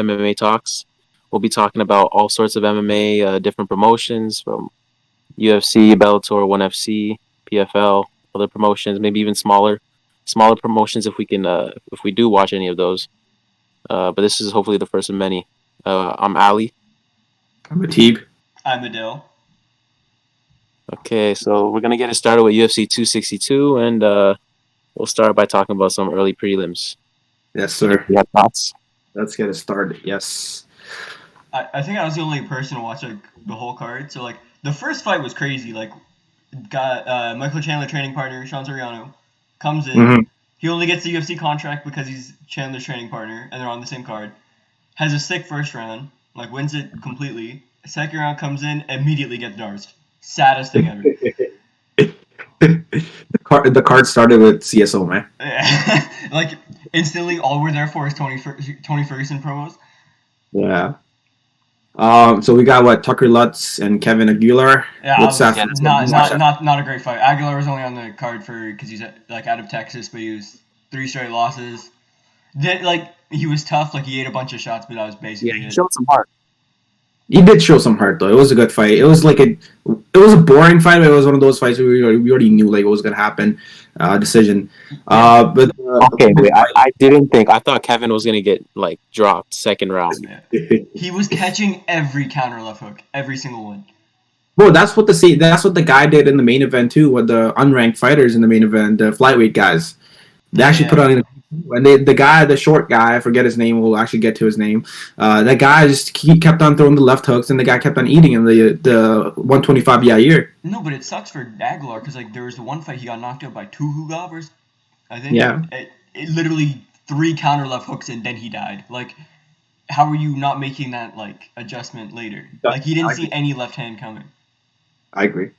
MMA Talks. We'll be talking about all sorts of MMA, different promotions from UFC, Bellator, ONE FC, PFL, other promotions, maybe even smaller promotions if we do watch any of those. But this is hopefully the first of many. I'm Ali. I'm a Teeb. I'm Adele. Okay, so we're gonna get it started with UFC 262, and we'll start by talking about some early prelims. Yes, sir. You have thoughts? Let's get it started. Yes. I think I was the only person to watch like the whole card. So like the first fight was crazy. Like got Michael Chandler training partner Sean Soriano comes in. Mhm. He only gets the UFC contract because he's Chandler's training partner, and they're on the same card. Has a sick first round, like wins it completely. Second round comes in, immediately gets Darst. Saddest thing ever. The card started with CSO, man. Like instantly, all we're there for is Tony Ferguson promos. Yeah. So we got Tucker Lutz and Kevin Aguilar. Yeah, What's that? not a great fight. Aguilar was only on the card because he's like out of Texas, but he was 3 straight losses. He was tough. Like he ate a bunch of shots, but that was basically He it. showed some heart. He did show some heart though. It was a good fight. It was a boring fight, but it was one of those fights where we already knew like what was gonna happen. Decision. But Okay, wait. I thought Kevin was gonna get like dropped second round. Yeah. He was catching every counter left hook, every single one. Bro, that's what the guy did in the main event too. With the unranked fighters in the main event, the flyweight guys, they actually put on. And the short guy, I forget his name. We'll actually get to his name. That guy he kept on throwing the left hooks, and the guy kept on eating him. The 125 Yair. No, but it sucks for Aguilar because like there was the one fight he got knocked out by 2 Hugavers, I think. Yeah. It literally 3 counter left hooks and then he died. Like, how are you not making that like adjustment later? Like he didn't see any left hand coming. I agree.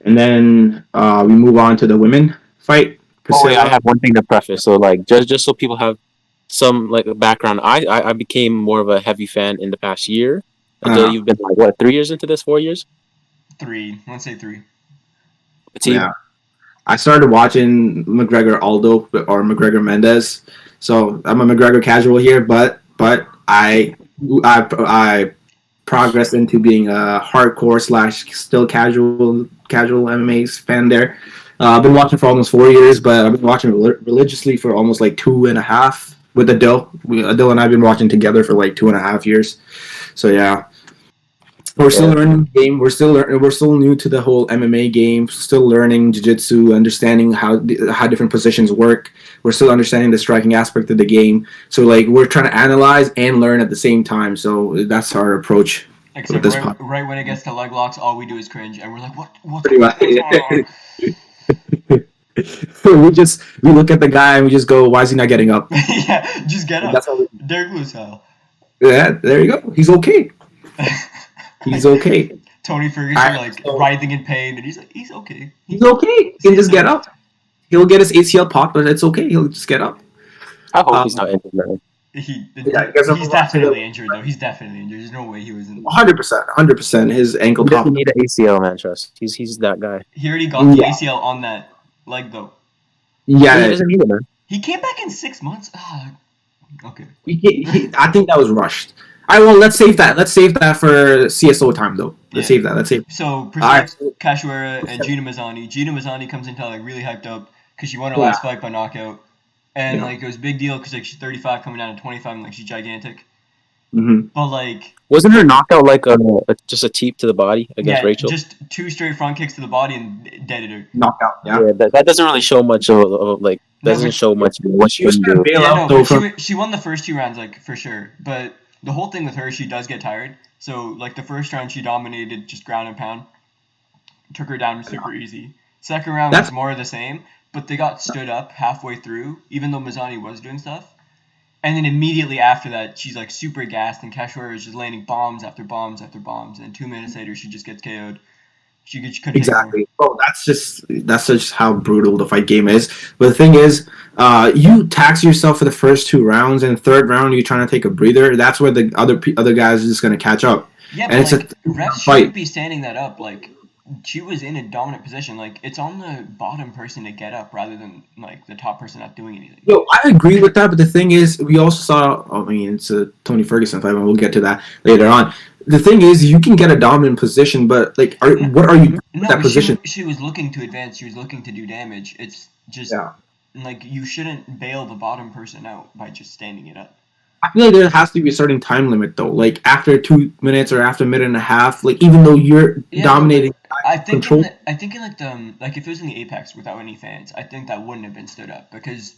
And then we move on to the women fight. Oh wait, I have one thing to preface. So like just so people have some like background, I became more of a heavy fan in the past year. Until you've been like 3 years into this, 4 years? 3. Let's say 3. Yeah. I started watching McGregor Aldo or McGregor Mendez. So I'm a McGregor casual here, but I progressed into being a hardcore / still casual MMA fan there. I've been watching for almost 4 years, but I've been watching religiously for almost like 2.5 with Adele. Adele and I have been watching together for like 2.5 years. So yeah, we're still learning the game. We're still new to the whole MMA game. Still learning jiu-jitsu, understanding how different positions work. We're still understanding the striking aspect of the game. So like we're trying to analyze and learn at the same time. So that's our approach. Except right when it gets to leg locks, all we do is cringe, and we're like, what's pretty much. we look at the guy and we just go, why is he not getting up? Yeah, just get up. That's how Derek Lewis style. Yeah, there you go. He's okay. He's okay. Tony Ferguson writhing in pain, and he's like, he's okay. He's okay. He can just get up. He'll get his ACL popped, but it's okay. He'll just get up. I hope he's not injured, man. He's definitely injured, though. He's definitely injured. There's no way he wasn't. 100%. His ankle He popped. doesn't need an ACL, man. Trust. He's that guy. He already got the ACL on that leg, though. Yeah. He doesn't need it, man. He came back in 6 months. Okay. I think that was rushed. Let's save that. Let's save that for CSO time, though. Let's save that. So, Cachoeira and Gina Mazzani. Gina Mazzani comes into like really hyped up because she won her last fight by knockout. And like it was a big deal because like she's 35 coming down to 25 and like she's gigantic. Mm-hmm. But like wasn't her knockout like just a teep to the body against Rachel? Just 2 straight front kicks to the body and deaded her. Knockout. Yeah. That doesn't really show much of like doesn't show much what she can do. She won the first 2 rounds like for sure, but the whole thing with her, she does get tired. So like the first round she dominated just ground and pound, took her down super easy. Second round was more of the same. But they got stood up halfway through, even though Mazzani was doing stuff. And then immediately after that, she's like super gassed, and Cachoeira is just landing bombs after bombs after bombs. And 2 minutes later, she just gets KO'd. She couldn't exactly. Oh, that's just how brutal the fight game is. But the thing is, you tax yourself for the first 2 rounds, and the third round you're trying to take a breather. That's where the other guys are just going to catch up. Yeah, but refs shouldn't be standing that up. Like she was in a dominant position. Like, it's on the bottom person to get up rather than like the top person not doing anything. Yo, I agree with that, but the thing is, we also saw. I mean, it's a Tony Ferguson fight, and we'll get to that later on. The thing is, you can get a dominant position, but like, what are you doing with that position? She was looking to advance. She was looking to do damage. It's just like you shouldn't bail the bottom person out by just standing it up. I feel like there has to be a certain time limit, though. Like after 2 minutes or after a minute and a half, like even though you're dominating, I think in like if it was in the Apex without any fans, I think that wouldn't have been stood up because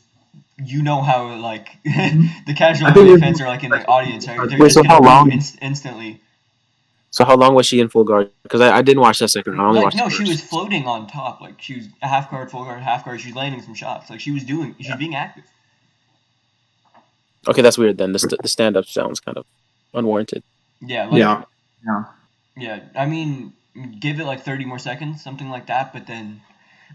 you know how like the casual fans are like in the audience, right? They're just gonna move instantly. So how long was she in full guard? Because I didn't watch that second. I only watched the first. She was floating on top. Like she was a half guard, full guard, half guard. She's landing some shots. Like she was being active. Okay, that's weird then. The stand up sounds kind of unwarranted. Yeah. Yeah. I mean, give it like 30 more seconds, something like that. But then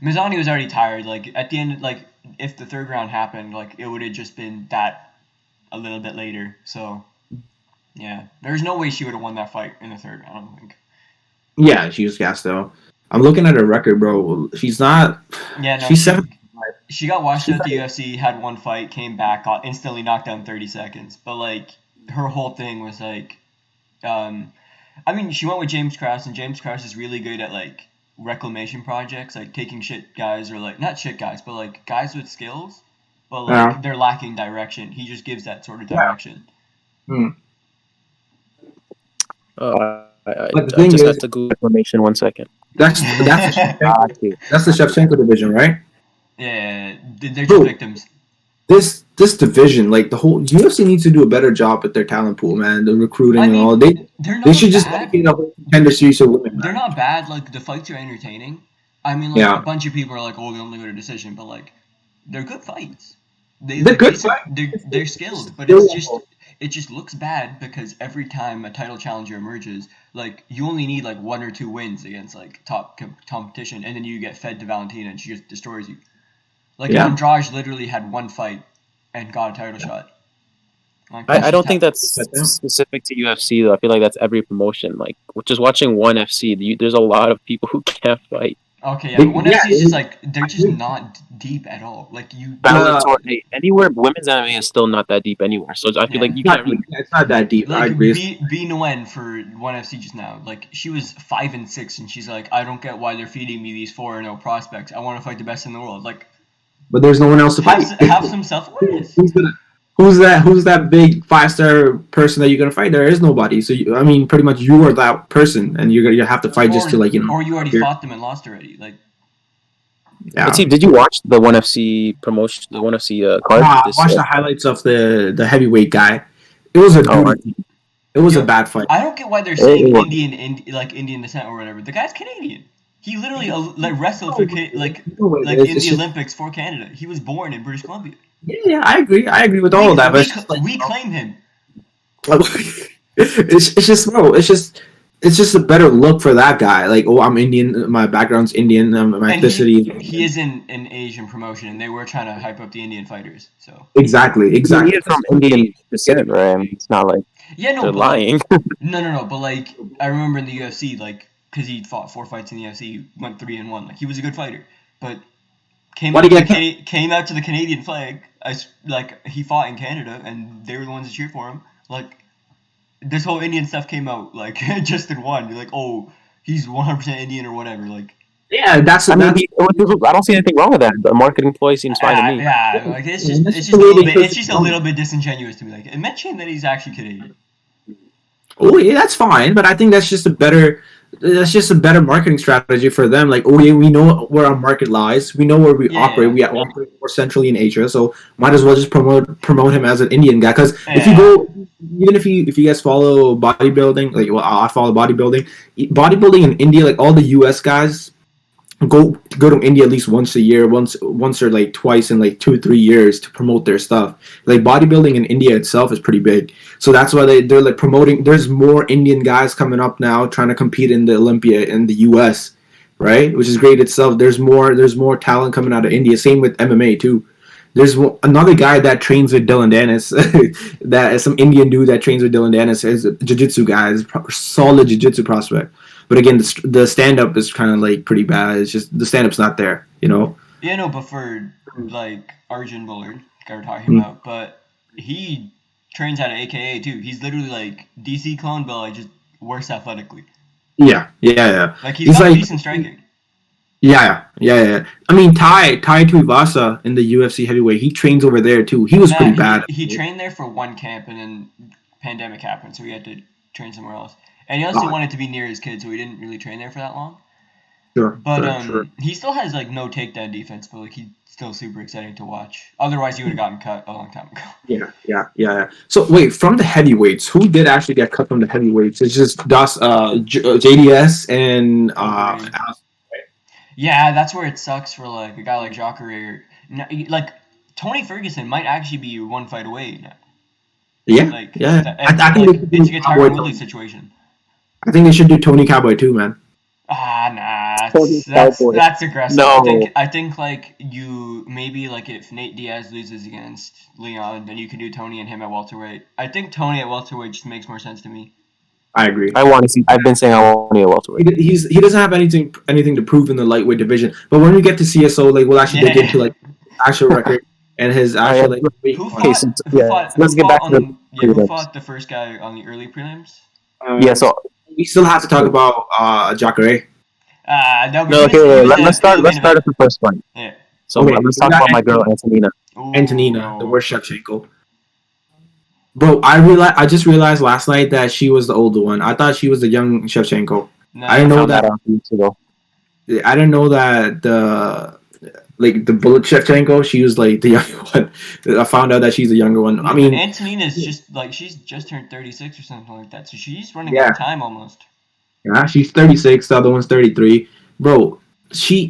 Mizani was already tired. Like at the end, like if the third round happened, like it would have just been that a little bit later. So. Yeah, there's no way she would have won that fight in the third round, I don't think. Yeah, she was gassed though. I'm looking at her record, bro. She's not. Yeah, no. She's 7. She got washed out the UFC, had one fight, came back, got instantly knocked down 30 seconds. But like her whole thing was like, I mean, she went with James Krause, and James Krause is really good at like reclamation projects, like taking shit guys or like not shit guys, but like guys with skills, but like they're lacking direction. He just gives that sort of direction. Yeah. I just have to Google information 1 second. That's the Shevchenko division, right? Yeah, they're just victims. This division, like the whole UFC needs to do a better job with their talent pool, man. The recruiting and all. They should just dedicate a whole contender series to women. They're not bad. Like the fights are entertaining. I mean, like a bunch of people are like, "Oh, they only go to decision," but like, they're good fights. They're good fights. They're skilled, but it just looks bad because every time a title challenger emerges, like you only need like 1 or 2 wins against like top competition, and then you get fed to Valentina and she just destroys you. Like Andrade literally had 1 fight and got a title shot. Like, I don't think that's specific to UFC though. I feel like that's every promotion. Like just watching ONE FC, there's a lot of people who can't fight. Okay, yeah, but ONE FC is just like they're just not deep at all. Like you, anywhere women's MMA is still not that deep anywhere. So I feel like you can't really. It's not that deep. Like I agree. B Nguyen for ONE FC just now, like she was 5-6, and she's like, I don't get why they're feeding me these 4-0 prospects. I want to fight the best in the world. Like, but there's no one else to fight. Have some self-awareness. Who's that big 5-star person that you're gonna fight? There is nobody. So I mean, pretty much you are that person, and you have to fight just to like Or you already fought them and lost already. Like. Yeah. But see, did you watch the ONE FC promotion? The ONE FC card? I watched the highlights of the heavyweight guy. It was a bad fight. I don't get why they're saying Indian descent or whatever. The guy's Canadian. He literally wrestled for in the Olympics for Canada. He was born in British Columbia. Yeah, I agree. I agree with all of that. But we claim him. It's just a better look for that guy. Like, oh, I'm Indian. My background's Indian. My ethnicity. He is in an Asian promotion, and they were trying to hype up the Indian fighters. So exactly. He is from Indian descent, right? It's not like they're lying. No. But like, I remember in the UFC, like, because he fought 4 fights in the UFC, he went 3-1. Like, he was a good fighter, but came out to the Canadian flag. He fought in Canada, and they were the ones that cheered for him. Like. This whole Indian stuff came out like just in one. You're like, oh, he's 100% Indian or whatever. Like, yeah, I don't see anything wrong with that. The marketing ploy seems fine to me. Yeah, like it's just a little bit disingenuous to me. Like, mention that he's actually Canadian. Oh yeah, that's fine, but I think that's just a better marketing strategy for them. Like, oh yeah, we know where our market lies. We know where we operate. We operate more centrally in Asia, so might as well just promote him as an Indian guy. Because if you go, even if you guys follow bodybuilding, like, well, I follow bodybuilding in India. Like all the US guys go to India at least once a year, once or like twice in like 2-3 years to promote their stuff. Like bodybuilding in India itself is pretty big, so that's why they're like promoting. There's more Indian guys coming up now trying to compete in the Olympia in the US, right? Which is great itself. There's more talent coming out of India. Same with MMA too. There's another guy that trains with Dylan Dennis. That is some Indian dude that trains with Dylan Dennis. Is a jiu-jitsu guy. Is a solid jiu-jitsu prospect. But again, the stand up is kind of like pretty bad. It's just the stand up's not there, you know. Yeah, no, but for like Arjun Bullard, guy we're talking Mm. about, but he trains out of AKA too. He's literally like DC clone, but like just worse athletically. Yeah, yeah, yeah. Like he's He's got like, decent striking. yeah. I mean, Tai Tuivasa in the UFC heavyweight, he trains over there too. He was Nah, pretty bad. he trained there for one camp, and then pandemic happened, so he had to train somewhere else. And he also Ah, wanted to be near his kids, so he didn't really train there for that long. sure, But sure. he still has like no takedown defense, but like he's still super exciting to watch. Otherwise, he would have gotten cut a long time ago. Yeah. So wait, from the heavyweights, who did actually get cut from the heavyweights? It's just JDS and Jacare. Yeah, that's where it sucks for like a guy like Jacare. Like Tony Ferguson might actually be one fight away now. yeah, Like yeah. I think like they should it's do a Tyron Cowboy Woodley Tony. situation. I think they should do Tony Cowboy too, man. Nah, Tony Cowboy. that's aggressive. No. I think like you maybe like if Nate Diaz loses against Leon, then you can do Tony and him at welterweight. I think Tony at welterweight just makes more sense to me. I agree. I want to see. I've been saying I want to see a welterweight. He doesn't have anything to prove in the lightweight division. But when we get to CSO, like we'll actually dig into like actual record and his actual like. Who Okay, fought? so, Who yeah, fought? let's Who get fought back to on? Yeah, who prelims. fought the first guy on the early prelims? Yeah, so we still have to talk about Jacare. No, no, okay, let's start at the first fight. Yeah. So Okay, let's we talk got about my girl Antonina. Antonina, the no. worst Shevchenko. Bro, I just realized last night that she was the older one. I thought she was the young Shevchenko. No. I didn't know Found that that. out a few weeks ago. I didn't know that the bullet Shevchenko, she was like the younger one. I found out that she's the younger one. I mean, Antonina's just like she's just turned 36 or something like that, so she's running Yeah. out of time almost. yeah, she's 36. The other one's 33. Bro, she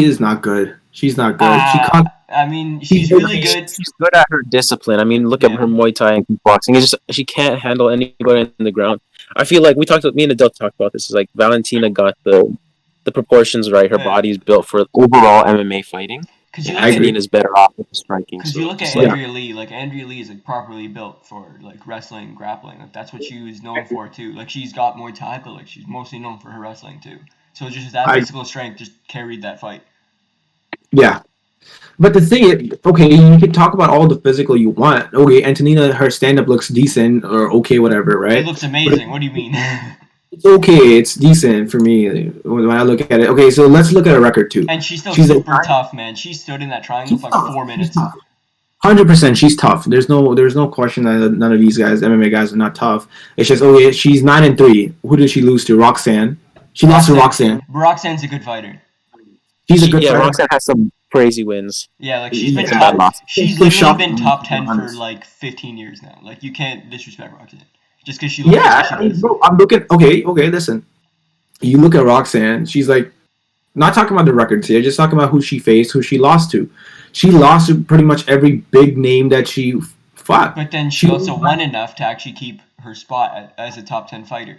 is not good. She's not good. She caught. I mean, she's really good. She's good at her discipline. I mean, look at Yeah. her Muay Thai and kickboxing. It's just she can't handle anybody in the ground. I feel like me and Adele talked about this. Is like Valentina got the proportions right. Her Yeah. body's built for overall MMA fighting. Because you I agree. Antonina's better off with the striking. Because So you look at it's like, Andrea Lee, like Andrea Lee is like properly built for like wrestling, grappling. Like that's what she was known for too. Like she's got Muay Thai, but like she's mostly known for her wrestling too. So just that I- physical strength just carried that fight. Yeah. But the thing is, okay, you can talk about all the physical you want. Okay, Antonina, her stand up looks decent or okay, whatever, right? It looks amazing. What do you mean? It's okay. It's decent for me when I look at it. Okay, so let's look at her record too. And she's still She's super tough, man. She stood in that triangle for like 4 minutes. 100%, she's tough. There's no question that none of these guys, MMA guys, are not tough. It's just okay. She's 9-3. Who did she lose to? Roxanne. She lost to Roxanne. Roxanne's a good fighter. She's a good yeah, fighter. Roxanne has some crazy wins. Yeah, like she's been Yeah. top. She's Some literally shock- been top 10 for honest. like 15 years now. Like you can't disrespect Roxanne just because she looks Yeah, like I she mean, does. bro, I'm looking. Okay, listen. You look at Roxanne. She's like, not talking about the records here. Just talking about who she faced, who she lost to. She lost to pretty much every big name that she fought. But then she also won enough to actually keep her spot as a top 10 fighter.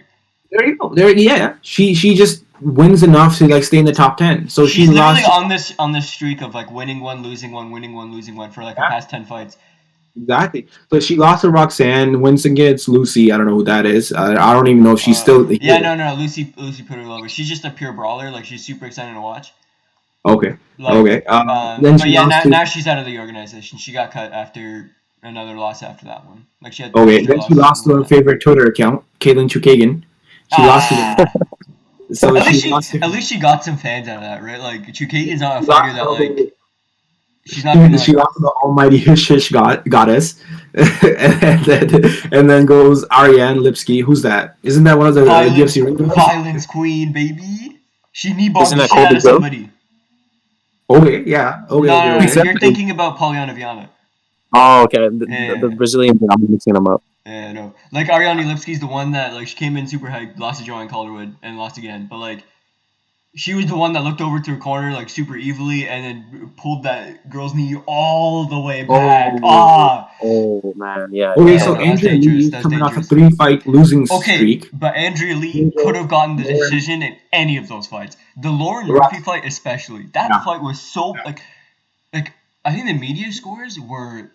There you go. Yeah. She just wins enough to like stay in the top 10. So She's she literally lost. on this streak of like winning one, losing one, winning one, losing one for like the Yeah. past 10 fights. Exactly. But she lost to Roxanne, wins against Lucy. I don't know who that is. I don't even know if she's still. Yeah, no. Lucy put her over. She's just a pure brawler. Like she's super exciting to watch. Okay. Like, Okay. Then but she yeah, lost to. now she's out of the organization. She got cut after another loss after that one. Like she had. Okay. extra Then she losses lost to before her that. favorite Twitter account, Caitlin Chukagan. She lost to them. So At she lost to. least she got some fans out of that, right? Like Chukagan's not a She fighter lost that to- like she's not gonna She like. lost to the almighty Shish goddess, and then goes Ariane Lipsky. Who's that? Isn't that one of the UFC ringers? Violence queen, baby. She knee bombed Isn't the that shit out Colby of Joe? somebody. Okay, yeah. Okay, No, okay. you're thinking about Poliana Viana. Oh, okay. Yeah. The Brazilian, I'm mixing them up. Yeah, no. Like Ariane Lipsky's the one that like she came in super hyped, lost to Joanne Calderwood, and lost again. But like she was the one that looked over to her corner like super evilly and then pulled that girl's knee all the way back. Oh man, yeah. Okay, Yeah, so no, that's Andrea dangerous, Lee is that's coming off a dangerous. 3-fight losing Okay, streak. but Andrea Lee could have gotten the decision in any of those fights. The Lauren Right. Murphy fight especially. That Yeah. fight was so like I think the media scores were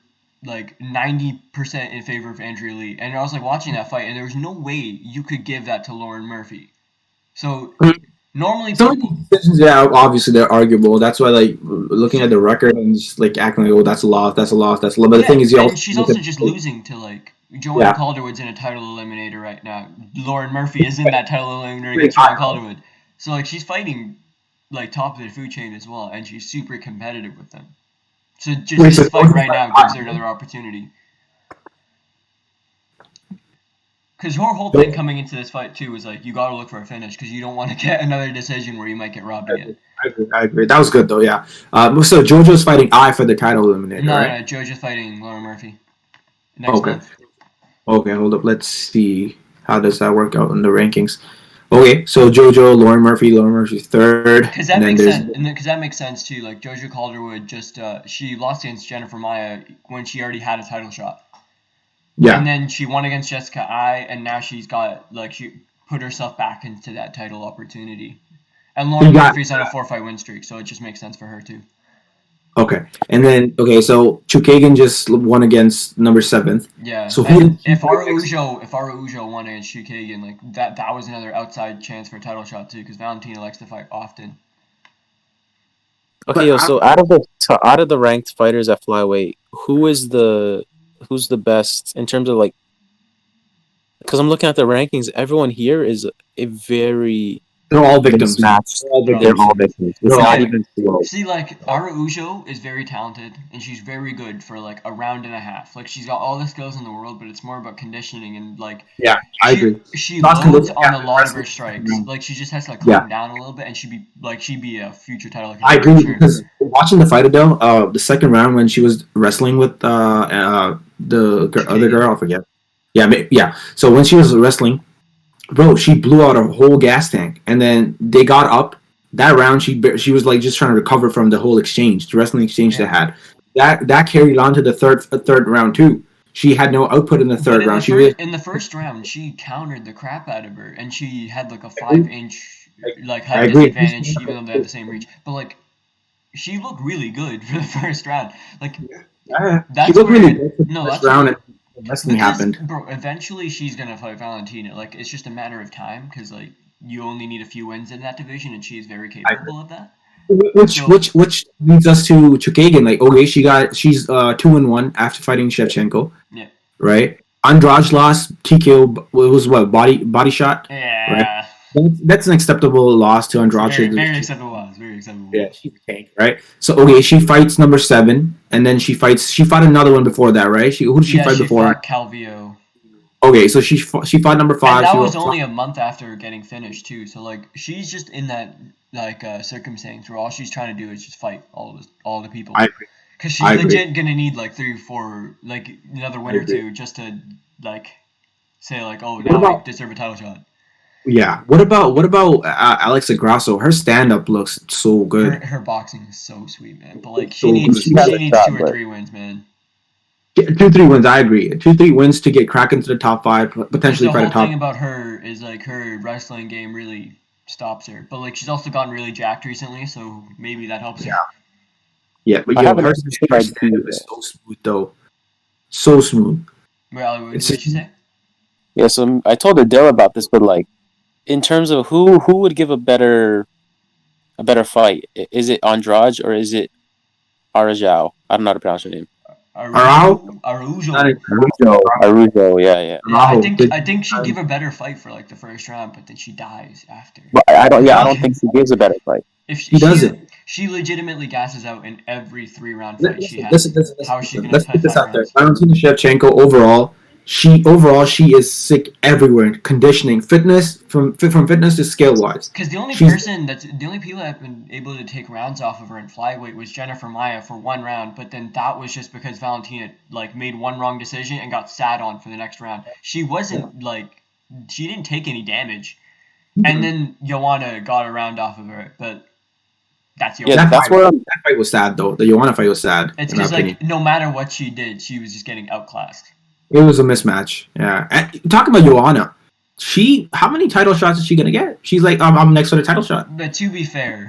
like 90% in favor of Andrea Lee. And I was like watching that fight and there was no way you could give that to Lauren Murphy. So Mhm. normally Some of people. these decisions, yeah, obviously they're arguable. That's why, like, looking at the record and just like acting like, oh, that's a loss, that's a loss, that's a loss. But the thing Yeah, is, you and also she's look at, also just losing to like Joanne yeah, Calderwood's in a title eliminator right now. Lauren Murphy is in that title eliminator pretty against high. Joanne Calderwood. So like she's fighting like top of the food chain as well, and she's super competitive with them. So just Wait, so this fight Georgia's right like now gives high. her another opportunity. Because her whole thing So, coming into this fight too was like you got to look for a finish because you don't want to get another decision where you might get robbed I again. agree. I agree. I agree. That was good though. Yeah. So Georgia's fighting I for the title eliminator, No, right? no, Jojo's fighting Lauren Murphy next Okay. month. Okay. Hold up. Let's see how does that work out in the rankings. Okay. So JoJo, Lauren Murphy's third, Because and that then makes there's sense, and because that makes sense too. Like Jojo Calderwood just she lost against Jennifer Maya when she already had a title shot, and yeah. then she won against Jessica I, and now she's got like she put herself back into that title opportunity. And So you Lauren got Murphy's on a 4-fight win streak, so it just makes sense for her too. okay, and then okay. So Chukagan just won against number seventh. Yeah, So who and did he fight next? If Ara Ujo won against Kagan, like that was another outside chance for a title shot too, because Valentina likes to fight often. Okay, But yo. So out of the ranked fighters at flyweight, who's the best in terms of like? Because I'm looking at the rankings, everyone here is a very they're all victims. mismatched. They're all They're all They're victims. all victims. victims. They're It's See, all not like victims. even close. See, like Ara Ujo is very talented and she's very good for like a round and a half. Like she's got all the skills in the world, but it's more about conditioning and like Yeah, I she agree. she Lost loads conditioning on a after lot of her wrestling. strikes. Like she just has to like Yeah, calm down a little bit and she'd be a future title I contender for agree sure. because watching the fight, Adele, the second round when she was wrestling with the other Chukagian. girl, I forget. Yeah, yeah. So when she was wrestling, bro, she blew out a whole gas tank, and then they got up. That round, she was like just trying to recover from the whole exchange, the wrestling exchange they Yeah. had. That carried on to the third round too. She had no output in the But third round. She was, in the first round, she countered the crap out of her, and she had like a I agree. 5-inch like I height agree. disadvantage, even though they had the same reach. But like she looked really good for the first round. Like Yeah, she that's looked really where good for the no, first that's round, where and the wrestling because happened. bro, eventually she's gonna fight Valentina. Like it's just a matter of time because like you only need a few wins in that division, and she is very I capable of that. Which So which which leads us to Chukagan. Like, okay, she's 2-1 after fighting Shevchenko, yeah, right? Andrade lost TKO. Was what body shot, right? yeah, That's an acceptable loss to it's Andrade. very acceptable loss, very acceptable Yeah, loss. she's a tank, right? So okay, she fights number seven, and then she fought another one before that, right? Who did she Yeah, fight she before? fought Calvillo. Okay, so she fought number And five. that She was fought, only a month after getting finished too. So like she's just in that like circumstance where all she's trying to do is just fight all the people. I agree. Cause she's I agree. legit gonna need like 3 or 4 like another I win or agree. two just to like say like oh What now I about deserve a title shot. yeah? What about Alexa Grasso? Her stand up looks so good. Her boxing is so sweet, man. But like So good. She has she a needs shot, two or but three wins, man. 2-3 wins. I agree. 2-3 wins to get crack into the top five, Because potentially the fight a whole thing top. about her is like her wrestling game really stops her. But like she's also gotten really jacked recently, so maybe that helps her. Yeah, yeah. But I yo, have an interesting her stand up idea. is so smooth though. So smooth. Well, what It's did just, she say? Yeah, so I told Adele about this, but like in terms of who would give a better fight, is it Andrade or is it Arajao? I don't know how to pronounce her name. Araujo, not Arujo. in Arujo, yeah, yeah. Yeah, Araujo. I think she'd give a better fight for like the first round, but then she dies after. But I don't. Yeah, I Like don't think she gives a better fight. if He doesn't. she legitimately gasses out in every 3 round fight she Listen, has. How is she listen. gonna Let's fight put this five out there. rounds? Valentina Shevchenko she is sick everywhere. Conditioning, fitness, from fitness to skill wise. Because She's the only people that have been able to take rounds off of her in flyweight was Jennifer Maya for 1 round, but then that was just because Valentina like made one wrong decision and got sat on for the next round. She wasn't like she didn't take any damage, and then Joanna got a round off of her, but that's Yeah, Joanna. that's where I'm. that fight was sad though. The Joanna fight was sad, It's in my because opinion. like no matter what she did, she was just getting outclassed. It was a mismatch. Yeah. And talk about Joanna. How many title shots is she gonna get? She's like, I'm next for the title shot. But to be fair,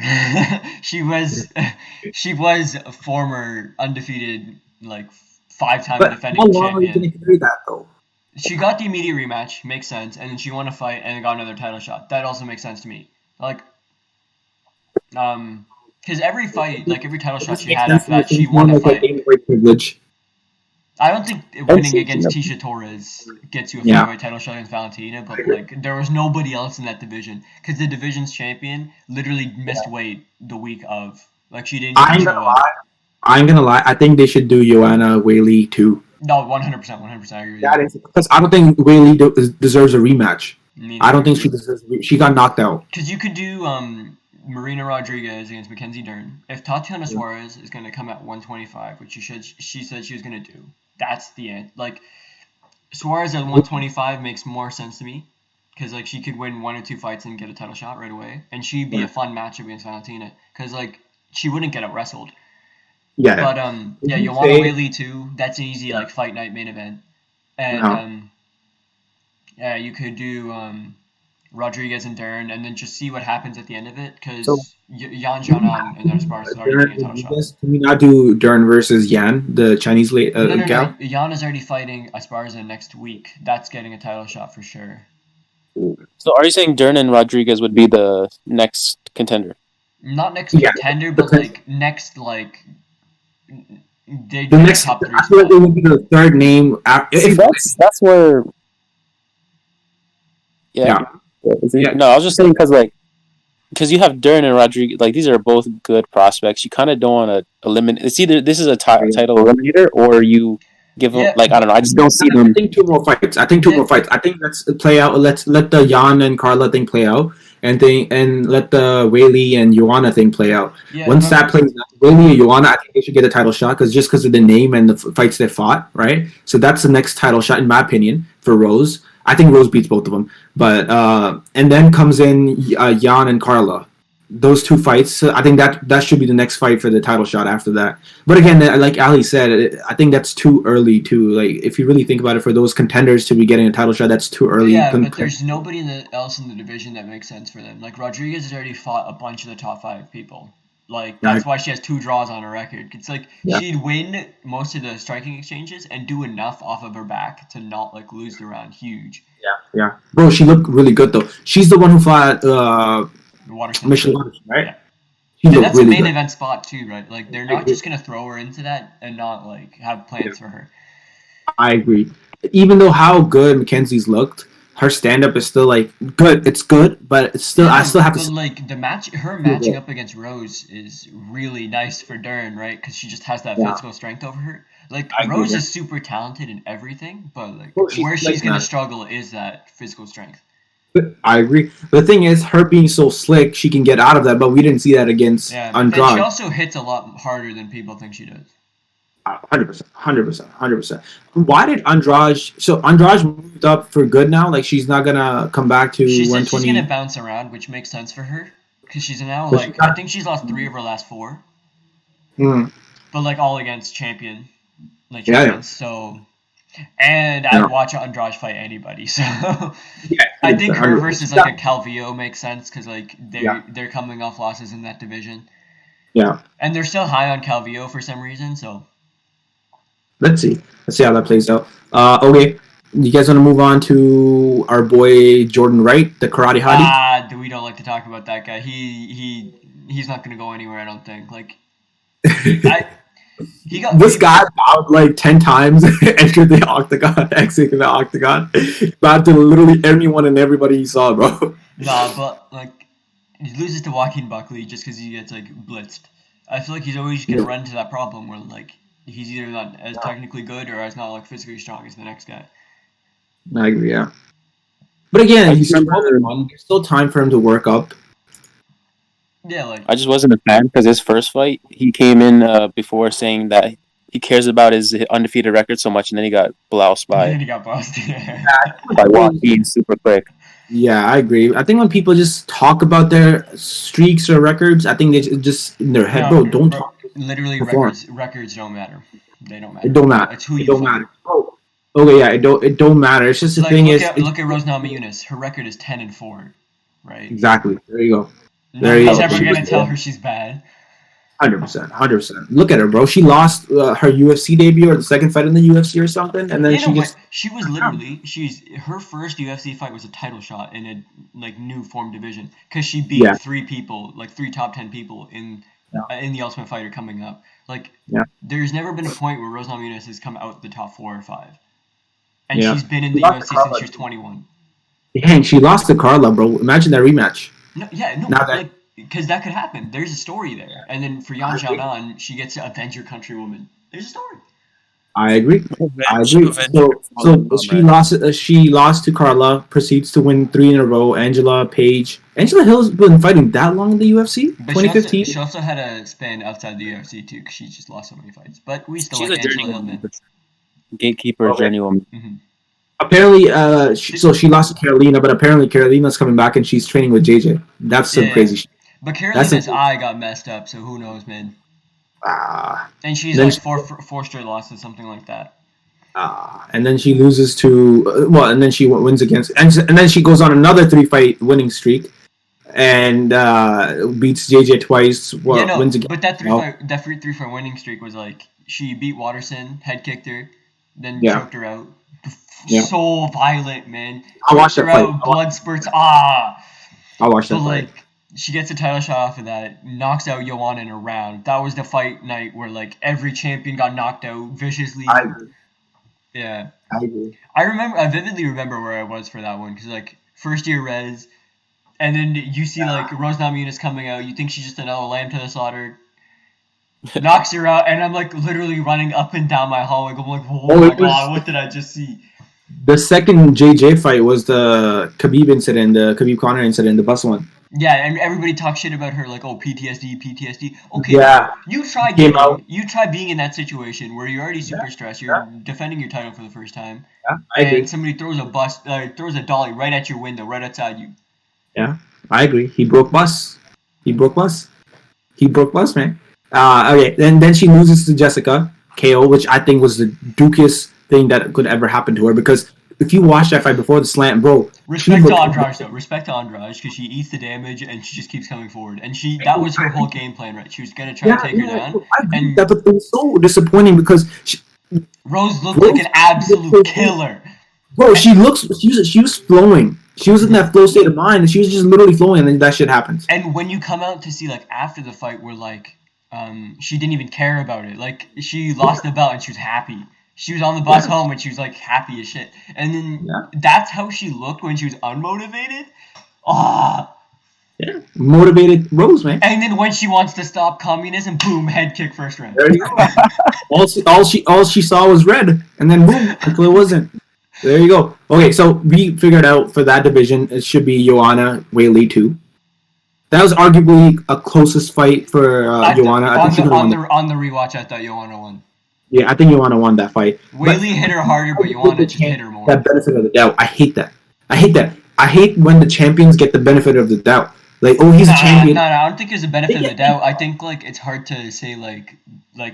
she was a former undefeated like 5-time But defending how long are you champion. gonna carry that though? She got the immediate rematch, makes sense, and then she won a fight and got another title shot. That also makes sense to me. Like, because every fight, like every title It shot just she makes had sense after to me. that, she It's more won a like a fight. gameplay privilege. I don't think And winning against Tisha Torres gets you a Yeah. flyweight title shot against Valentina, but like there was nobody else in that division because the division's champion literally missed weight the week of. Like she didn't even I'm show gonna up. lie. I'm gonna lie. I think they should do Joanna Whaley too. No, 100%, 100%. I agree with That you. is because I don't think Whaley deserves a rematch. Neither I I don't think agree. she deserves. She got knocked out. Because you could do Marina Rodriguez against Mackenzie Dern. If Tatiana Yeah. Suarez is going to come at 125, which she said she was going to do, that's the end. Like Suarez at 125 makes more sense to me because like she could win 1 or 2 fights and get a title shot right away, and she'd be a fun matchup against Valentina because like she wouldn't get out wrestled. Yeah. But If yeah, you Joanna say- Whaley too. That's an easy like fight night main event, and Yeah. yeah, you could do Rodriguez and Dern, and then just see what happens at the end of it. So Because Yan Xiaonan and Esparza is already getting a title shot. Can we not do Dern versus Yan, the Chinese No. gal? Yan is already fighting Esparza next week. That's getting a title shot for sure. So are you saying Dern and Rodriguez would be the next contender? Not next Yeah. contender, but like next like they The get next, a top 3 I feel like spot. it would be the third name. See, that's where. Yeah. Yeah. No, I was just saying because you have Dern and Rodriguez, like these are both good prospects. You kind of don't want to eliminate. It's either this is a title eliminator or you give them Yeah, like I don't know. I just don't see them. I think 2 more fights. I think let's play out. Let's let the Jan and Carla thing play out, and let the Whaley and Joanna thing play out. Yeah, Once that plays out, Whaley and Joanna, I think they should get a title shot because of the name and the fights they fought, right? So that's the next title shot in my opinion for Rose. I think Rose beats both of them, but and then comes in Jan and Carla. Those 2 fights, I think that should be the next fight for the title shot after that. But again, like Ali said, I think that's too early to like. If you really think about it, for those contenders to be getting a title shot, that's too early. Yeah, but there's nobody else in the division that makes sense for them. Like Rodriguez has already fought a bunch of the top 5 people. Like that's why she has 2 draws on her record. It's like she'd win most of the striking exchanges and do enough off of her back to not like lose the round huge. Yeah. Bro, she looked really good though. She's the one who fought Waterson. Michelle Waterson, right? Yeah. She And looked that's a really main good. event spot too, right? Like they're not just gonna throw her into that and not like have plans for her. I agree. Even though how good Mackenzie's looked, her stand up is still like good. It's good, but it's still I still have But to. like the her matching up against Rose is really nice for Dern, right? Because she just has that physical strength over her. Like Rose is super talented in everything, but like where she's gonna struggle is that physical strength. I agree. But the thing is, her being so slick, she can get out of that. But we didn't see that against Andrade. And she also hits a lot harder than people think she does. 100%. Why did Andrade? So Andrade moved up for good now. Like she's not gonna come back to 120. She said she's gonna bounce around, which makes sense for her because she's now like I think she's lost 3 of her last 4. But like all against champions. So. And I'd watch Andrade fight anybody, so I think her versus like a Calvillo makes sense because like they're coming off losses in that division. Yeah, and they're still high on Calvillo for some reason. So let's see how that plays out. Okay, you guys want to move on to our boy Jordan Wright, the karate hottie? We don't like to talk about that guy. He's not gonna go anywhere. I don't think. Like he got this guy bowed like 10 times, entered the octagon, exited the octagon, bowed to literally everyone and everybody he saw, bro. Nah, but like he loses to Joaquin Buckley just because he gets like blitzed. I feel like he's always gonna run into that problem where like he's either not as technically good or as not like physically strong as the next guy. I agree, yeah. But again, he's 12-1. There's still time for him to work up. Yeah, like I just wasn't a fan because his first fight, he came in before saying that he cares about his undefeated record so much, and then he got bloused by Joaquin super quick. Yeah, I agree. I think when people just talk about their streaks or records, I think they just in their head, bro, don't talk. Literally, records don't matter. They don't matter. It don't matter. It's who you fight. Oh, okay, yeah, it don't matter. It's just the thing look at Rose Namajunas. Her record is 10-4, right? Exactly. There you go. Nobody's ever gonna tell her she's bad. 100%. Look at her, bro. She lost her UFC debut or the second fight in the UFC or something, and then You she know, but gets. she was literally her first UFC fight was a title shot in a like new form division because she beat Yeah, three people, like three top 10 people yeah, in the Ultimate Fighter coming up. Like, yeah, there's never been a point where Rose Namajunas has come out the top 4 or 5, and yeah. she's been in She the lost to UFC since Carla. she was 21. Dang, she lost to Carla, bro. Imagine that rematch. No, yeah, no, Now that like because that could happen. There's a story there, and then for Yan I agree. Xiaonan, she gets to avenge her countrywoman. There's a story. I agree. I agree. Avenge your So fallen she comrade. lost. She lost to Carla. Proceeds to win 3 in a row. Angela Page. Angela Hill's been fighting that long in the UFC. But she also 2015. she also had a span outside the UFC too, because she just lost so many fights. But we still She's like a Angela Hill, man. journeywoman. Gatekeeper, Okay. journeywoman. Hmm Apparently, so she lost to Carolina, but apparently Carolina's coming back and she's training with JJ. That's some Yeah, crazy shit. but That's some. Carolina's eye got messed up, so who knows, man. Ah. And she's Then like she, four straight losses, something like that. and then she loses to and then she wins against, and then she goes on another 3 fight winning streak and beats JJ twice. Yeah, Well, no, wins again. but that Well, three fight winning streak was like she beat Watterson, head kicked her, then yeah, choked her out. yeah. So violent, man. I watched Choked that her fight. out, blood spurts. Ah. I watched But that fight. like she gets a title shot off of that, knocks out Joanna in a round. That was the fight night where like every champion got knocked out viciously. I agree. Yeah, I agree. I vividly remember where I was for that one because like first year res, and then you see like Rose Namajunas coming out. You think she's just another lamb to the slaughter. Knocks her out, and I'm like literally running up and down my hallway. I'm like, oh Oh, my it was god, what did I just see? the second JJ fight was the Khabib incident, the Khabib Conor incident, the bus one. Yeah, and everybody talks shit about her like, oh, PTSD, PTSD. Okay, Yeah, came out. you try being in that situation where you're already Yeah, super stressed, you're yeah, defending your title for the first time, yeah. I and agree. somebody throws a dolly right at your window, right outside you. Yeah, I agree. He broke bus. He broke bus. He broke bus, man. Okay, then she loses to Jessica KO, which I think was the dukiest thing that could ever happen to her. Because if you watch that fight before the slant, bro, she Respect to looked. Andrade though, respect to Andrade because she eats the damage and she just keeps coming forward, and that was her whole game plan, right? She was gonna try to Yeah, take her yeah, down, I agree with and that, but it was so disappointing because Rose looked like Rose an absolute killer. bro, she was flowing. She was in that flow state of mind, and she was just literally flowing, and then that shit happens. And when you come out to see like after the fight where like she didn't even care about it. Like she lost the belt and she was happy. She was on the bus Yeah, home and she was like happy as shit. And then yeah, that's how she looked when she was unmotivated. Ah. yeah. Motivated Rose, man. And then when she wants to stop communism, boom, head kick first round. There you go. All she saw was red, and then boom, until it wasn't. There you go. Okay, so we figured out for that division it should be Joanna Whaley too. That was arguably a closest fight for Joanna. I think she could have won. On the rewatch, I thought Joanna won. Yeah, I think Joanna won that fight. But Whaley hit her harder, but Joanna just hit her more. that benefit of the doubt. I hate that. I hate that. I hate when the champions get the benefit of the doubt. Like, oh, he's a champion. No, I don't think it's a benefit of the doubt. I think like it's hard to say like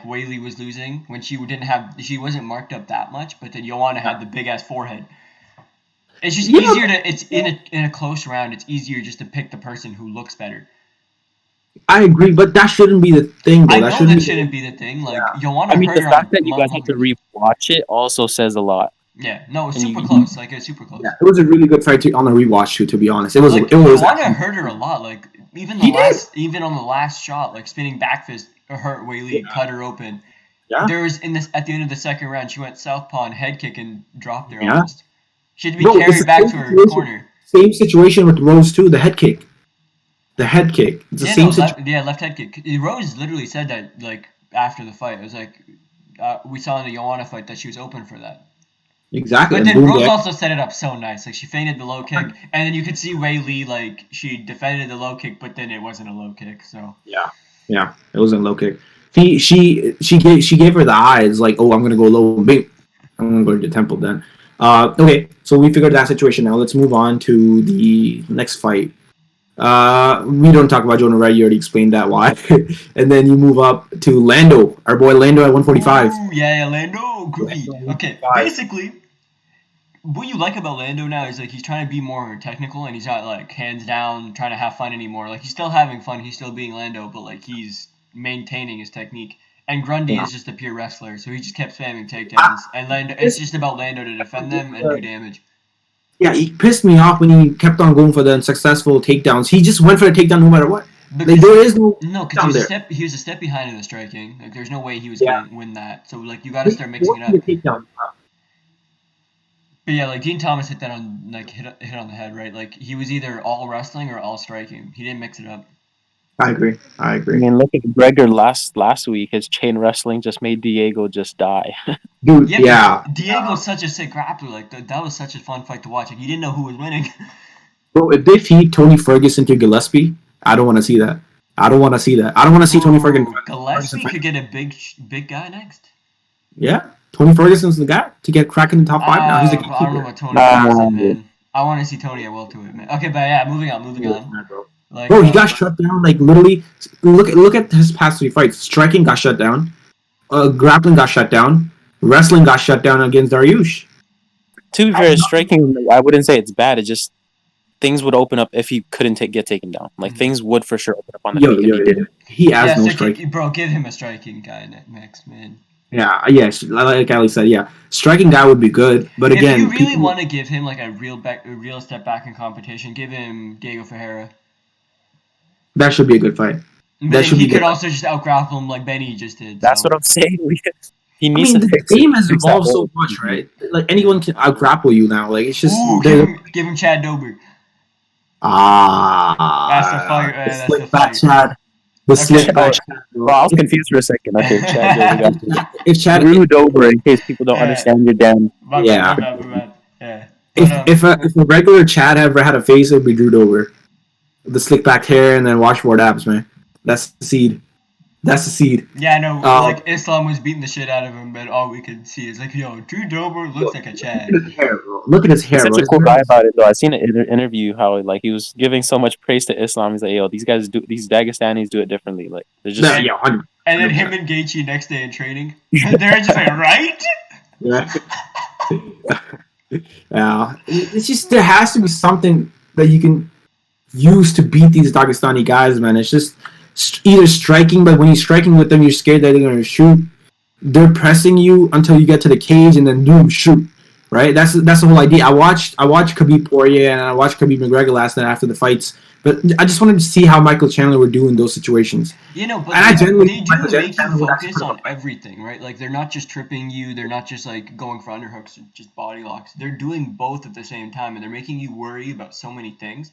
Whaley was losing when she wasn't marked up that much, but then Joanna had the big ass forehead. It's just Yeah, easier to it's in a close round. It's easier just to pick the person who looks better. I agree, but that shouldn't be the thing, though. I That know shouldn't that be. shouldn't be the thing. Like Yeah. Joanna I mean, hurt the her fact on that you guys have to rewatch it also says a lot. Yeah, no, it's And super you, close. Like it's super close. Yeah, it was a really good fight on the rewatch too. To be honest, it was. Like It was. Joanna hurt her a lot. Like He did. even on the last shot, like spinning back fist hurt Whaley, cut her open. Yeah. There was at the end of the second round, she went southpaw and head kick and dropped her Yeah. almost. She had to be Bro, it's carried the back same to her situation. corner. Same situation with Rose too. The head kick. The head kick. It's the Yeah, same no, situation. left head kick. Rose literally said that like after the fight. It was like we saw in the Joanna fight that she was open for that. Exactly. But And then boom, Rose there. also set it up so nice. Like she feinted the low kick, and then you could see Whaley like she defended the low kick, but then it wasn't a low kick. So Yeah, it wasn't low kick. She gave her the eyes like, oh, I'm gonna go low. Bing. I'm gonna go to the temple then. Okay, so we figured that situation out. Let's move on to the next fight. We don't talk about Jonah Wright. You already explained that why. And then you move up to Lando, our boy Lando at 145. ooh, yeah, Lando, groovy. Lando, Okay, 145. basically, what you like about Lando now is like he's trying to be more technical and he's not like hands down trying to have fun anymore. Like he's still having fun, he's still being Lando, but like he's maintaining his technique. And Grundy is just a pure wrestler, so he just kept spamming takedowns. And it's just about Lando to defend them and do damage. Yeah, he pissed me off when he kept on going for the unsuccessful takedowns. He just went for the takedown no matter what. Like, there is no because he was a step behind in the striking. Like, there's no way he was going to win that. So, like, you got to start mixing it up. But yeah, like Dean Thomas hit that on hit on the head, right? Like, he was either all wrestling or all striking. He didn't mix it up. I agree. I mean, look at Gregor last week. His chain wrestling just made Diego just die. Dude, Diego's such a sick grappler. Like, that was such a fun fight to watch. Like, you didn't know who was winning. Bro, if they feed Tony Ferguson to Gillespie, I don't want to see that. I don't want to see Tony Ferguson. Gillespie could get a big guy next. Yeah, Tony Ferguson's the guy to get cracking in the top 5 now. He's I don't know about Tony Ferguson, man. I want to see Tony at welterweight, man. Okay, but yeah, moving on. Like, bro, he got shut down. Like, literally, look at his past 3 fights. Striking got shut down. Grappling got shut down. Wrestling got shut down against Dariush. To be fair, striking, I wouldn't say it's bad. It's just things would open up if he couldn't get taken down. Like, things would for sure open up on the feet. He has no striking. Bro, give him a striking guy next, man. Yeah, yes, like Ali said, yeah. Striking guy would be good, but again... If you really want to give him, like, a real step back in competition, give him Diego Ferreira. That should be a good fight. But he could also just out-grapple him like Benny just did. That's what I'm saying. He needs the game has evolved so much, right? Like, anyone can out-grapple you now. Like, it's just... give him Chad Dober. That's the fight. That's the fight. Chad. The slick back Chad. Well, I was confused for a second. Okay, Chad Dober. If Chad... Drew Dober, in case people don't understand your damn... Yeah. If a regular Chad ever had a face, it would be Drew Dober. The slick back hair and then washboard abs, man. That's the seed. Yeah, I know. Like, Islam was beating the shit out of him, but all we could see is like, yo, Drew Dober looks like a Chad. Look at his hair. Such a cool guy about it, though. I seen an interview how like he was giving so much praise to Islam. He's like, yo, these Dagestanis do it differently. Like, they're just and then him and Gaethje next day in training, they're just like, right? Yeah. Yeah. It's just there has to be something that you can use to beat these Dagestani guys, man. It's just either striking, but when you're striking with them, you're scared that they're going to shoot. They're pressing you until you get to the cage, and then boom, shoot. Right? That's the whole idea. I watched Khabib Poirier and I watched Khabib McGregor last night after the fights, but I just wanted to see how Michael Chandler would do in those situations. You know, but they do make you focus on everything, right? Like, they're not just tripping you, they're not just like going for underhooks or just body locks. They're doing both at the same time, and they're making you worry about so many things.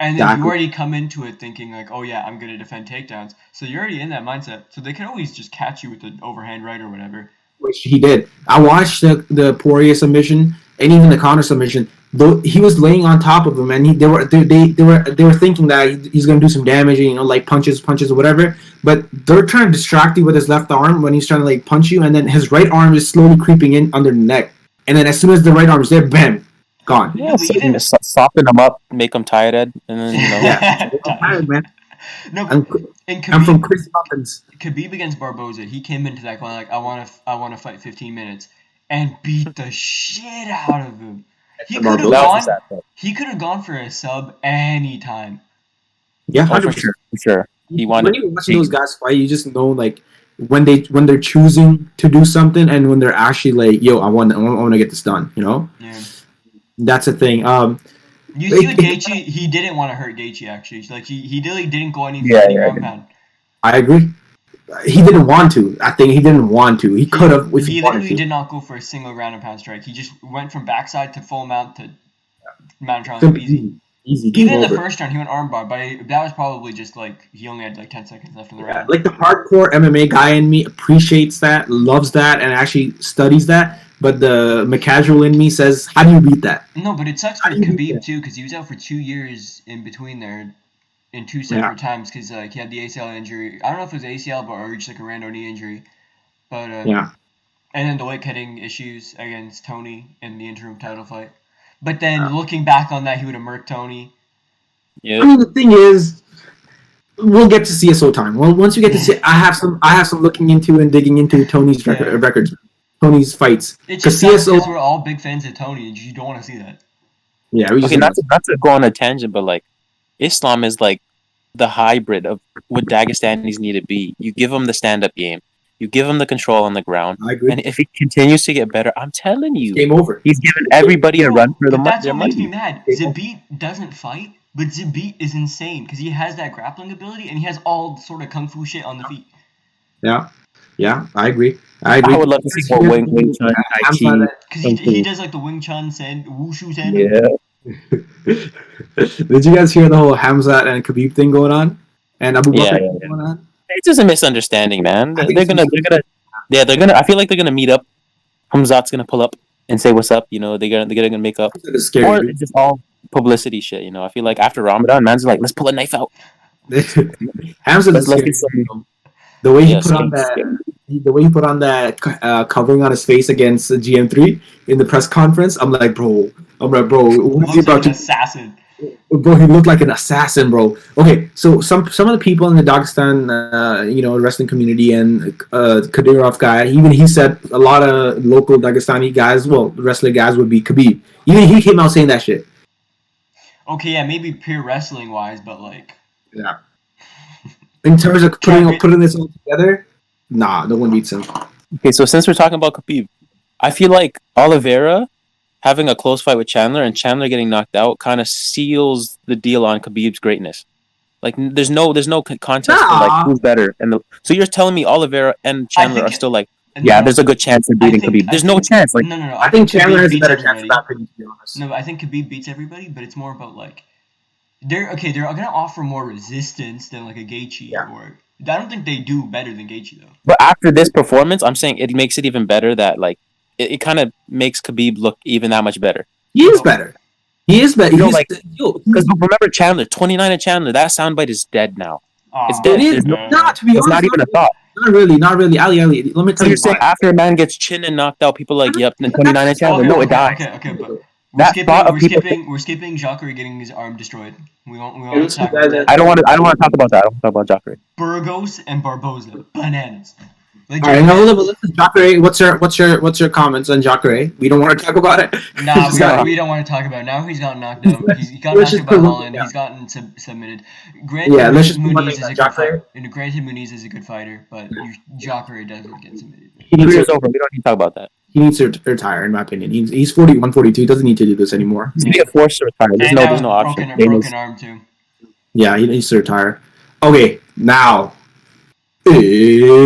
And then you already come into it thinking like, oh yeah, I'm going to defend takedowns. So you're already in that mindset. So they can always just catch you with the overhand right or whatever. Which he did. I watched the Poirier submission and even the counter submission. Though he was laying on top of him, and they were thinking that he's going to do some damage, like punches or whatever. But they're trying to distract you with his left arm when he's trying to like punch you, and then his right arm is slowly creeping in under the neck. And then as soon as the right arm is there, bam. Gone. Yeah, so soften them up, make them tired, and then yeah, I'm tired, man. No, I'm from Chris Muffins. Khabib against Barboza, he came into that going like, I want to fight 15 minutes, and beat the shit out of him. He could have gone for a sub anytime. Yeah, 100%. For sure. When you watch those guys fight, you just know like when they're choosing to do something, and when they're actually like, yo, I want to get this done. Yeah. That's a thing. You see with Gaethje, he didn't want to hurt Gaethje, actually. Like, he really didn't go any ground pound. I agree. He didn't want to. I think he didn't want to. He could have if he wanted to. He literally did not go for a single ground and pound strike. He just went from backside to full mount to mount triangle easy. Even in the first round, he went armbar, but that was probably just like he only had like 10 seconds left in the round. Like the hardcore MMA guy in me appreciates that, loves that, and actually studies that. But the McCasual in me says, how do you beat that? No, but it sucks for Khabib, too, because he was out for 2 years in between there in 2 separate times because he had the ACL injury. I don't know if it was ACL or just like a random knee injury. But and then the weight cutting issues against Tony in the interim title fight. But then looking back on that, he would have murked Tony. Yeah. I mean, the thing is, we'll get to CSO time. Well, once you get to see, I have some looking into and digging into Tony's records. Tony's fights. It's just because we're all big fans of Tony, and you don't want to see that. Yeah. Not to go on a tangent, but like Islam is like the hybrid of what Dagestanis need to be. You give him the stand-up game. You give him the control on the ground. I agree. And if he continues to get better, I'm telling It's you, game over. he's giving everybody a run for But that's their what makes me money. mad. Game over. Zabit doesn't fight, but Zabit is insane because he has that grappling ability and he has all sort of kung fu shit on the feet. Yeah, I agree. I would love to see more Wing Chun, Tai Chi. Because he does like the Wing Chun Wushu Sandal. Yeah. Did you guys hear the whole Hamzat and Khabib thing going on? And Abu Bakr going on? It's just a misunderstanding, man. I think They're it's gonna. I feel like they're gonna meet up. Hamzat's gonna pull up and say what's up. You know, they're gonna make up. It's scary, Or dude. it's just all publicity shit. You know, I feel like after Ramadan, man's like, let's pull a knife out. Hamzat is Let's scary. get some. The way he Yes, put on that covering on his face against GM3 in the press conference, I'm like, bro, what is he Looks about like to? an assassin. Bro, he looked like an assassin, bro. Okay, so some of the people in the Dagestan, wrestling community and Kadyrov guy, even he said a lot of local Dagestani guys, well, wrestling guys would be Khabib. Even he came out saying that shit. Okay, yeah, maybe pure wrestling wise, but like. Yeah. In terms of putting this all together, nah, no one beats him. Okay, so since we're talking about Khabib, I feel like Oliveira having a close fight with Chandler and Chandler getting knocked out kind of seals the deal on Khabib's greatness. Like, there's no contest for like who's better. So you're telling me Oliveira and Chandler are still like, there's a good chance of beating Khabib. There's no chance. Like, no. I think Chandler has a better chance of that, to be honest. No, I think Khabib beats everybody, but it's more about like they're gonna offer more resistance than like a Gaethje or. I don't think they do better than Gaethje though. But after this performance, I'm saying it makes it even better that like it kind of makes Khabib look even that much better. He is better. Because remember Chandler, 29 at Chandler. That soundbite is dead now. It's dead. It is not, to be honest. It's not even a thought. Not really. Ali, let me tell you. You're saying after a man gets chinned and knocked out, people are like, yep, then 29 at Chandler. No, it dies. Okay, but we're skipping Jacare getting his arm destroyed. We won't talk about that. I don't want to talk about that. I don't want to talk about Jacare. Burgos and Barboza, bananas. Like, all right, now listen, Jacare. What's your comments on Jacare? We don't want to talk about it. Nah, we don't want to talk about it. Now he's gotten knocked out. He got knocked out by Holland. He's gotten submitted. Granted, Muniz is a good fighter. Granted, Muniz is a good fighter, but Jacare doesn't get submitted. Career's over. We don't need to talk about that. He needs to retire, in my opinion. He's 41, 42. He doesn't need to do this anymore. He's gonna get forced to retire. There's no option. Broken arm too. Yeah, he needs to retire. Okay, now it's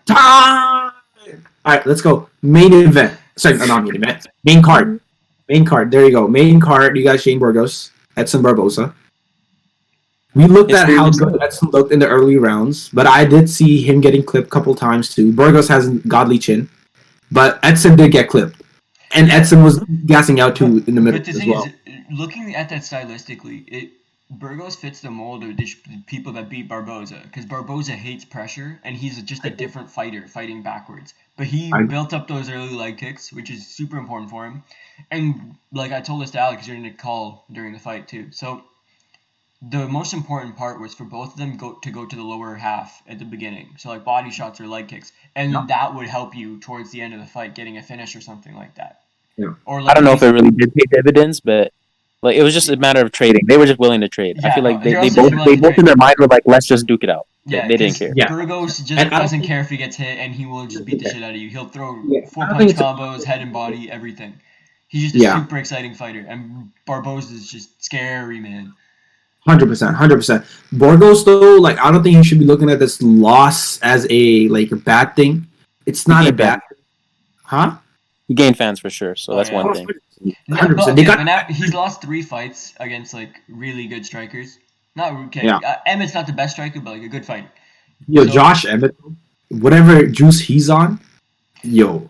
time. All right, let's go. Main event. Sorry, not main event. Main card. There you go. Main card. You got Shane Burgos, Edson Barboza. We looked at how good Edson looked in the early rounds, but I did see him getting clipped a couple times too. Burgos has a godly chin, but Edson did get clipped. And Edson was gassing out too in the middle as well. Looking at that stylistically, Burgos fits the mold of the people that beat Barboza, because Barboza hates pressure, and he's just a different fighter, fighting backwards. But he built up those early leg kicks, which is super important for him. And like I told this to Alex during the call during the fight too. So the most important part was for both of them to go to the lower half at the beginning. So like body shots or leg kicks. And that would help you towards the end of the fight getting a finish or something like that. Yeah. Or like I don't know if it really did pay dividends, but like it was just a matter of trading. They were just willing to trade. I feel like they both in their mind were like, let's just duke it out. Yeah, they didn't care. Yeah. Burgos just doesn't care if he gets hit, and he will just beat the shit out of you. He'll throw 4-punch combos, head and body, everything. He's just a super exciting fighter, and Barboza is just scary, man. 100%. Burgos though, like I don't think you should be looking at this loss as a bad thing. It's not a bad thing. Huh? He gained fans for sure, so that's one thing. 100%. He's lost 3 fights against like really good strikers. Emmett's not the best striker, but like a good fighter. Josh Emmett, whatever juice he's on, he's on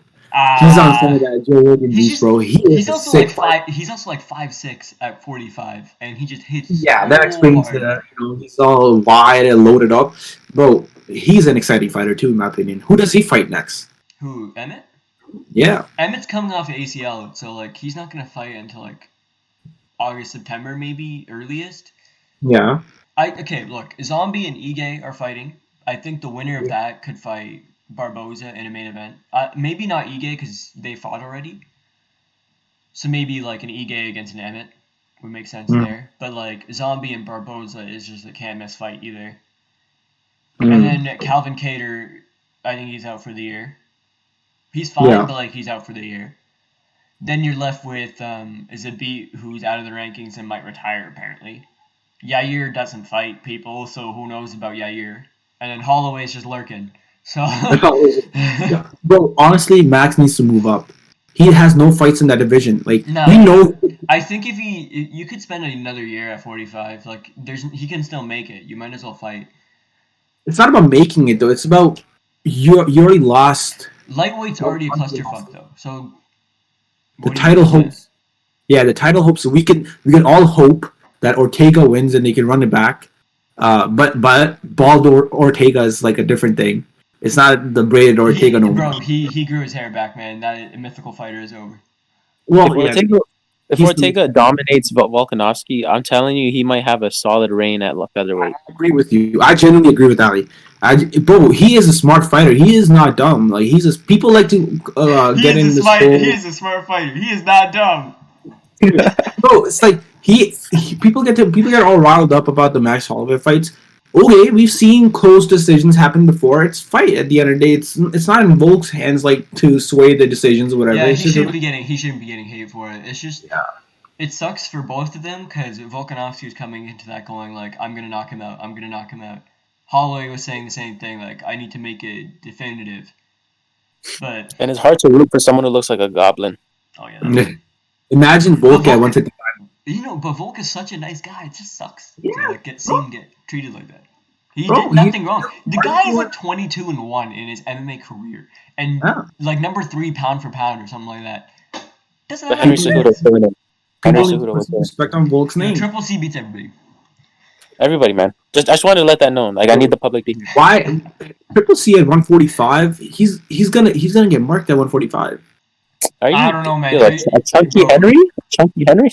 some of that Joe Rogan juice, bro. He's also sick. He's also like 5'6" at 45, and he just hits. Yeah, that explains that. He's all wide and loaded up, bro. He's an exciting fighter too, in my opinion. Who does he fight next? Who, Emmett? Yeah. Emmett's coming off of ACL, so like he's not gonna fight until like August, September, maybe earliest. Yeah. Look, Zombie and Ige are fighting. I think the winner of that could fight Barboza in a main event. Maybe not Ige because they fought already. So maybe like an Ige against an Emmett would make sense there. But like Zombie and Barboza is just a can't miss fight either. And then Calvin Kattar, I think he's out for the year. He's fine, but like he's out for the year. Then you're left with Zabit, who's out of the rankings and might retire apparently. Yair doesn't fight people, so who knows about Yair? And then Holloway's just lurking. So, bro, honestly, Max needs to move up. He has no fights in that division. Like no, we know. I think if you could spend another year at 45. Like he can still make it. You might as well fight. It's not about making it though. It's about you already lost. Lightweight's already a clusterfuck though. So the title hopes. Yeah, the title hopes. We can all hope that Ortega wins and they can run it back. But Baldo Ortega is like a different thing. It's not the braided Ortega no more. Bro, he grew his hair back, man. That mythical fighter is over. Well, if Ortega dominates Volkanovski, I'm telling you, he might have a solid reign at featherweight. I agree with you. I genuinely agree with Ali. Bro, he is a smart fighter. He is not dumb. Like he's just people like to get in this. He is a smart fighter. He is not dumb. Bro, it's like people get all riled up about the Max Holloway fights. Okay, we've seen close decisions happen before. It's fight at the end of the day. It's not in Volk's hands like to sway the decisions or whatever. Yeah, he shouldn't be getting hate for it. It's just it sucks for both of them because Volkanovski was coming into that going like I'm gonna knock him out. I'm gonna knock him out. Holloway was saying the same thing like I need to make it definitive. But and it's hard to root for someone who looks like a goblin. Oh yeah. Imagine Volk at 155. You know, but Volk is such a nice guy. It just sucks to like, get treated like that. He did nothing wrong. The guy is like 22-1 in his MMA career, and like number 3 pound for pound or something like that. Doesn't have Henry Cejudo was respect on Volk's name. Triple C beats everybody. Everybody, man. I just wanted to let that known. Like I need the public to hear. Why Triple C at 145? He's gonna get marked at 145. I don't know, man. Chunky Henry?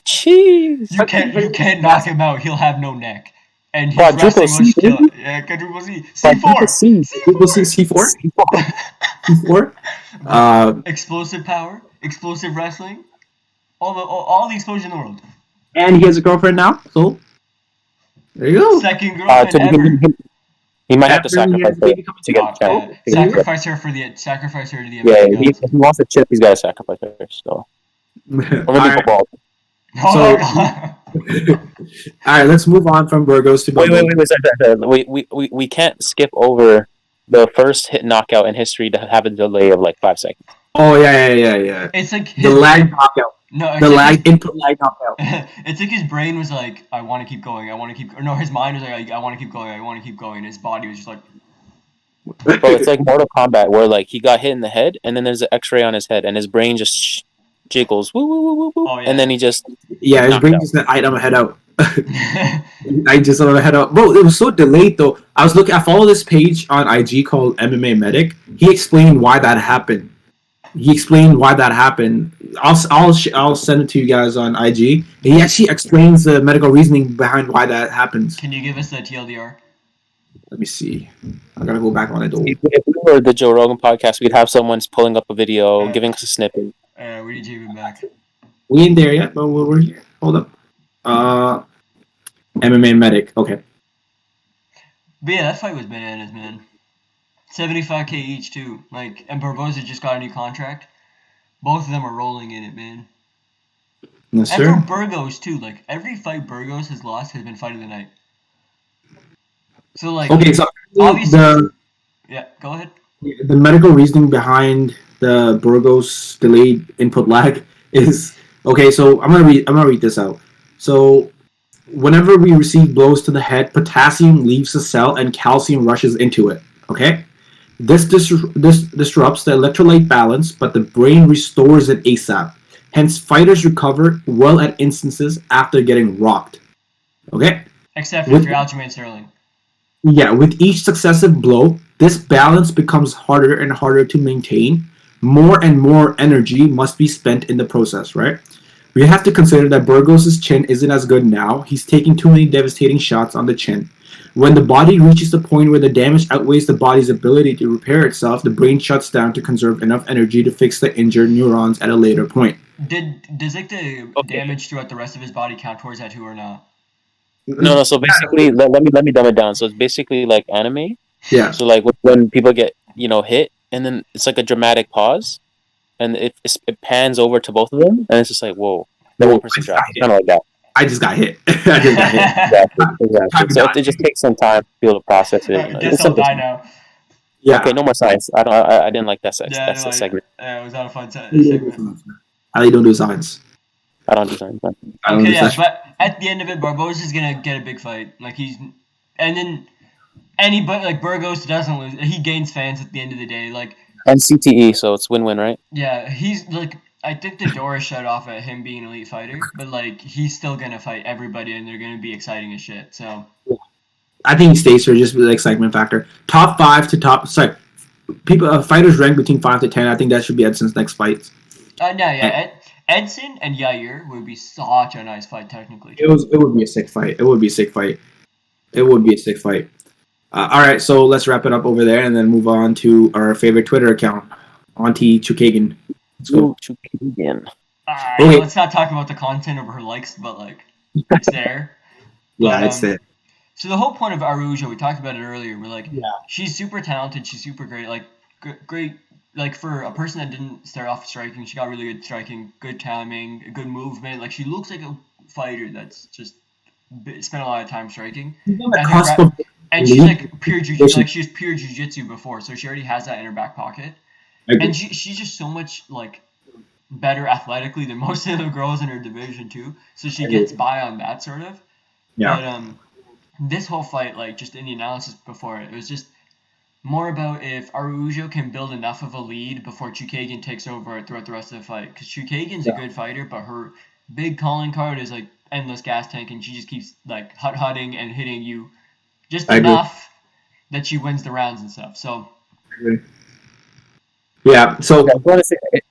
Jeez. You can't knock him out. He'll have no neck. And his wrestling was kill. Yeah, quadruple C. C4. Triple C. C4. Explosive power. Explosive wrestling. All the explosion in the world. And he has a girlfriend now, so there you go. Second girlfriend ever. He might have to sacrifice her to get the chance. Sacrifice her to the Yeah, if he wants to chip, he's got to sacrifice her. So, or maybe football. All right, let's move on from Burgos to Wait. We can't skip over the first hit knockout in history to have a delay of like 5 seconds. Oh yeah. It's like the lag knockout. No, the input lag knockout. It's like his brain was like, I want to keep going. No, his mind was like, I want to keep going. His body was just like. Bro, it's like Mortal Kombat where like he got hit in the head and then there's an X-ray on his head and his brain just jiggles, woo, woo, woo, woo, oh, yeah. And then he just his brain just said, I'm a head out. I just want to head out. Bro, it was so delayed though. I follow this page on IG called MMA Medic. He explained why that happened. I'll send it to you guys on IG. He actually explains the medical reasoning behind why that happens. Can you give us the TLDR? Let me see. I gotta go back on it. If we were the Joe Rogan podcast, we'd have someone pulling up a video, giving us a snippet. We need you back. We ain't there yet, but we're here. Hold up. MMA Medic. Okay. But yeah, that fight was bananas, man. 75K each too. Like, and Barboza just got a new contract. Both of them are rolling in it, man. Yes, and sir. for Burgos too. Like every fight Burgos has lost has been fight of the night. So like, okay, so obviously, yeah, go ahead. The medical reasoning behind the Burgos delayed input lag is okay. So I'm gonna read this out. So whenever we receive blows to the head, potassium leaves the cell and calcium rushes into it. Okay. This disrupts the electrolyte balance, but the brain restores it ASAP. Hence, fighters recover well at instances after getting rocked. Okay? Except for Aljamain Sterling. Yeah, with each successive blow, this balance becomes harder and harder to maintain. More and more energy must be spent in the process, right? We have to consider that Burgos' chin isn't as good now. He's taking too many devastating shots on the chin. When the body reaches the point where the damage outweighs the body's ability to repair itself, the brain shuts down to conserve enough energy to fix the injured neurons at a later point. does like the Okay. damage throughout the rest of his body count towards that too or not? No. So basically, let me dumb it down. So it's basically like anime. Yeah. So like when people get hit, and then it's like a dramatic pause, and it pans over to both of them, and it's just like whoa, then Whoa, one person drops. It's kind of like that. I just got hit. I just got hit. Exactly. Time to So die. it just takes some time to be able to process it. Guess It's I'll something. die now. Yeah. Okay, no more science. I don't. I didn't like that sex. Yeah, That's no, the segment. it was not a fun segment. I don't do science. I don't do science. I don't Okay, do yeah, such. but at the end of it, Barbosa's gonna get a big fight. Like and then anybody like Burgos doesn't lose. He gains fans at the end of the day. Like And CTE, so it's win-win, right? yeah, he's like I think the door is shut off at him being an elite fighter, but like he's still gonna fight everybody, and they're gonna be exciting as shit. So I think he stays for just the excitement factor. Top 5 to top. Sorry, people fighters ranked between 5 to 10. I think that should be Edson's next fight. Edson and Yair would be such a nice fight technically. It would be a sick fight. It would be a sick fight. It would be a sick fight. All right, so let's wrap it up over there and then move on to our favorite Twitter account, Auntie Chukagan. Let's go. Chukagan. Okay. Let's not talk about the content of her likes, but like it's there. Yeah, But, it's there. So the whole point of Arujo, we talked about it earlier. We're like, Yeah. she's super talented. She's super great. Like great. Like for a person that didn't start off striking, she got really good striking, good timing, good movement. Like she looks like a fighter that's just spent a lot of time striking. And she's like pure jiu-jitsu. Like she's pure jiu-jitsu before, so she already has that in her back pocket. And she's just so much like better athletically than most of the girls in her division too. So she gets by on that sort of. Yeah. But this whole fight, like just in the analysis before it was just more about if Araujo can build enough of a lead before Chukagan takes over throughout the rest of the fight. Because Chukagan's a good fighter, but her big calling card is like endless gas tank, and she just keeps like hut-hutting and hitting you just enough that she wins the rounds and stuff. So yeah, so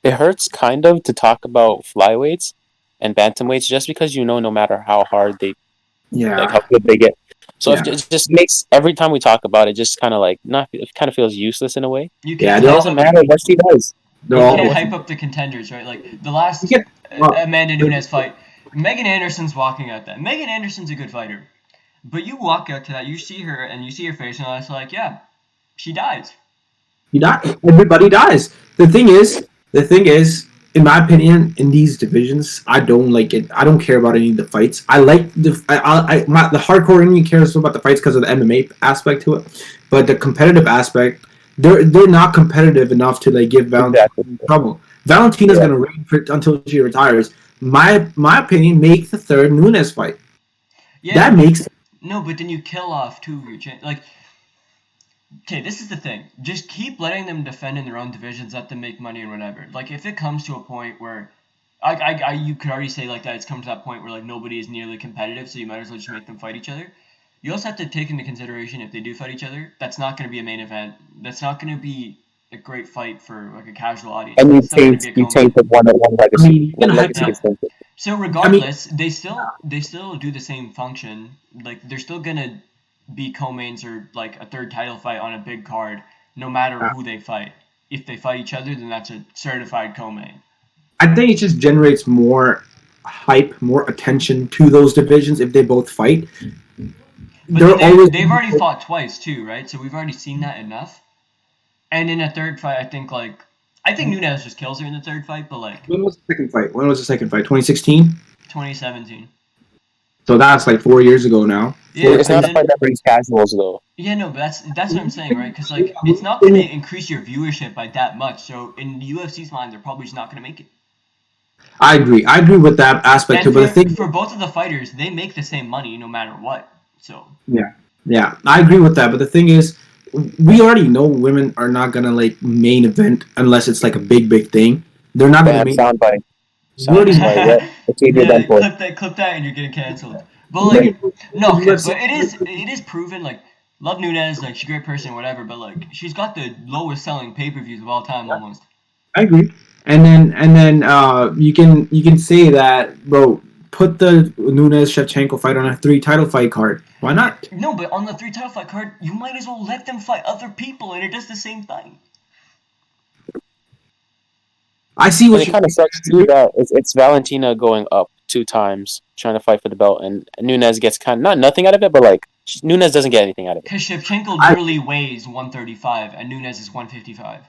it hurts kind of to talk about flyweights and bantamweights just because no matter how hard they like how good they get. So it just makes every time we talk about it just kind of like it kind of feels useless in a way. It doesn't matter what she does. You can't hype up the contenders, right? Like the last Amanda Nunes fight, Megan Anderson's walking out that. Megan Anderson's a good fighter. But you walk out to that, you see her and you see her face, and it's like, yeah, she dies. Everybody dies. The thing is, in my opinion, in these divisions, I don't like it. I don't care about any of the fights. I like the hardcore in me cares about the fights because of the MMA aspect to it, but the competitive aspect, they're not competitive enough to like give Valentina trouble. Valentina's gonna reign until she retires. My opinion, make the third Nunes fight. Yeah, that makes no, but then you kill off two of your like. Okay, this is the thing. Just keep letting them defend in their own divisions, let them make money and whatever. Like, if it comes to a point where, you could already say like that, it's come to that point where like nobody is nearly competitive, so you might as well just make them fight each other. You also have to take into consideration if they do fight each other, that's not going to be a main event. That's not going to be a great fight for like a casual audience. And you take the one legacy. So regardless, they still do the same function. Like they're still gonna be co-mains or like a third title fight on a big card, no matter who they fight. If they fight each other, then that's a certified co-main. I think it just generates more hype, more attention to those divisions if they both fight. But they've already fought twice too, right? So we've already seen that enough. And in a third fight, I think Nunes just kills her in the third fight, but like... When was the second fight? 2016? 2017. So that's like 4 years ago now. Yeah, it's not a fight that brings casuals though. Yeah, no, but that's what I'm saying, right? Because like it's not going to increase your viewership by that much. So in the UFC's mind, they're probably just not going to make it. I agree with that aspect too. But the thing for both of the fighters, they make the same money no matter what. So yeah, I agree with that. But the thing is, we already know women are not gonna like main event unless it's like a big thing. They're not gonna main soundbite. Clip that, and you're getting canceled. But like, no, but it is proven. Like, love Nunes, like she's a great person, whatever. But like, she's got the lowest selling pay-per-views of all time, almost. I agree. And then you can say that, bro. Put the Nunes Shevchenko fight on a 3 title fight card. Why not? No, but on the 3 title fight card, you might as well let them fight other people, and it does the same thing. I see And what it you. kind of sucks too that it's Valentina going up 2 times trying to fight for the belt, and Nunes gets kind of not nothing out of it, but like Nunes doesn't get anything out of it. Because Shevchenko I, literally weighs 135 and Nunes is 155.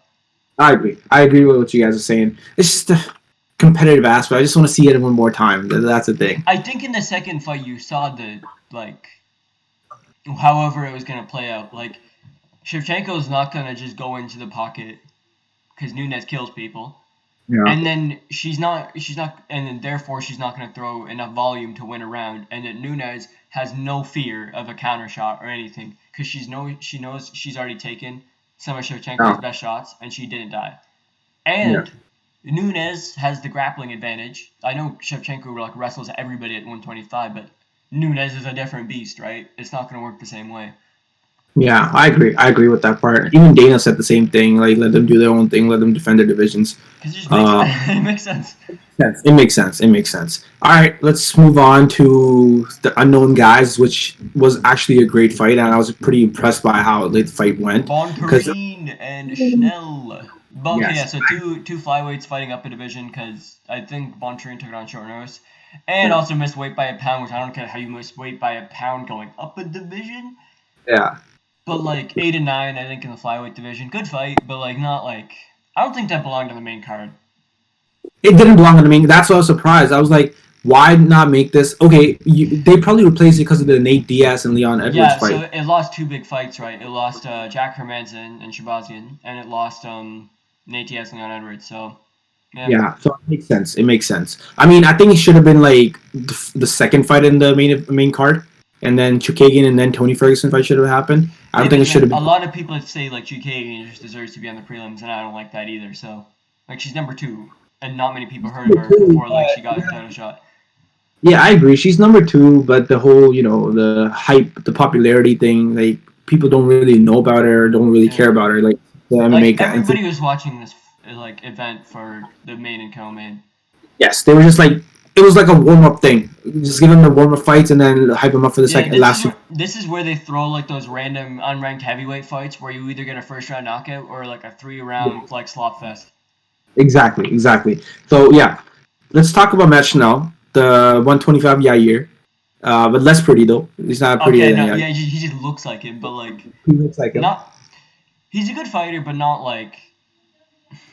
I agree. I agree with what you guys are saying. It's just a competitive aspect. I just want to see it one more time. That's the thing. I think in the second fight you saw the like, however it was gonna play out. Like Shevchenko's not gonna just go into the pocket because Nunes kills people. Yeah. And then she's not, and then therefore she's not going to throw enough volume to win a round. And then Nunes has no fear of a counter shot or anything because she knows she's already taken some of Shevchenko's best shots and she didn't die. And Nunes has the grappling advantage. I know Shevchenko like wrestles everybody at 125, but Nunes is a different beast, right? It's not going to work the same way. Yeah, I agree. I agree with that part. Even Dana said the same thing. Like, let them do their own thing. Let them defend their divisions. Because it makes sense. It makes sense. It makes sense. All right, let's move on to the unknown guys, which was actually a great fight, and I was pretty impressed by how the fight went. Bontarine and Schnell. Okay, yeah, Yes. so two flyweights fighting up a division because I think Bontarine took it on short notice. And also missed weight by a pound, which I don't care how you miss weight by a pound going up a division. Yeah. But like 8 and 9, I think in the flyweight division, good fight, but like not like I don't think that belonged on the main card. It didn't belong on the main. That's why I was surprised. I was like, why not make this? Okay, they probably replaced it because of the Nate Diaz and Leon Edwards fight. So it lost two big fights, right? It lost Jack Hermanson and Shabazian, and it lost Nate Diaz and Leon Edwards. So yeah, so it makes sense. It makes sense. I mean, I think it should have been like the second fight in the main card, and then Chukagian and then Tony Ferguson fight should have happened. I don't think it should have been. A lot of people say like Chukagian just deserves to be on the prelims, and I don't like that either. So like she's number 2, and not many people heard of her before like she got her title shot. Yeah, I agree. She's number 2, but the whole, the hype, the popularity thing, like people don't really know about her, don't really care about her. Like the MMA guy. Everybody was watching this like event for the main and co-main. Yes, they were just like it was like a warm up thing. Just give them the warm up fights and then hype them up for the second last. This is where they throw like those random unranked heavyweight fights where you either get a first round knockout or like a 3-round like slop fest. Exactly. So yeah, let's talk about Matt Schnell, the 125 Yair, but less pretty though. He's not pretty. Okay, no, yeah, he just looks like him, but like he looks like him. He's a good fighter, but not like.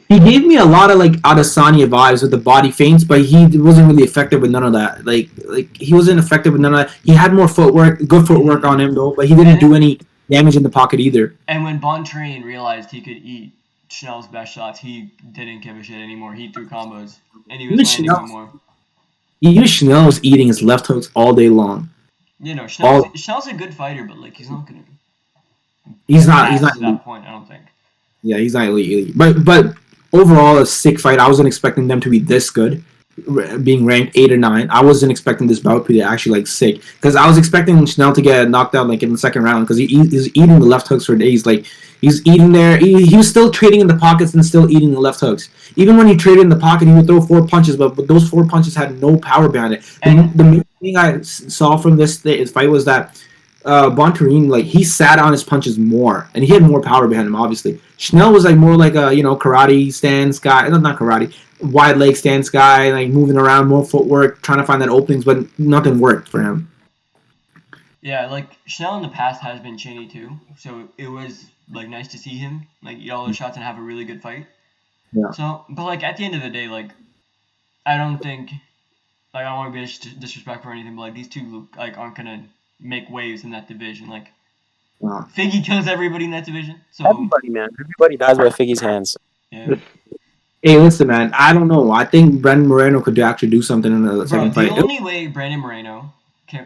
He gave me a lot of like Adesanya vibes with the body feints, but he wasn't really effective with none of that. Like he wasn't effective with none of that. He had more good footwork on him though, but he didn't do any damage in the pocket either. And when Bontarine realized he could eat Schnell's best shots, he didn't give a shit anymore. He threw combos, and he was landing them more. Even Schnell was eating his left hooks all day long. Schnell's a good fighter, but like he's not gonna. He's not at that point, I don't think. Yeah, he's not elite. But overall, a sick fight. I wasn't expecting them to be this good, being ranked 8 or 9. I wasn't expecting this bout to be actually like sick because I was expecting Schnell to get knocked out like in the second round because he's eating the left hooks for days. Like he's eating there. He was still trading in the pockets and still eating the left hooks. Even when he traded in the pocket, he would throw 4 punches, but those 4 punches had no power behind it. The main thing I saw from this fight was that Bontarine, like he sat on his punches more, and he had more power behind him. Obviously, Schnell was like more like a karate stance guy, not karate, wide leg stance guy, like moving around, more footwork, trying to find that openings, but nothing worked for him. Yeah, like Schnell in the past has been chinny too, so it was like nice to see him like eat all those shots and have a really good fight. Yeah. So, but like at the end of the day, like I don't think, like I don't want to be disrespectful or anything, but like these two like aren't gonna make waves in that division. Like Figgy kills everybody in that division. So everybody, man, everybody dies by Figgy's hands. Yeah. Hey, listen, man. I don't know. I think Brandon Moreno could actually do something in the second fight. The only way Brandon Moreno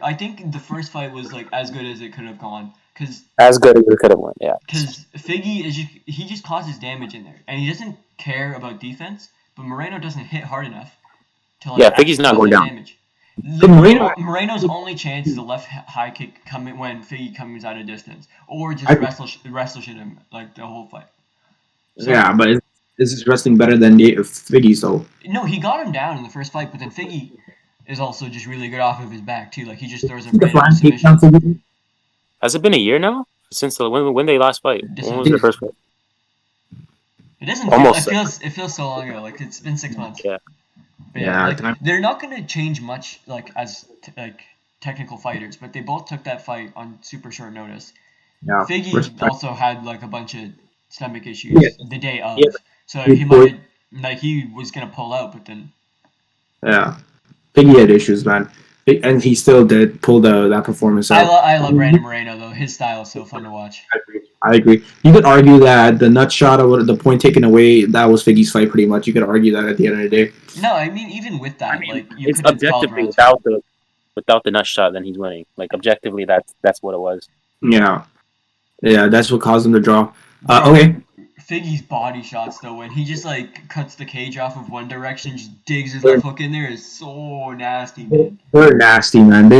I think the first fight was like as good as it could have gone. As good as it could have went, yeah. Because Figgy he just causes damage in there, and he doesn't care about defense. But Moreno doesn't hit hard enough to like. Figgy's not going down. Damage. Moreno's only chance is a left high kick coming when Figgy comes out of distance, or just wrestle shit him like the whole fight. So, yeah, but is his wrestling better than Figgy's though? No, he got him down in the first fight, but then Figgy is also just really good off of his back too. Like he just throws a random submission. Has it been a year now since when they last fight? When was their first fight? It doesn't feel. Almost. It feels so long ago. Like it's been 6 months. Yeah. But yeah, like they're not gonna change much, like as like technical fighters, but they both took that fight on super short notice. Yeah. Figgy also had like a bunch of stomach issues Yeah. the day of, Yeah. so he might like he was gonna pull out, but then Yeah. Figgy had issues, man. And he still did pull that performance out. I love Brandon Moreno though. His style is so fun to watch. I agree. You could argue that the nut shot of the point taken away, that was Figgy's fight pretty much. You could argue that at the end of the day. No, I mean even with that, like you It's could have 12 objectively rounds. without the nut shot, then he's winning. Like objectively, that's what it was. Yeah. Yeah, that's what caused him to draw. Bro, Okay. Figgy's body shots though, when he just like cuts the cage off of one direction, just digs his left hook in there, is so nasty, man. They're nasty, man. They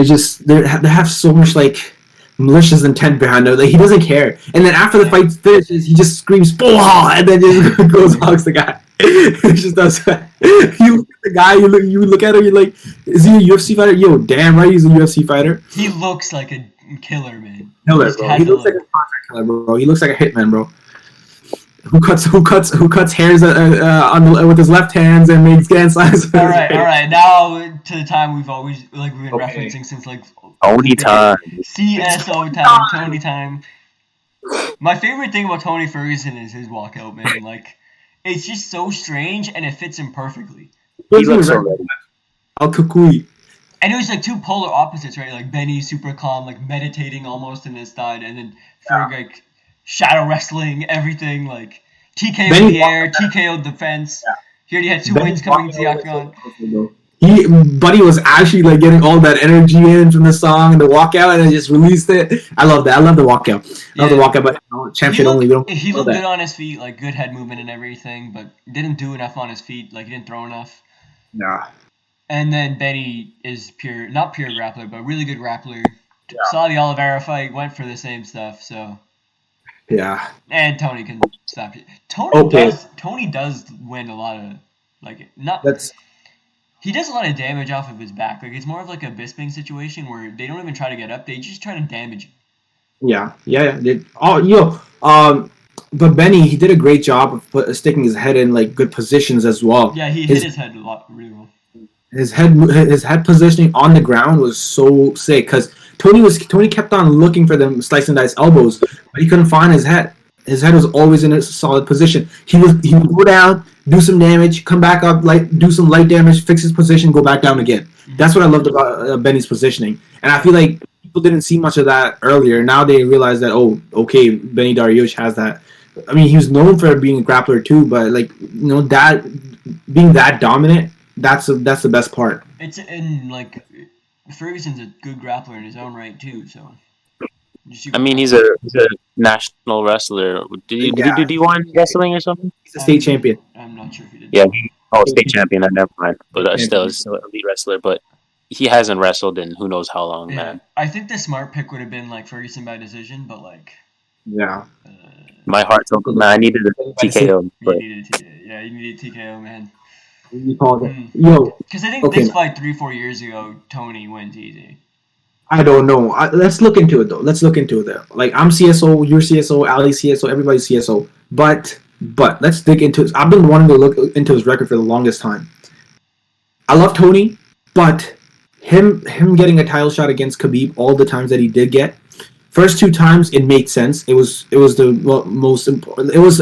have so much like malicious intent behind it. Like he doesn't care. And then after the fight finishes, he just screams "Boah!" and then just goes hugs the guy. He just does that. You look at the guy, you look at him, you're like, is he a UFC fighter? Yo, damn right, he's a UFC fighter. He looks like a killer, man. Killer, bro. He looks like a contract killer, bro. He looks like a hitman, bro. Who cuts hairs with his left hands and makes hand slides. All right. Now to the time we've been referencing since like Tony time. CSO time, Tony time. My favorite thing about Tony Ferguson is his walkout, man. Like it's just so strange and it fits him perfectly. He looks so ready. Al Kukui. And it was like two polar opposites, right? Like Benny super calm, like meditating almost in his side, and then Ferg like shadow wrestling, everything like TKO in the air, TKO defense. Yeah. He already had two wins coming into the octagon. Buddy was actually like getting all that energy in from the song and the walkout, and I just released it. I love that. I love the walkout. I love the walkout, but champion only. He looked good on his feet, like good head movement and everything, but didn't do enough on his feet. Like he didn't throw enough. Nah. And then Benny is not pure grappler, but really good grappler. Yeah. Saw the Oliveira fight, went for the same stuff. So. Yeah. And Tony can stop you. Tony does win a lot of he does a lot of damage off of his back. Like it's more of like a Bisping situation where they don't even try to get up; they just try to damage you. Yeah. But Benny, he did a great job of sticking his head in like good positions as well. Yeah, he hit his head a lot, really well. His head positioning on the ground was so sick because Tony kept on looking for them slice and dice elbows, but he couldn't find his head. His head was always in a solid position. He would go down, do some damage, come back up, do some light damage, fix his position, go back down again. Mm-hmm. That's what I loved about Benny's positioning, and I feel like people didn't see much of that earlier. Now they realize that Benny Dariush has that. I mean, he was known for being a grappler too, but that being that dominant. That's the best part. It's in like Ferguson's a good grappler in his own right too. So, I mean, he's a national wrestler. Did he do D1 wrestling or something? He's a state champion. I'm not sure if he did. Yeah, state champion. Never mind. But still, he's still an elite wrestler. But he hasn't wrestled in who knows how long, man. I think the smart pick would have been like Ferguson by decision, but like. Yeah. My heart told me I needed a TKO. You needed TKO, man. You called it. Yo. Because I think this fight 3-4 years ago, Tony wins easy. I don't know. Let's look into it though. Like I'm CSO, you're CSO, Ali's CSO, everybody's CSO. But let's dig into it. I've been wanting to look into his record for the longest time. I love Tony, but him getting a title shot against Khabib all the times that he did get. First 2 times it made sense. It was the most important. It was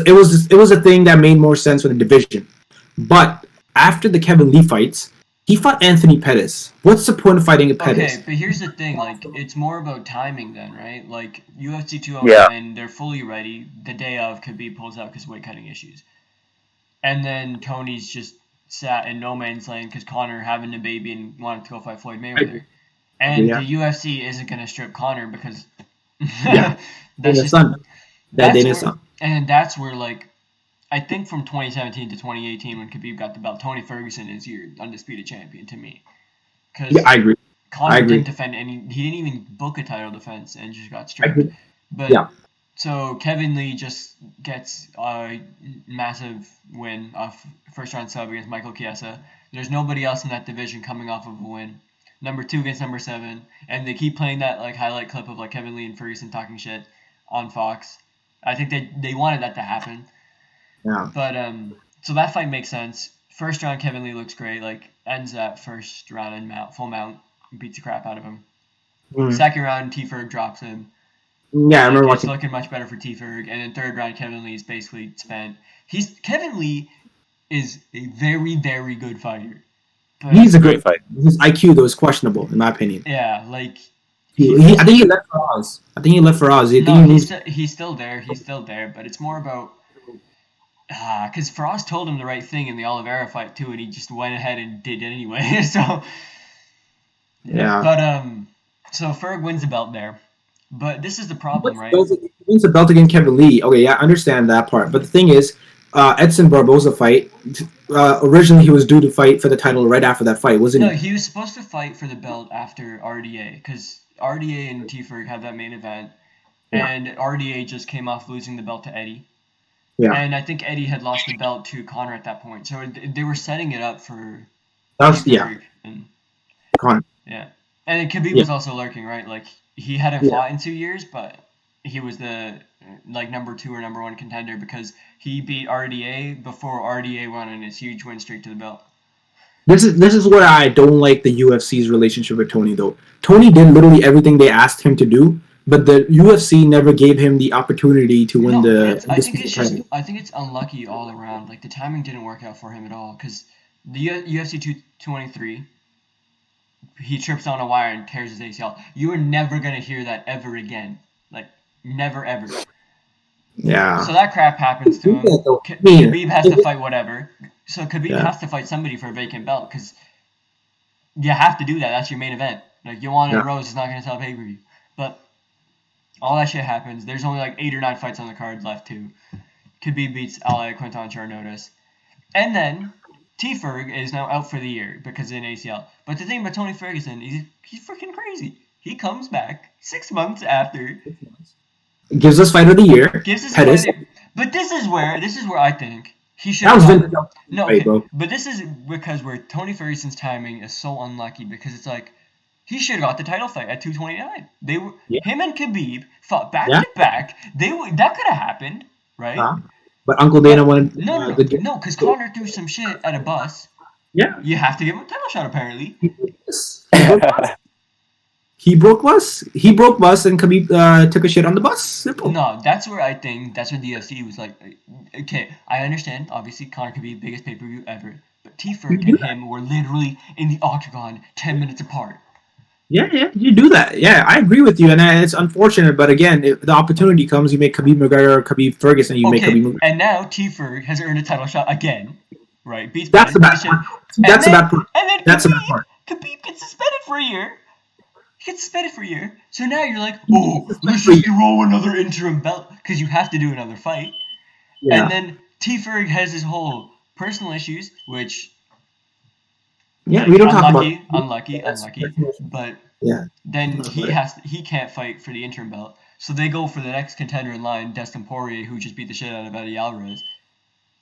a thing that made more sense for the division. But after the Kevin Lee fights, he fought Anthony Pettis. What's the point of fighting a Pettis? Okay, but here's the thing, like, it's more about timing then, right? Like, UFC 209, they're fully ready. The day of, Khabib pulls out because weight cutting issues. And then Tony's just sat in no man's land because Conor having a baby and wanted to go fight Floyd Mayweather. And the UFC isn't going to strip Conor because... that's where, like, I think from 2017 to 2018 when Khabib got the belt, Tony Ferguson is your undisputed champion to me. I agree. Conor didn't defend he didn't even book a title defense and just got stripped. So Kevin Lee just gets a massive win off first round sub against Michael Chiesa. There's nobody else in that division coming off of a win. Number 2 against number 7, and they keep playing that like highlight clip of like Kevin Lee and Ferguson talking shit on Fox. I think they wanted that to happen. Yeah. But so that fight makes sense. First round, Kevin Lee looks great. Like ends that first round in full mount, beats the crap out of him. Mm. Second round, T Ferg drops him. Yeah, I remember It's watching. looking much better for T Ferg. And then third round, Kevin Lee's basically spent. Kevin Lee is a very very good fighter. But He's a Great good. fight. His IQ though is questionable in my opinion. yeah, like I think he left for Oz. I think he left for Oz. I think no, he moved. he's still there. He's still there. But it's more about because Frost told him the right thing in the Oliveira fight too, and he just went ahead and did it anyway. So Yeah. but so Ferg wins the belt there. But this is the problem, right? He wins the belt against Kevin Lee. Okay, yeah, I understand that part. But the thing is, Edson Barboza fight. Originally, he was due to fight for the title right after that fight, wasn't No, he? he was supposed to fight for the belt after RDA because RDA and T Ferg had that main event, Yeah. and RDA just came off losing the belt to Eddie. Yeah. And I think Eddie had lost the belt to Connor at that point, so they were setting it up for That T was yeah. Ferg, and Con. yeah, and then Khabib Yeah. was also lurking, right? Like he hadn't Yeah. fought in 2 years, but he was the like number 2 or number 1 contender because he beat RDA before RDA went on his huge win streak to the belt. This is where I don't like the UFC's relationship with Tony though. Tony did literally everything they asked him to do, but the UFC never gave him the opportunity to win No, the I think it's undisputed title. I think it's unlucky all around. Like the timing didn't work out for him at all because the UFC 223 he trips on a wire and tears his ACL. You are never gonna hear that ever again. Like never ever. Yeah. So that crap happens to Do him. that, though. I mean, Khabib has to fight whatever. So Khabib Yeah. has to fight somebody for a vacant belt because you have to do that. That's your main event. Like Joanna Yeah. Rose is not gonna sell pay per view, but all that shit happens. There's only like 8 or 9 fights on the card left too. Khabib beats Ally Quinton short notice. And then T Ferg is now out for the year because of an ACL. But the thing about Tony Ferguson, he's freaking crazy. He comes back 6 months after, Gives us fight of the year. gives us a Pettis. fight. But this is where I think he should That was have Vince gone. No, fight, okay. bro. But this is because where Tony Ferguson's timing is so unlucky because it's like he should have got the title fight at 229. They were Yeah. him and Khabib fought back Yeah. to back. That could have happened, right? But Uncle Dana wanted No, because Connor threw some shit at a bus. Yeah. You have to give him a title shot, apparently. He broke bus. He broke bus, and Khabib took a shit on the bus. Simple. No, that's where I think that's where the UFC was like, okay, I understand. Obviously, Connor could be the biggest pay per view ever, but T Ferg and him were literally in the octagon 10 minutes apart. Yeah, you do that. Yeah, I agree with you, and it's unfortunate. But again, if the opportunity comes, you make Khabib McGregor or Khabib Ferguson. You make Khabib McGregor. And now T Ferg has earned a title shot again, right? Beats That's the bad part. That's the bad part. And then That's the bad part. Khabib gets suspended for a year. He gets suspended for a year. So now you're like, oh, let's just throw another interim belt because you have to do another fight. Yeah. And then T Ferg has his whole personal issues, which Yeah, we don't talk about unlucky. But yeah. then he can't fight for the interim belt. So they go for the next contender in line, Dustin Poirier, who just beat the shit out of Eddie Alvarez.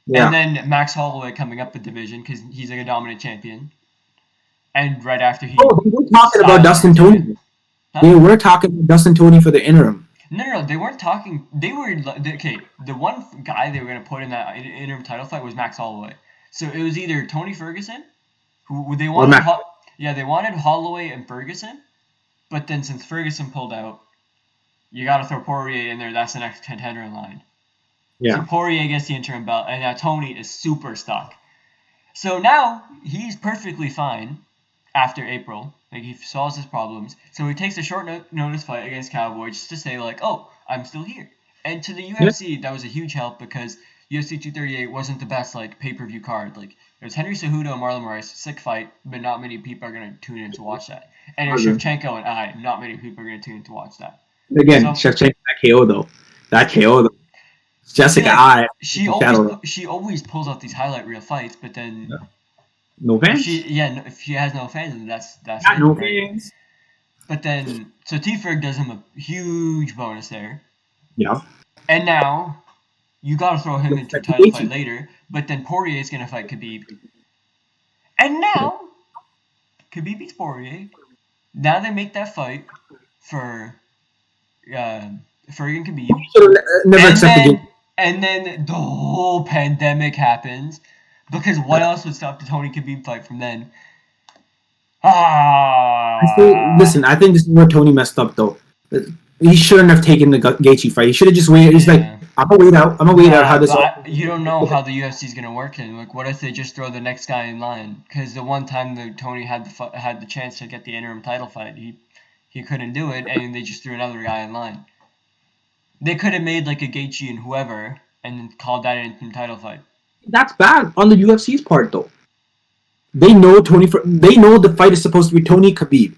Yeah. And then Max Holloway coming up the division because he's like a dominant champion. And right after he... Oh, we were talking about Dustin Tony. Huh? We were talking about Dustin Tony for the interim. No, they weren't talking... They were... Okay, the one guy they were going to put in that interim title fight was Max Holloway. So it was either Tony Ferguson, who they wanted... they wanted Holloway and Ferguson, but then since Ferguson pulled out, you got to throw Poirier in there. That's the next contender in line. Yeah. So Poirier gets the interim belt, and now Tony is super stuck. So now he's perfectly fine after April. Like he solves his problems. So he takes a short notice fight against Cowboy just to say like, oh, I'm still here. And to the UFC, that was a huge help because UFC 238 wasn't the best like pay-per-view card. Like it was Henry Cejudo and Marlon Moraes, sick fight, but not many people are gonna tune in to watch that. And it was Shevchenko and I, not many people are gonna tune in to watch that. Again, Shevchenko, that KO though. That KO though. Jessica I. She always pulls out these highlight reel fights, but then no fans. If she has no fans, then that's it, no fans. But then so T Ferg does him a huge bonus there. Yeah. And now you got to throw him into a title fight later, but then Poirier is gonna fight Khabib. And now Khabib beats Poirier. Now they make that fight for Ferg and Khabib. Never accepted it. And then the whole pandemic happens. Because what else would stop the Tony Khabib fight from then? Listen, I think this is where Tony messed up though. He shouldn't have taken the Gaethje fight. He should have just waited. He's like, Yeah. I'm gonna wait out. I'm gonna wait out how this. You don't know how the UFC is gonna work. And like, what if they just throw the next guy in line? Because the one time that Tony had the chance to get the interim title fight, he couldn't do it, and they just threw another guy in line. They could have made like a Gaethje and whoever, and then called that an interim title fight. That's bad on the UFC's part though. They know they know the fight is supposed to be Tony Khabib.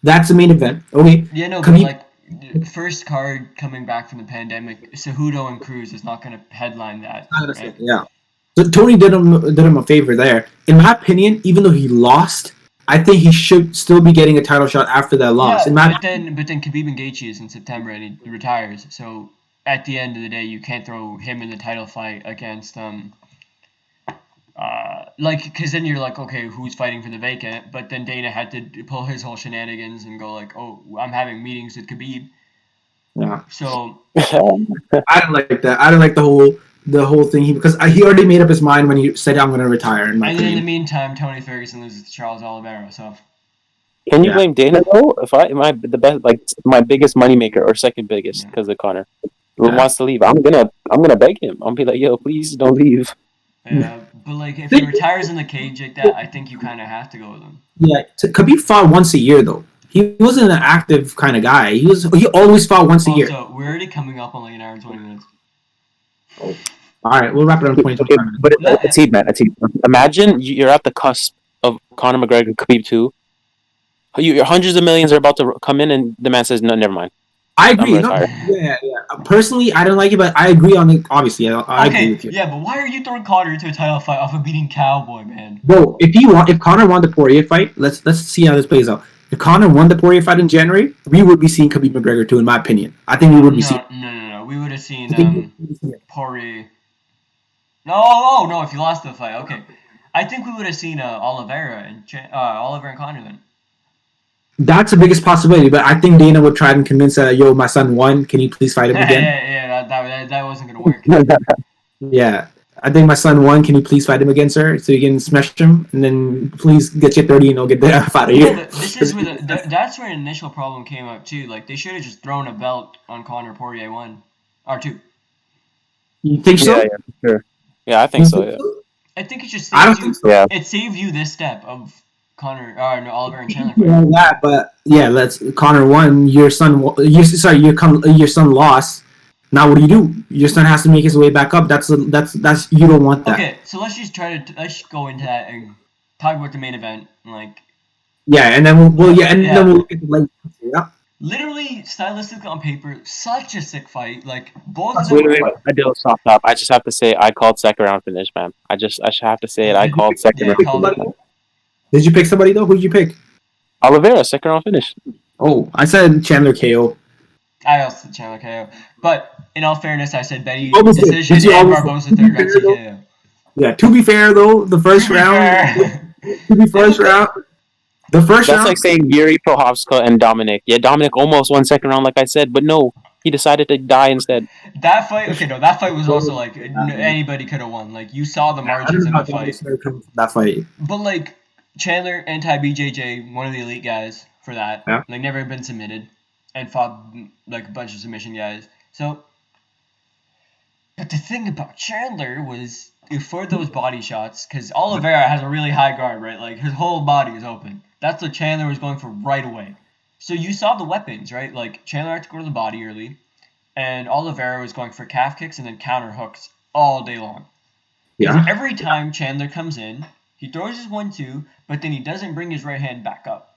That's the main event. Okay. Yeah, no, Khabib, but like first card coming back from the pandemic, Cejudo and Cruz is not gonna headline that. Right? Yeah. So Tony did him a favor there. In my opinion, even though he lost, I think he should still be getting a title shot after that loss. Yeah, but then Khabib and Gaethje is in September and he retires. So at the end of the day, you can't throw him in the title fight against because then you're like, okay, who's fighting for the vacant? But then Dana had to pull his whole shenanigans and go like, oh, I'm having meetings with Khabib. Yeah. So I don't like that. I don't like the whole thing because he already made up his mind when he said I'm going to retire. And then in the meantime, Tony Ferguson loses to Charles Oliveira. So can you blame Dana though? If the best, like my biggest moneymaker or second biggest because of Connor wants to leave, I'm gonna beg him. I'm gonna be like, yo, please don't leave. Yeah, but like if he retires in the cage like that, I think you kind of have to go with him. Yeah, Khabib fought once a year though. He wasn't an active kind of guy. He always fought once a year. So we're already coming up on like an hour and 20 minutes. Oh. All right, we'll wrap it up in 2025 minutes. But it's heat, man. It's heat. Imagine you're at the cusp of Conor McGregor, Khabib 2. Hundreds of millions are about to come in, and the man says, no, never mind. I agree. Yeah. Personally, I don't like it, but I agree on it. Obviously, I agree with you. Yeah, but why are you throwing Conor into a title fight off of beating Cowboy, man? Bro, if Conor won the Poirier fight, let's see how this plays out. If Conor won the Poirier fight in January, we would be seeing Khabib McGregor too, in my opinion. I think we would be seeing. No. We would have seen Poirier. No. If you lost the fight, okay. I think we would have seen Oliveira and Conor then. That's the biggest possibility, but I think Dana would try and convince, yo, my son won. Can you please fight him again? Yeah, that wasn't gonna work. Yeah, I think my son won. Can you please fight him again, sir? So you can smash him, and then please get your 30 and I'll get the F out of here. Yeah, this is where that's where an initial problem came up too. Like they should have just thrown a belt on Conor Poirier 1 or 2. You think so? Yeah, sure. Yeah, I think so. Yeah. I think it just it saved you this step of Conor Oliver and Chandler. Yeah, but Conor won. Your son lost. Now what do? Your son has to make his way back up. That's you don't want that. Okay, so let's just go into that and talk about the main event. Like and then we'll look at the late. Yeah. Literally, stylistically on paper, such a sick fight. Like both of them. I did a soft top. I just have to say, I called second round finish, man. I should have to say it. I called second round. Did you pick somebody though? Who did you pick? Oliveira, second round finish. Oh, I said Chandler KO. I also said Chandler KO. But in all fairness, I said Betty decision and Barboza third round TKO. Yeah, to be fair though, the first round. That's like saying Yuri Prochazka and Dominic. Yeah, Dominic almost won second round, like I said, but no, he decided to die instead. That fight was also like anybody could have won. Like you saw the margins in the fight. That fight. But like Chandler anti-BJJ, one of the elite guys for that. Yeah. Like never been submitted and fought like a bunch of submission guys. So, but the thing about Chandler was for those body shots, because Oliveira has a really high guard, right? Like his whole body is open. That's what Chandler was going for right away. So you saw the weapons, right? Like Chandler had to go to the body early, and Oliveira was going for calf kicks and then counter hooks all day long. Yeah. Every time Chandler comes in, he throws his 1-2, but then he doesn't bring his right hand back up.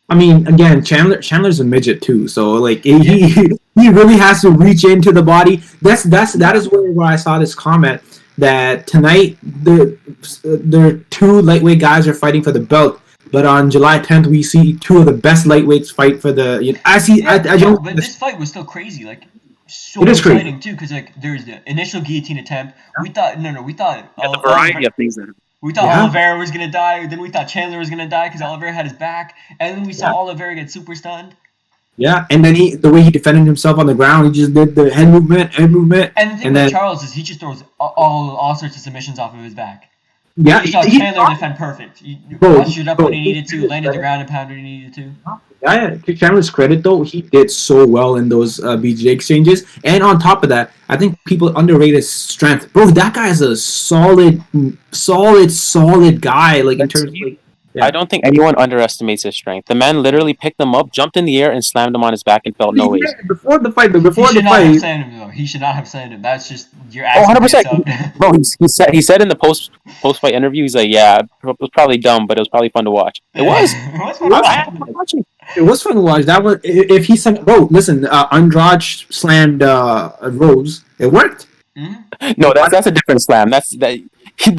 I mean, again, Chandler's a midget too, so like he really has to reach into the body. That is where I saw this comment that tonight there are two lightweight guys are fighting for the belt. But on July 10th, we see two of the best lightweights fight for the. But this fight was still crazy. Like, so it is exciting too, because like there's the initial guillotine attempt. We thought the variety of things that. We thought Oliveira was gonna die. Then we thought Chandler was gonna die because Oliveira had his back, and then we saw Oliveira get super stunned. Yeah, and then the way he defended himself on the ground, he just did the head movement, And the thing and with then Charles is he just throws all sorts of submissions off of his back. yeah, You saw Chandler defend perfect. You bro, rushed it up when he needed to, landed the ground and pound when he needed to. Yeah, to Chandler's credit though, he did so well in those BJ exchanges, and on top of that, I think people underrate his strength, bro. That guy is a solid guy. Like in terms of like, I yeah. don't think anyone underestimates his strength. The man literally picked him up, jumped in the air, and slammed him on his back and felt no waves. Before the fight, He should not have slammed him though. He should not have slammed him. That's just you're asking 100%. yourself. Bro, he said in the post fight interview, he's like, yeah, it was probably dumb, but it was probably fun to watch. It was. It was fun to watch. It was fun to watch. That was if he said, "Bro, listen, Andrade slammed Rose." It worked. Mm-hmm. No, that's a different slam.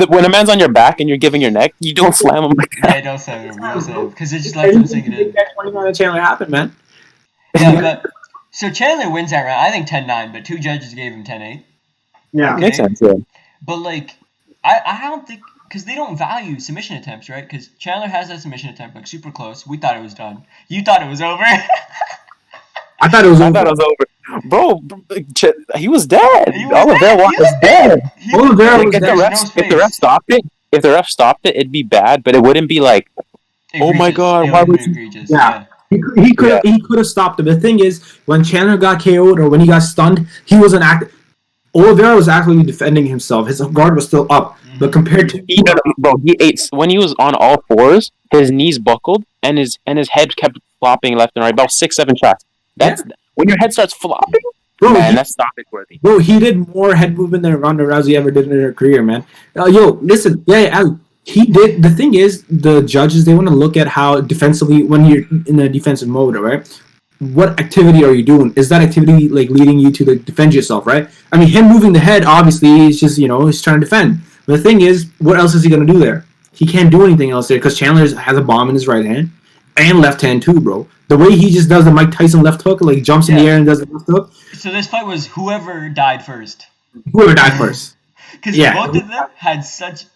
When a man's on your back and you're giving your neck, you don't slam him like that. Yeah, don't slam him. Don't slam him because it just lets him sink it in. That 20 Chandler happened, man. Yeah, but so Chandler wins that round. I think 10-9, but 2 judges gave him 10-8. Yeah, Okay. Makes sense. Yeah. But like, I don't think because they don't value submission attempts, right? Because Chandler has that submission attempt like super close. We thought it was done. You thought it was over. I thought it was over. Bro, he was dead. He was Oliviera dead. was dead. Oliviera was Like, if the ref stopped it, it'd be bad, but it wouldn't be like, oh my God, why would you? Egregious. Yeah. He could have stopped him. The thing is, when Chandler got KO'd or when he got stunned, he wasn't acting. Oliviera was actually defending himself. His guard was still up, but compared to he ate when he was on all fours. His knees buckled and his head kept flopping left and right. About 6-7 shots. That's when your head starts flopping. Bro, man, that's stoppage worthy. Bro, he did more head movement than Ronda Rousey ever did in her career, man. Listen, he did. The thing is, the judges, they want to look at how defensively, when you're in a defensive mode, right? What activity are you doing? Is that activity like leading you to like defend yourself, right? I mean, him moving the head, obviously, is just he's trying to defend. But the thing is, what else is he gonna do there? He can't do anything else there because Chandler has a bomb in his right hand and left hand too, bro. The way he just does the Mike Tyson left hook, like jumps in the air and does the left hook. So this fight was whoever died first. Whoever died first. Because both of them had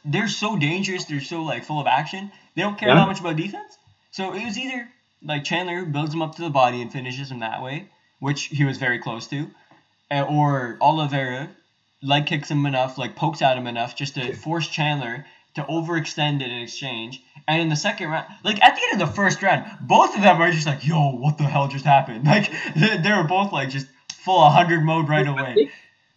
they're so dangerous, they're so like full of action. They don't care that much about defense. So it was either like Chandler builds him up to the body and finishes him that way, which he was very close to, or Oliveira leg kicks him enough, like pokes at him enough just to force Chandler to overextend in an exchange. And in the second round, like at the end of the first round, both of them are just like, yo, what the hell just happened? Like they were both like just full 100 mode right away.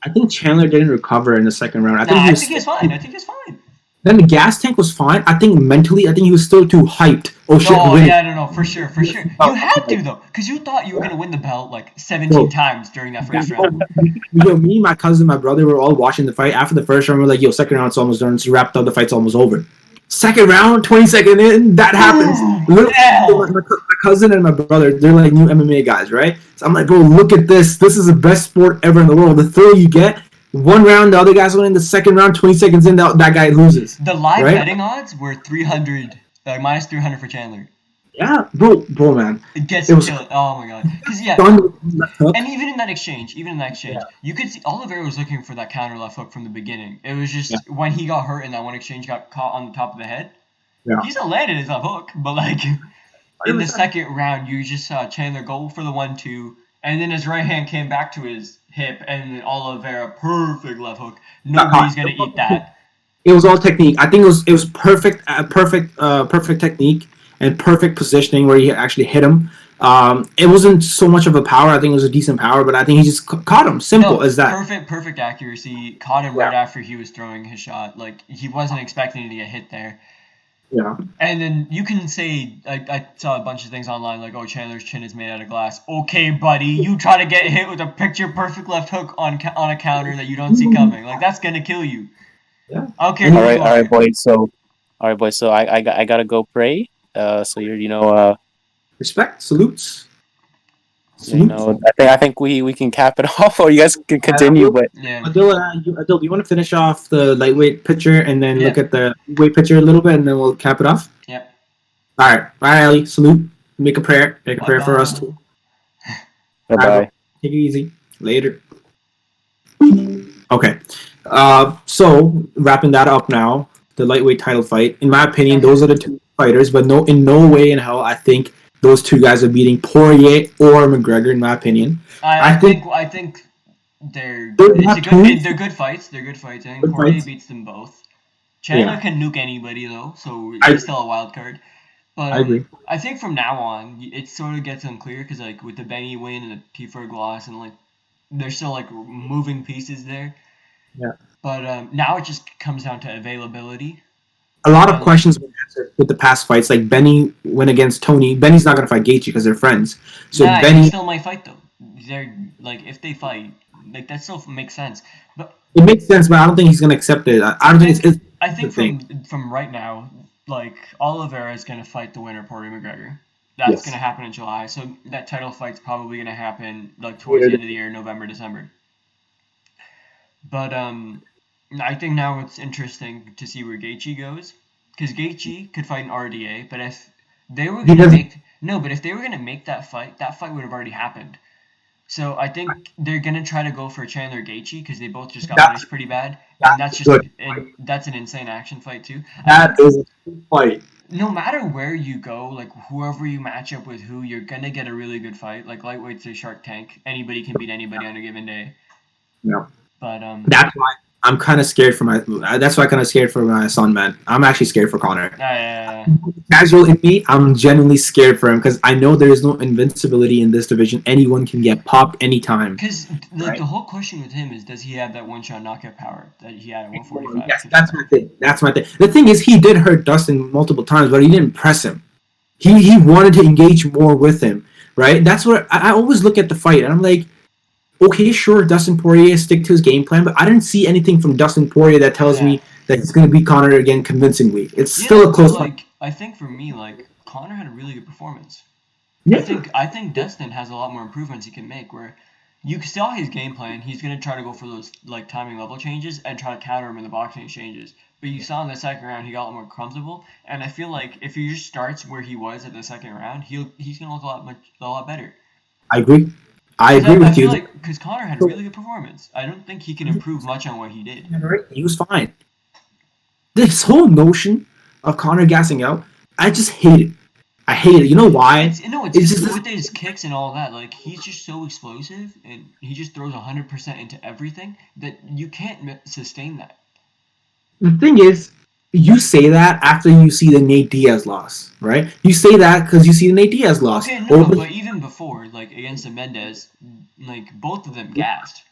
I think Chandler didn't recover in the second round. I think he was fine. I think he was fine. Then the gas tank was fine. I think mentally, he was still too hyped. Oh shit! No, for sure. You had to though, because you thought you were gonna win the belt like 17 times during that first round. Me, my cousin, my brother were all watching the fight. After the first round, we're like, "Yo, second round's almost done." It's wrapped up. The fight's almost over. Second round, 20 seconds in, that happens. My cousin and my brother, they're like new MMA guys, right? So I'm like, bro, look at this. This is the best sport ever in the world. The thrill you get. One round, the other guy's winning. The second round, 20 seconds in, that guy loses. The live betting odds were 300, like minus 300 for Chandler. Yeah, bro, man. It was killed. Oh my god. Because and even in that exchange, you could see Oliveira was looking for that counter left hook from the beginning. It was just when he got hurt in that one exchange, got caught on the top of the head. Yeah. He still landed his left hook, but like in the second round, you just saw Chandler go for the 1-2, and then his right hand came back to his hip, and then Oliveira perfect left hook. Nobody's gonna eat that. It was all technique. I think it was perfect technique and perfect positioning where he actually hit him. It wasn't so much of a power. I think it was a decent power, but I think he just caught him. Simple as that. Perfect accuracy. Caught him right after he was throwing his shot. Like he wasn't expecting to get hit there. Yeah. And then you can say, I saw a bunch of things online like, oh, Chandler's chin is made out of glass. Okay, buddy, you try to get hit with a picture-perfect left hook on a counter that you don't see coming. Like, that's going to kill you. Yeah. I don't care who you are. All right, boys. So I got to go pray. So you're, respect, salutes. I think we can cap it off, or you guys can continue. But Adil, do you want to finish off the lightweight picture and then look at the weight picture a little bit, and then we'll cap it off? Yep. All right, Ali. Salute. Make a prayer. Make a prayer for us too. Bye. Right, take it easy. Later. Okay. So wrapping that up now, the lightweight title fight. In my opinion, those are the two fighters, but in no way in hell I think those two guys are beating Poirier or McGregor, in my opinion. I think they're good fights. They're good fights. I think Good Poirier fights. beats them both. Chandler Yeah, can nuke anybody though, so I he's still a wild card. But I agree. I think from now on it sort of gets unclear because like with the Benny win and the Tifa Gloss and like there's still like moving pieces there. Yeah. But now it just comes down to availability. A lot of And like questions were answered with the past fights. Like Benny went against Tony. Benny's not gonna fight Gaethje because they're friends. So nah, he Benny, still might fight though. They're like if they fight, like that still makes sense. But it makes sense, but I don't think he's gonna accept it. I don't think it's I the think thing. from right now, like Oliveira is gonna fight the winner, Poirier McGregor. That's Yes. gonna happen in July. So that title fight's probably gonna happen like towards Yeah, the end of the year, November, December. But I think now it's interesting to see where Gaethje goes, because Gaethje could fight an RDA, but if they were he gonna doesn't. but if they were gonna make that fight would have already happened. So I think they're gonna try to go for Chandler Gaethje because they both just got That punished pretty bad, and that's good. that's an insane action fight too. I That think is a good fight. no matter where you go, like whoever you match up with, who you're gonna get a really good fight. Like lightweight's a Shark Tank, anybody can beat anybody on a given day. Yeah. But That's why I'm kind of scared for my. That's why I'm kind of scared for my son, man. I'm actually scared for Connor. uh, Casual in me, I'm genuinely scared for him because I know there is no invincibility in this division. Anyone can get popped anytime. because like Right? the whole question with him is, does he have that one shot knockout power that he had at 145? Yes, that's my thing. That's my thing. The thing is, he did hurt Dustin multiple times, but he didn't press him. He wanted to engage more with him, right? That's what I always look at the fight, and I'm like, okay, sure, Dustin Poirier stick to his game plan, but I didn't see anything from Dustin Poirier that tells Yeah. me that he's going to beat Connor again convincingly. It's Yeah, still a but close fight. like I think for me, like Connor had a really good performance. Yeah. I think Destin has a lot more improvements he can make. Where you can saw his game plan. He's gonna try to go for those like timing level changes and try to counter him in the boxing exchanges. But you saw in the second round he got a lot more comfortable. And I feel like if he just starts where he was at the second round, he's gonna look a lot better. I agree. I Because agree I with feel you. like because Connor had a really good performance. I don't think he can improve much on what he did. He was fine. This whole notion of Connor gassing out, I just hate it. I hate it. You know why? It's It's just just with his kicks and all that. Like he's just so explosive and he just throws 100% into everything that you can't sustain that. the thing is, you say that after you see the Nate Diaz loss, right? You say that because you see the Nate Diaz loss. Okay, Oh, no, but even before, like against the Mendez, like both of them gassed.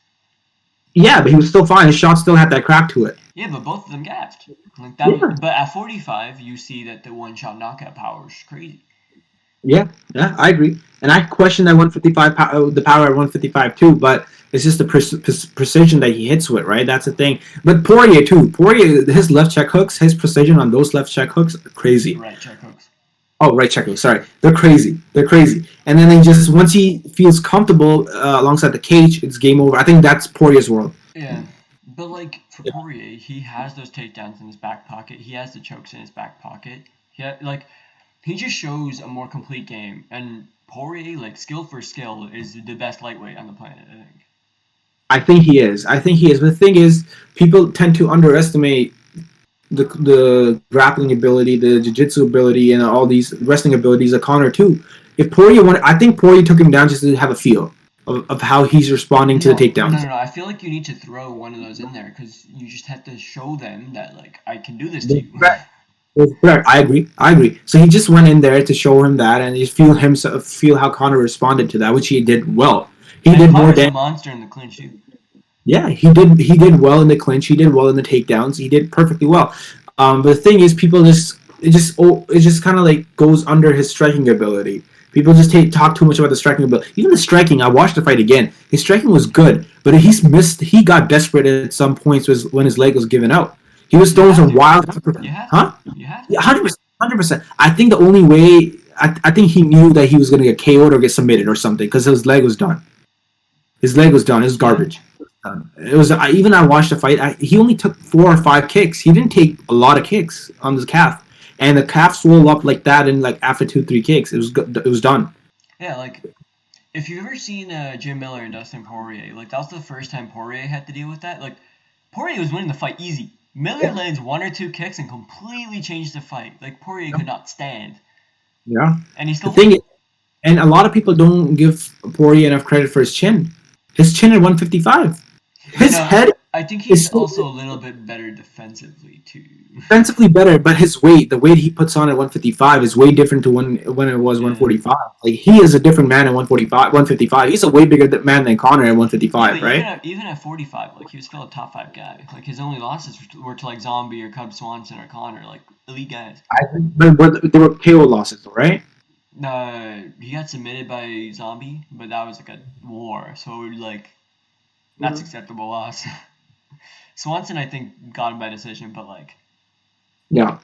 yeah, but he was still fine. His shot still had that crack to it. Yeah, but both of them gassed. Like that. Yeah. But at 45, you see that the one shot knockout power is crazy. Yeah, I agree. And I question that 155 the power at 155 too, but it's just the precision that he hits with, right? That's the thing. But Poirier too. Poirier, his left check hooks, his precision on those left check hooks, are crazy. Right, check hooks. Oh, right check hooks. Sorry, they're crazy. They're crazy. And then they just once he feels comfortable alongside the cage, it's game over. I think that's Poirier's world. Yeah, but like for Poirier, he has those takedowns in his back pocket. He has the chokes in his back pocket. He just shows a more complete game. And Poirier, like skill for skill, is the best lightweight on the planet. I think. I think he is. I think he is. But the thing is, people tend to underestimate the grappling ability, the jiu-jitsu ability, and all these wrestling abilities of Connor too. If Poirier wanted, I think Poirier took him down just to have a feel of how he's responding to the takedowns. No. I feel like you need to throw one of those in there because you just have to show them that like I can do this to you. Correct. I agree. So he just went in there to show him that, and just feel how Connor responded to that, which he did well. He did more Connor's a damage. monster in the clinch too. Yeah, he did well in the clinch. He did well in the takedowns. He did perfectly well. But the thing is, people it just kind of like goes under his striking ability. People just talk too much about the striking ability. Even the striking, I watched the fight again. His striking was good, but he's missed. He got desperate at some points when his leg was given out. He was throwing some wild, huh? You have to. Yeah, 100%. I think the only way I think he knew that he was going to get KO'd or get submitted or something because his leg was done. His leg was done. It was garbage. It was even I watched the fight. He only took 4 or 5 kicks. He didn't take a lot of kicks on his calf, and the calf swelled up like that. And like after 2-3 kicks, it was done. Yeah, like if you've ever seen Jim Miller and Dustin Poirier, like that was the first time Poirier had to deal with that. Like Poirier was winning the fight easy. Miller lands 1 or 2 kicks and completely changed the fight. Like Poirier could not stand. Yeah. And he still. The thing is, And a lot of people don't give Poirier enough credit for his chin. His chin at 155. His head I think is he's so also a little bit better defensively too. defensively better, but his weight, the weight he puts on at 155 is way different to when it was 145. Like he is a different man at 145, 155. He's a way bigger man than Conor at 155, but right? even at 45, like he was still a top 5 guy. Like his only losses were to like Zombie or Cub Swanson or Conor, like elite guys. But they were KO losses, though, right? He got submitted by Zombie, but that was like a war, so like that's acceptable loss. Swanson, I think, got him by decision, but like. Yeah.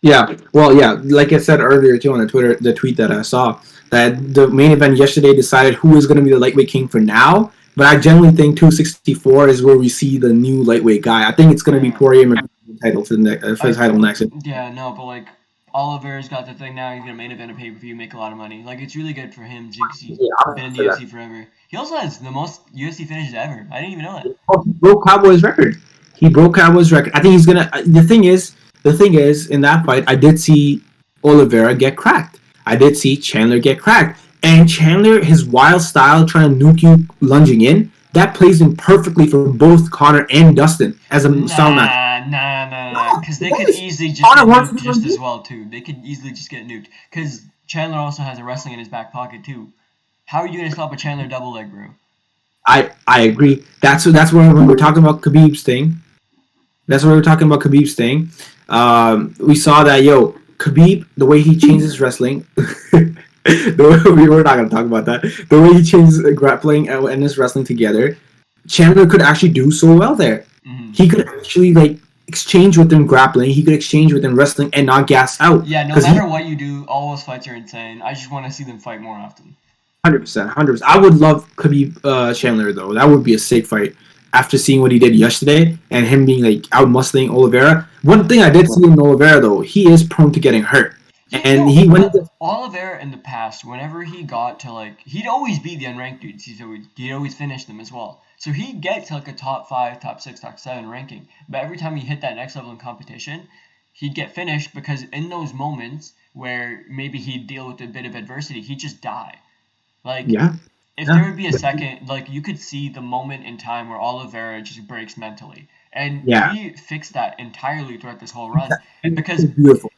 Yeah. Well, yeah. Like I said earlier too on the Twitter, the tweet that I saw, that the main event yesterday decided who is going to be the lightweight king for now. But I generally think 264 is where we see the new lightweight guy. I think it's going to be Poirier McGregor title for the title next. Yeah, no, but like Oliviera's got the thing now. He's gonna main event a pay per view, make a lot of money. Like it's really good for him because he's been in the UFC forever. He also has the most UFC finishes ever. I didn't even know that. Oh, he broke Cowboy's record. I think he's gonna. The thing is, in that fight, I did see Oliveira get cracked. I did see Chandler get cracked, and Chandler, his wild style, trying to nuke you lunging in, that plays in perfectly for both Conor and Dustin as a style match. Nah. Because they could easily just get nuked just as well too. They could easily just get nuked. Because Chandler also has a wrestling in his back pocket too. How are you gonna stop a Chandler double leg, bro? I agree. That's where when we're talking about Khabib's thing. That's where we're talking about Khabib's thing. We saw that Khabib, the way he changes wrestling. We're not gonna talk about that. The way he changes grappling and his wrestling together, Chandler could actually do so well there. Mm-hmm. He could actually like exchange with him grappling. He could exchange with him wrestling and not gas out. Yeah, no matter what you do, all those fights are insane. I just want to see them fight more often. 100%. I would love Khabib Chandler though. That would be a sick fight. After seeing what he did yesterday and him being like out muscling Oliveira, one thing I did see in Oliveira though, he is prone to getting hurt. And he went into Oliveira in the past, whenever he got to like, he'd always be the unranked dudes. He'd always finish them as well. So he'd get to like a top 5, top 6, top 7 ranking. But every time he hit that next level in competition, he'd get finished because in those moments where maybe he'd deal with a bit of adversity, he'd just die. Like, if there would be a second, like you could see the moment in time where Oliveira just breaks mentally. And he fixed that entirely throughout this whole run. Because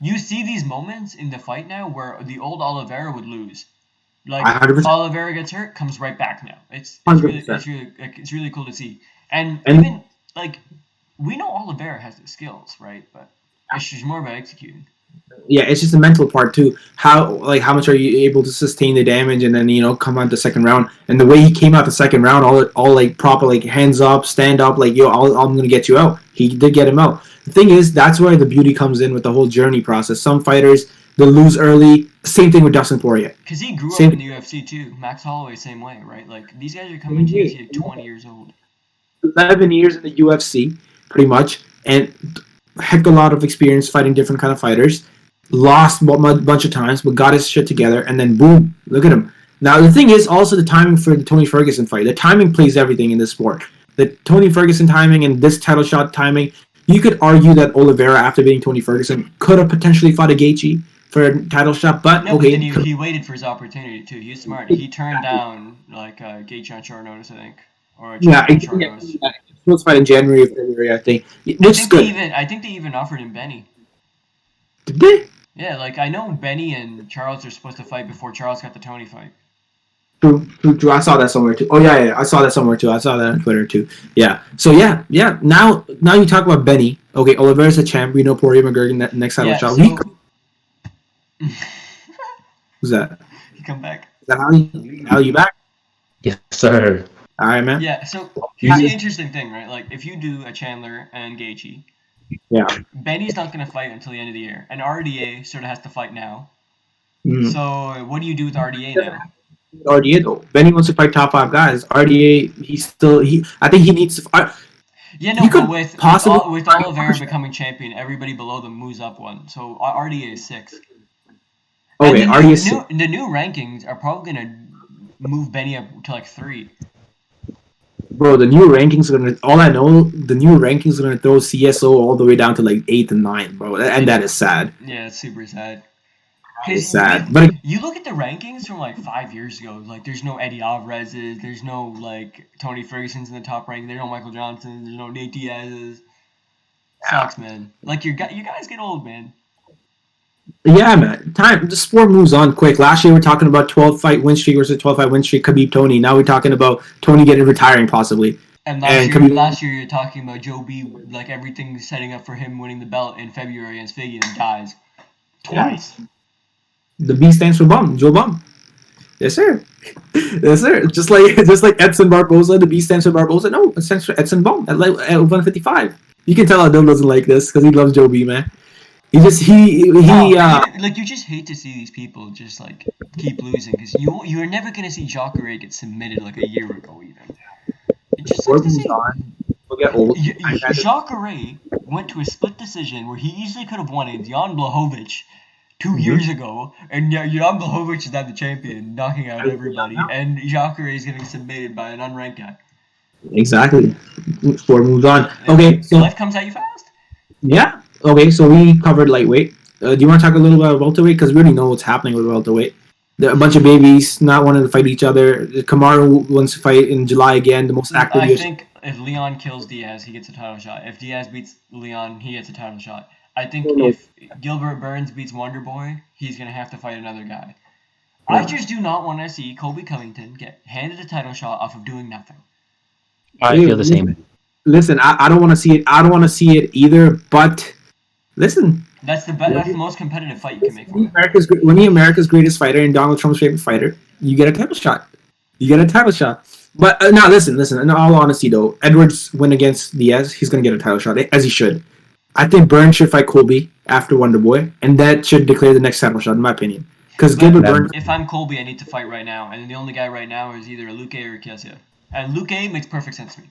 you see these moments in the fight now where the old Oliveira would lose. Like 100%. Oliveira gets hurt, comes right back now. It's really cool to see. And even like we know Oliveira has the skills, right? But it's just more about executing. Yeah, it's just the mental part too. How much are you able to sustain the damage and then come out the second round? And the way he came out the second round, all like proper like hands up, stand up, like I'm gonna get you out. He did get him out. The thing is, that's where the beauty comes in with the whole journey process. Some fighters they lose early. Same thing with Dustin Poirier. Because he grew up in the UFC too. Max Holloway, same way, right? Like these guys are coming to UFC at 20 years old. 11 years in the UFC, pretty much, and heck a lot of experience fighting different kind of fighters. Lost a bunch of times, but got his shit together, and then boom, look at him. Now the thing is also the timing for the Tony Ferguson fight. The timing plays everything in this sport. The Tony Ferguson timing and this title shot timing. You could argue that Oliveira, after beating Tony Ferguson, could have potentially fought a Gaethje for a title shot, but okay. But he waited for his opportunity too. He was smart. He turned down like Gaethje on short notice, I think, or short notice. Let's fight in January or February, I think. Which is good. I think they even offered him Benny. Did they? Yeah, like I know Benny and Charles are supposed to fight before Charles got the Tony fight. True. I saw that somewhere too. Oh yeah, I saw that somewhere too. I saw that on Twitter too. Yeah. So yeah. Now you talk about Benny. Okay, Oliveira's a champ. We know Poirier McGregor next title shot. Who's that? You come back. Is that Ali? You back? Yes, sir. All right, man. Yeah. So here's the interesting thing, right? Like if you do a Chandler and Gaethje. Yeah. Benny's not going to fight until the end of the year, and RDA sort of has to fight now. Mm. So what do you do with RDA now? RDA though, Benny wants to fight top 5 guys. RDA, I think he needs to fight. Yeah, no, but with Oliveira becoming champion, everybody below them moves up one. So RDA is 6. Okay, RDA is 6. The new rankings are probably going to move Benny up to like 3. Bro, the new rankings are gonna. All I know, the new rankings are gonna throw CSO all the way down to like 8th and 9th, bro, and that is sad. Yeah, it's super sad. It's sad, but You look at the rankings from like 5 years ago. Like, there's no Eddie Alvarez's, there's no like Tony Ferguson's in the top ranking. There's no Michael Johnson's, there's no Nate Diaz's. Sucks, man. Like you guys get old, man. yeah, man. The sport moves on quick. Last year we are talking about 12-fight win streak versus 12-fight win streak. Khabib Tony. Now we're talking about Tony retiring possibly. And last year you're talking about Joe B. Like everything's setting up for him winning the belt in February against Figgy and dies twice. Yeah. The B stands for bum. Joe Bum. Yes, sir. Yes, sir. Just like Edson Barboza, the B stands for Barboza. No, it stands for Edson Bum at 155. You can tell Adil doesn't like this because he loves Joe B, man. You just hate to see these people just like keep losing because you're never gonna see Jacare get submitted like a year ago even. It just sucks to see. We'll get old. Jacare went to a split decision where he easily could have won it. Jan Blachowicz 2 years ago, and Jan Blachowicz is now the champion, knocking out everybody, and Jacare is getting submitted by an unranked guy. Exactly. Sport moves on. Okay, so life comes at you fast. Yeah. Okay, so we covered lightweight. Do you want to talk a little about welterweight? Because we already know what's happening with welterweight. There are a bunch of babies not wanting to fight each other. Kamaru wants to fight in July again. The most active. I think if Leon kills Diaz, he gets a title shot. If Diaz beats Leon, he gets a title shot. I think if Gilbert Burns beats Wonder Boy, he's going to have to fight another guy. Yeah. I just do not want to see Colby Covington get handed a title shot off of doing nothing. I feel the same. Listen, I don't want to see it. I don't want to see it either, but listen. That's the most competitive fight you can make. When you're America's greatest fighter and Donald Trump's favorite fighter, you get a title shot. But now listen. In all honesty, though, Edwards win against Diaz, he's going to get a title shot, as he should. I think Burns should fight Colby after Wonder Boy, and that should declare the next title shot, in my opinion. Because Gilbert Burns. If I'm Colby, I need to fight right now, and the only guy right now is either Luque or Chiesa. And Luque makes perfect sense to me.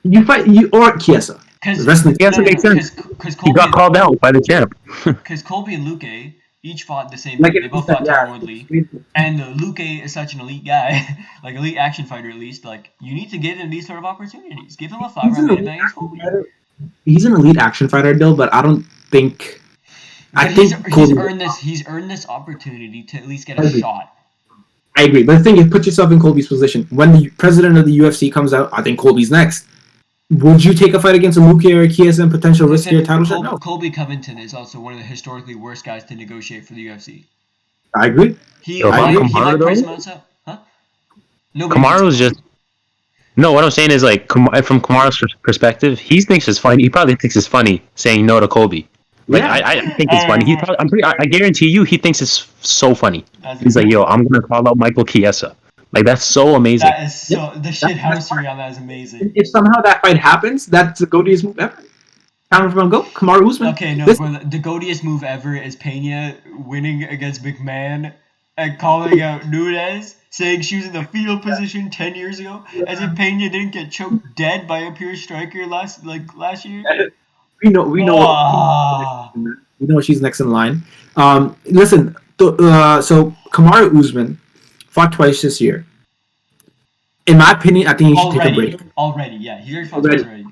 You fight or Chiesa. Chiesa makes sense. He got called out by the champ. Because Colby and Luque each fought the same. They both fought Tyron Woodley, and Luque is such an elite guy, like elite action fighter at least. Like you need to give him these sort of opportunities. Give him a 5-round main event against Colby. He's an elite action fighter, Dill, but I don't think. He's earned this opportunity to at least get a shot. I agree, but the thing is, put yourself in Colby's position. When the president of the UFC comes out, I think Colby's next. Would you take a fight against a Luque or a Chiesa and potential risk your title shot? No. Colby Covington is also one of the historically worst guys to negotiate for the UFC. I agree. He like price amounts up, huh? Kamaru's just. No, what I'm saying is like from Kamaru's perspective, he thinks it's funny. He probably thinks it's funny saying no to Colby. Like I think it's funny. I guarantee you, he thinks it's so funny. He's like, yo, I'm gonna call out Michael Chiesa. Like that's so amazing. That is so the shithousery on that is amazing. If somehow that fight happens, that's the goatiest move ever. Kamaru Usman. Okay, no, the goatiest move ever is Pena winning against McMahon and calling out Nunes, saying she was in the fetal position 10 years ago, as if Pena didn't get choked dead by a pure striker last year. We know she's next in line. Listen, so Kamaru Usman fought twice this year. In my opinion, I think he should take a break. Already, yeah, he already fought twice already.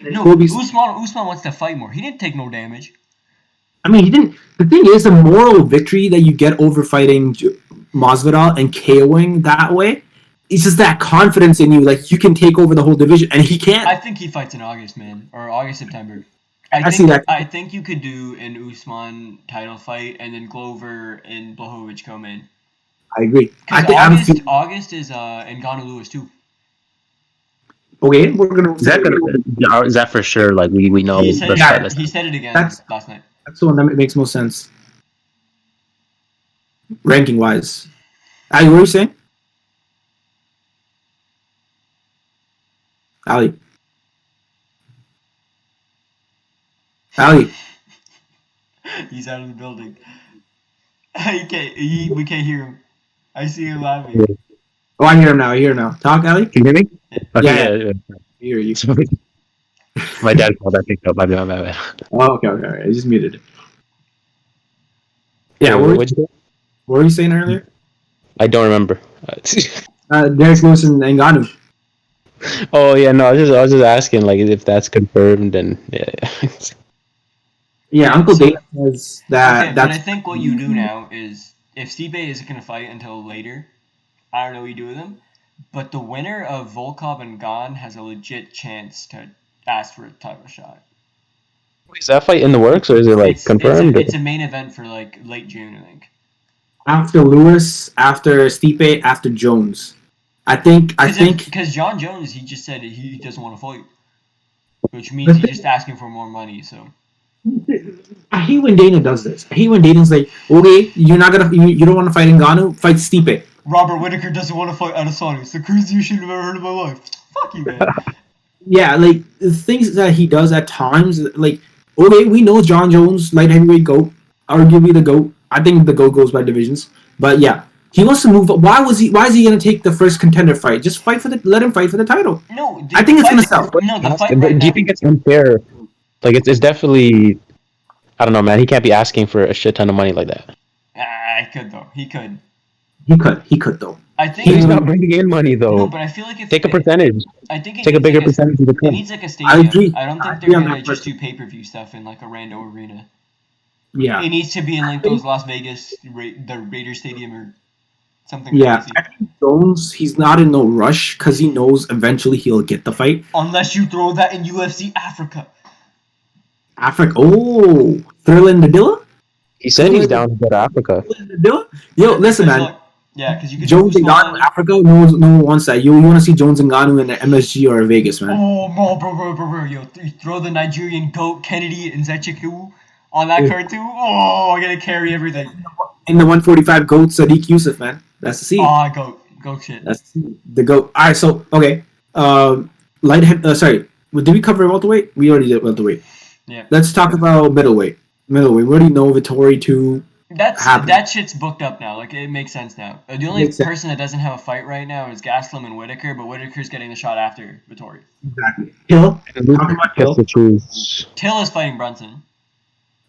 No, Usman wants to fight more. He didn't take no damage. I mean, he didn't. The thing is, the moral victory that you get over fighting Masvidal and KOing that way, it's just that confidence in you, like you can take over the whole division, and he can't. I think he fights in August, man, or August, September. I think you could do an Usman title fight, and then Glover and Blachowicz come in. I agree. August is Ngannou Lewis too. Okay, we're gonna. Is that for sure? Like we know. He said it again last night. That's the one that makes most sense. Ranking wise, Ali, what are you saying? Ali. He's out of the building. We can't hear him. I see him laughing. Oh, I hear him now. Talk, Ali. Can you hear me? Okay, yeah. I hear you. My dad called that picked up. My bad. Oh, okay. I just muted it. Yeah, what were you saying earlier? I don't remember. Derek Lewis and Ngannou. Oh yeah, no. I was just asking like if that's confirmed and yeah. Yeah, Uncle Dave says that. Okay, but I That's think what you do now is if Stipe isn't gonna fight until later, I don't know what you do with him. But the winner of Volkov and Gon has a legit chance to ask for a title shot. Is that fight in the works or is it like confirmed? It's a main event for like late June, I think. after Lewis, after Stipe, after Jones. I think Because John Jones, he just said he doesn't want to fight, which means he's just asking for more money. So I hate when Dana does this. I hate when Dana's like, okay, you're not gonna, you don't want to fight Ngannou, fight Stipe. Robert Whittaker doesn't want to fight Adesanya. It's the craziest shit I've ever heard in my life. Fuck you, man. Yeah, like the things that he does at times, like okay, we know John Jones, light heavyweight GOAT, arguably the GOAT. I think the GOAT goes by divisions, but yeah, he wants to move up. Why is he gonna take the first contender fight? Just let him fight for the title. No, dude, I think it's gonna sell. No, the fight right Do you think it's unfair? Like it's definitely. I don't know, man. He can't be asking for a shit ton of money like that. I could though. He could. He could though. I think He's not bringing in money though. No, but I feel like if take a percentage. I think take a bigger percentage of the It cut. needs like a stadium. I agree. I don't think I they're agree on gonna that just person. do pay-per-view stuff in like a rando arena. Yeah. It needs to be in like those Las Vegas, the Raiders Stadium or something Yeah, crazy. I think Jones, he's not in no rush because he knows eventually he'll get the fight. Unless you throw that in UFC Africa. Africa, oh, Thrillin' the Dilla? He said he's down to go to Africa. Yo, listen, man. Like, yeah, because you could Jones and Ngannou in Africa, no one wants that. You want to see Jones and Ngannou in the MSG or Vegas, man. Oh, bro. Yo, you throw the Nigerian GOAT, Kennedy, and Zechiku on that card too? Oh, I'm going to carry everything. In the 145 GOAT, Sadiq Yusuf, man. That's the seed. Oh, GOAT shit. That's the GOAT. All right, so, okay. Sorry. Did we cover welterweight? We already did welterweight. Yeah. Let's talk about middleweight. We already know Vittori to that shit's booked up now. Like it makes sense now. The only person that doesn't have a fight right now is Gastelum and Whittaker, but Whittaker's getting the shot after Vittori. Exactly. Till. Talking about Till. Till is fighting Brunson.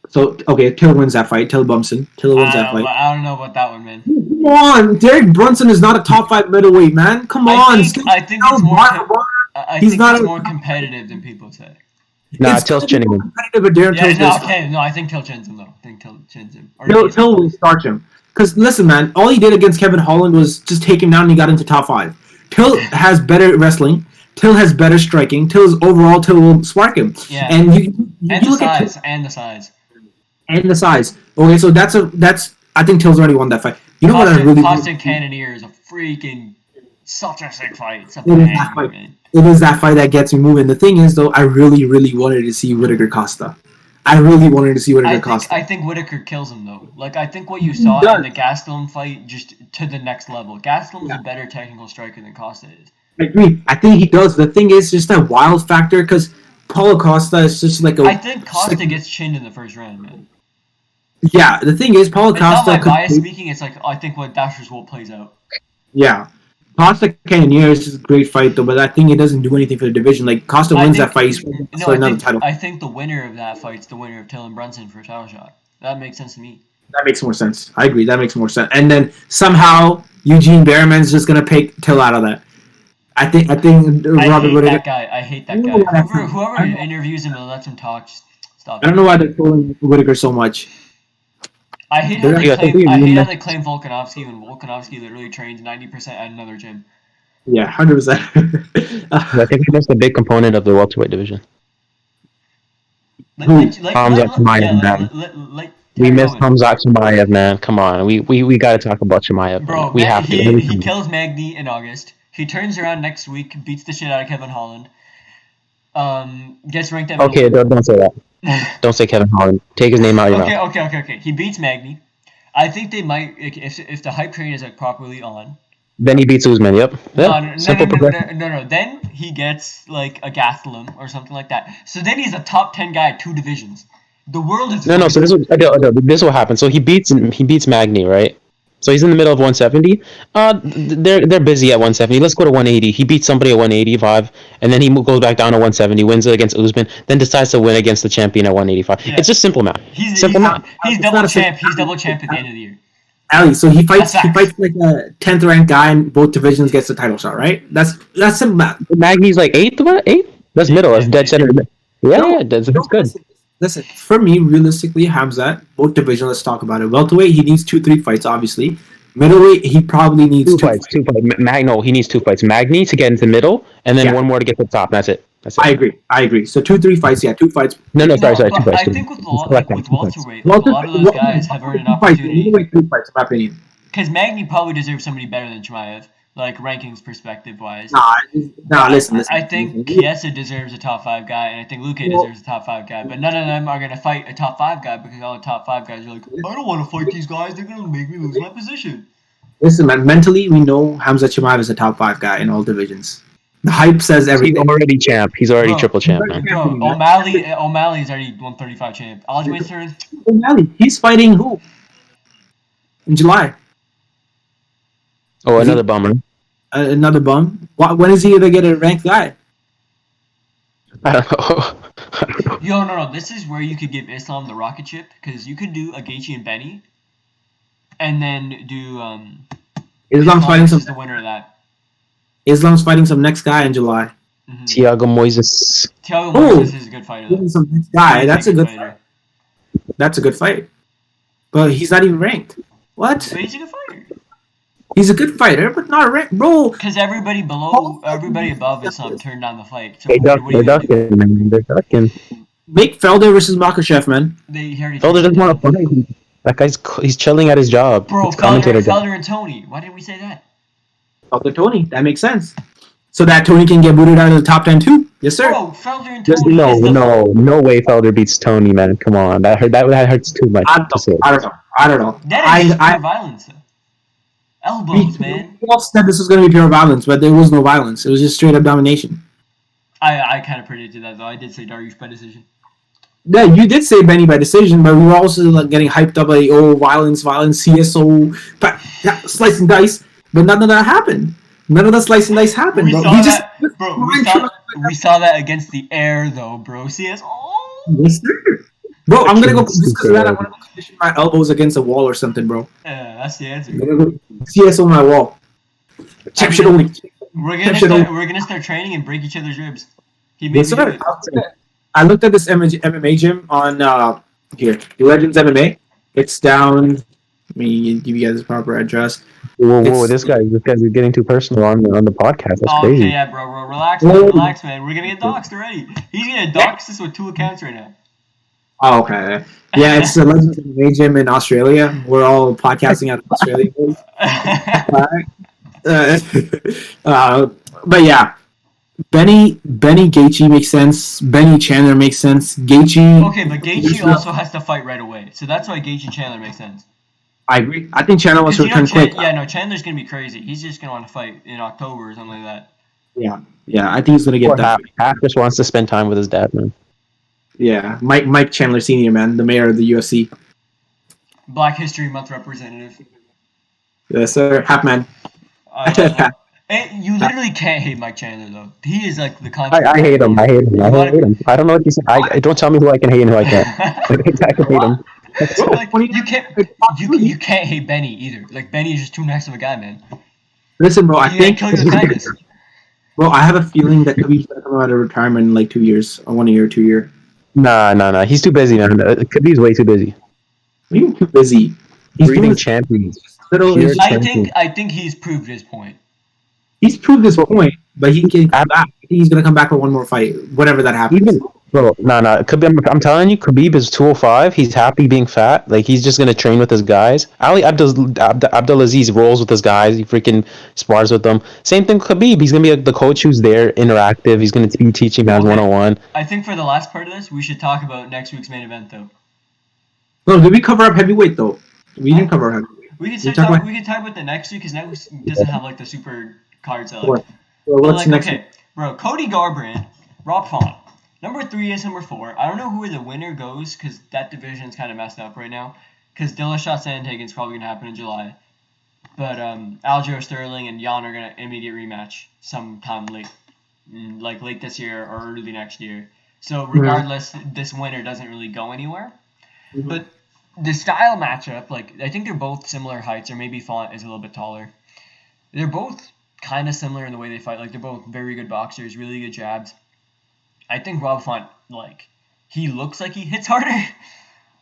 So okay, Till wins that fight. Till Bumson. Till wins that fight. I don't know about that one, man. Come on, Derek Brunson is not a top 5 middleweight, man. Come on. I think it's more competitive than people say. Nah, Till's chinning him. I think Till chins him though. I think Till chins him. Till will starch him. Because listen, man, all he did against Kevin Holland was just take him down and he got into top 5. Till has better wrestling. Till has better striking. Till will spark him. Yeah. And you look at the size. And the size. Okay, so that's I think Till's already won that fight. You know what I really Costin Cannonier is a freaking such a sick fight. It is that fight that gets me moving. The thing is, though, I really, really wanted to see Whittaker Costa. I think Whittaker kills him, though. Like, I think what you saw in the Gastelum fight, just to the next level. Gastelum's a better technical striker than Costa is. I agree. I think he does. The thing is, just that wild factor, because Paulo Costa is just like I think Costa gets chinned in the first round, man. Yeah, the thing is, Paulo Costa... It's not my bias speaking, it's like, I think what Dasher's Wolf plays out. Yeah. Costa Cannonier is just a great fight, though, but I think it doesn't do anything for the division. Like, Costa wins that fight, for another title. I think the winner of that fight's the winner of Till and Brunson for a title shot. That makes sense to me. That makes more sense. I agree. That makes more sense. And then somehow Eugene Behrman's just gonna pick Till out of that. I think Robert Whittaker. I hate that guy. Whoever interviews him and lets him talk, just stop. I don't know why they're trolling Whittaker so much. I hate how they claim Volkanovski when Volkanovski literally trains 90% at another gym. Yeah, 100%. I think he missed a big component of the welterweight division. We missed Hamzat Chimaev, man. Come on, we got to talk about Chimaev. Bro, we have to. He kills Magny in August. He turns around next week, beats the shit out of Kevin Holland. Gets ranked at okay, don't say that. Don't say Kevin Holland. Take his name out of your mouth. Okay. He beats Magny. I think they might, if the hype train is like properly on. Then he beats Usman. Yep. No. Then he gets like a Gastelum or something like that. So then he's a top 10 guy at 2 divisions. The world is no. So this will happen. So he beats Magny, right? So he's in the middle of 170. They're busy at 170. Let's go to 180. He beats somebody at 185, and then he goes back down to 170, wins it against Usman, then decides to win against the champion at 185. Yeah. It's just simple math. He's double champ. He's double champ at the end of the year. Ali, so he fights like a 10th ranked guy in both divisions, gets the title shot, right? That's simple math. Magny's like 8th? What? 8th? That's middle. That's dead center. Yeah, that's good. Listen, for me, realistically, Hamzat, both divisions, let's talk about it. Welterweight, he needs 2, 3 fights, obviously. Middleweight, he probably needs Two two fights. fights. No, he needs two fights. Magny to get into the middle, and then Yeah, one more to get to the top. That's it. That's I it. agree. I agree. So 2, 3 fights, yeah, 2 fights. No, sorry, No, two but fights. I Two. think with Let's collect that. with Two fights. welterweight, like a Welter, lot of those guys have earned an 2 fights. opportunity. Middleweight, 3 fights, in my opinion. Because Magny probably deserves somebody better than Chimaev, like rankings perspective wise. Nah, But nah. Listen, I listen. think listen. Chiesa deserves a top five guy, and I think Luque Well, deserves a top five guy. But none of them are gonna fight a top five guy because all the top five guys are like, I don't want to fight these guys. They're gonna make me lose my position. listen, man. Mentally, we know Hamza Chimaev is a top 5 guy in all divisions. The hype says He's everything. already champ. He's already Bro, triple champ, man. bro, O'Malley's already 135 champ. Aljamain's third. O'Malley, he's fighting who in July? Oh, Is he another bummer. another bum? When is he gonna get a ranked guy? I don't know. I don't know. Yo, no. This is where you could give Islam the rocket ship because you could do a Gaethje and Benny, and then do Islam's fighting some. versus the winner of that. Islam's fighting some next guy in July. Mm-hmm. Thiago Moises. Thiago Oh. Moises is a good fighter though. Fighting some next guy. He's That's a good. fighter. That's a good fight. But he's not even ranked. What? But he's a good fighter. He's a good fighter, but not ranked, bro. Because everybody above Islam turned down the fight. So They're what are you gonna do? ducking, man. They're ducking. Make Felder versus Makachev, man. They already. Felder doesn't want to fight. That guy's he's chilling at his job. Bro, It's commentator job. Felder and Tony. Why didn't we say that? Felder Tony. That makes sense. So that Tony can get booted out of the top 10 too. Yes, sir. Bro, Felder and There's Tony. is the- no way Felder beats Tony, man. Come on, that hurts too much to say. I don't know. That is pure violence. Though. Elbows, man. We all said this was going to be pure violence, but there was no violence. It was just straight up domination. I kind of predicted that though. I did say Dariush by decision. Yeah, you did say Benny by decision, but we were also like getting hyped up like, oh, violence, CSO, slice and dice. But none of that happened. None of the slice and dice happened, bro. We saw that against the air though, bro. CS. Oh. Yes, sir. Bro, I'm gonna go just because of that. I want to position my elbows against a wall or something, bro. Yeah, that's the answer. I'm gonna go CS on my wall. Chip shit only. We're gonna start training and break each other's ribs. He made Yes, me do sir. it. I looked at this MMA gym on here, Legends MMA. It's down. Let me give you guys the proper address. Whoa! This guy's getting too personal on the podcast. That's crazy. Okay, yeah, bro. Relax, man. We're gonna get doxxed already. He's gonna dox us with 2 accounts right now. Oh, okay. Yeah, it's the Legends MMA gym in Australia. We're all podcasting out of Australia. But yeah, Benny Gaethje makes sense. Benny Chandler makes sense. Gaethje. Okay, but Gaethje also has to fight right away, so that's why Gaethje Chandler makes sense. I agree. I think Chandler wants to return quick. Yeah, no, Chandler's gonna be crazy. He's just gonna want to fight in October or something like that. Yeah. I think he's gonna get that. Half just wants to spend time with his dad, man. Yeah, Mike Chandler Senior, man, the mayor of the UFC. Black History Month representative. Yes, sir. Half man. And you literally can't hate Mike Chandler though. He is like the content. I hate him. I hate him. I don't know what you say. Don't tell me who I can hate and who I can't. I can hate him. Like, you can't hate Benny either. Like Benny is just too nice of a guy, man. Listen, bro, I think kill you with kindness. Bro, I have a feeling that Khabib's gonna come out of retirement in like 2 years, or 1 year, 2 year. Nah. He's too busy, man. Khabib's way too busy. What are you too busy? He's Breeding doing champions. I think he's proved his point. He's proved his point, but he can come back. He's gonna come back for one more fight, whatever that happens. No. Khabib, I'm telling you, Khabib is 205. He's happy being fat. Like, he's just going to train with his guys. Ali Abdelaziz rolls with his guys. He freaking spars with them. Same thing with Khabib. He's going to be the coach who's there, interactive. He's going to be teaching guys 101. I think for the last part of this, we should talk about next week's main event, though. No, did we cover up heavyweight, though? We didn't cover heavyweight. We can talk about the next week, because next week doesn't have, like, the super cards. What's next week? Bro, Cody Garbrandt, Rob Font. Number 3 is number 4. I don't know who the winner goes because that division's kind of messed up right now. Because Dillashaw Sandhagen's probably going to happen in July. But Aljamain Sterling and Jan are going to immediate rematch sometime late. Like late this year or early next year. So regardless, this winner doesn't really go anywhere. Mm-hmm. But the style matchup, like I think they're both similar heights, or maybe Font is a little bit taller. They're both kind of similar in the way they fight. Like they're both very good boxers, really good jabs. I think Rob Font, like, he looks like he hits harder,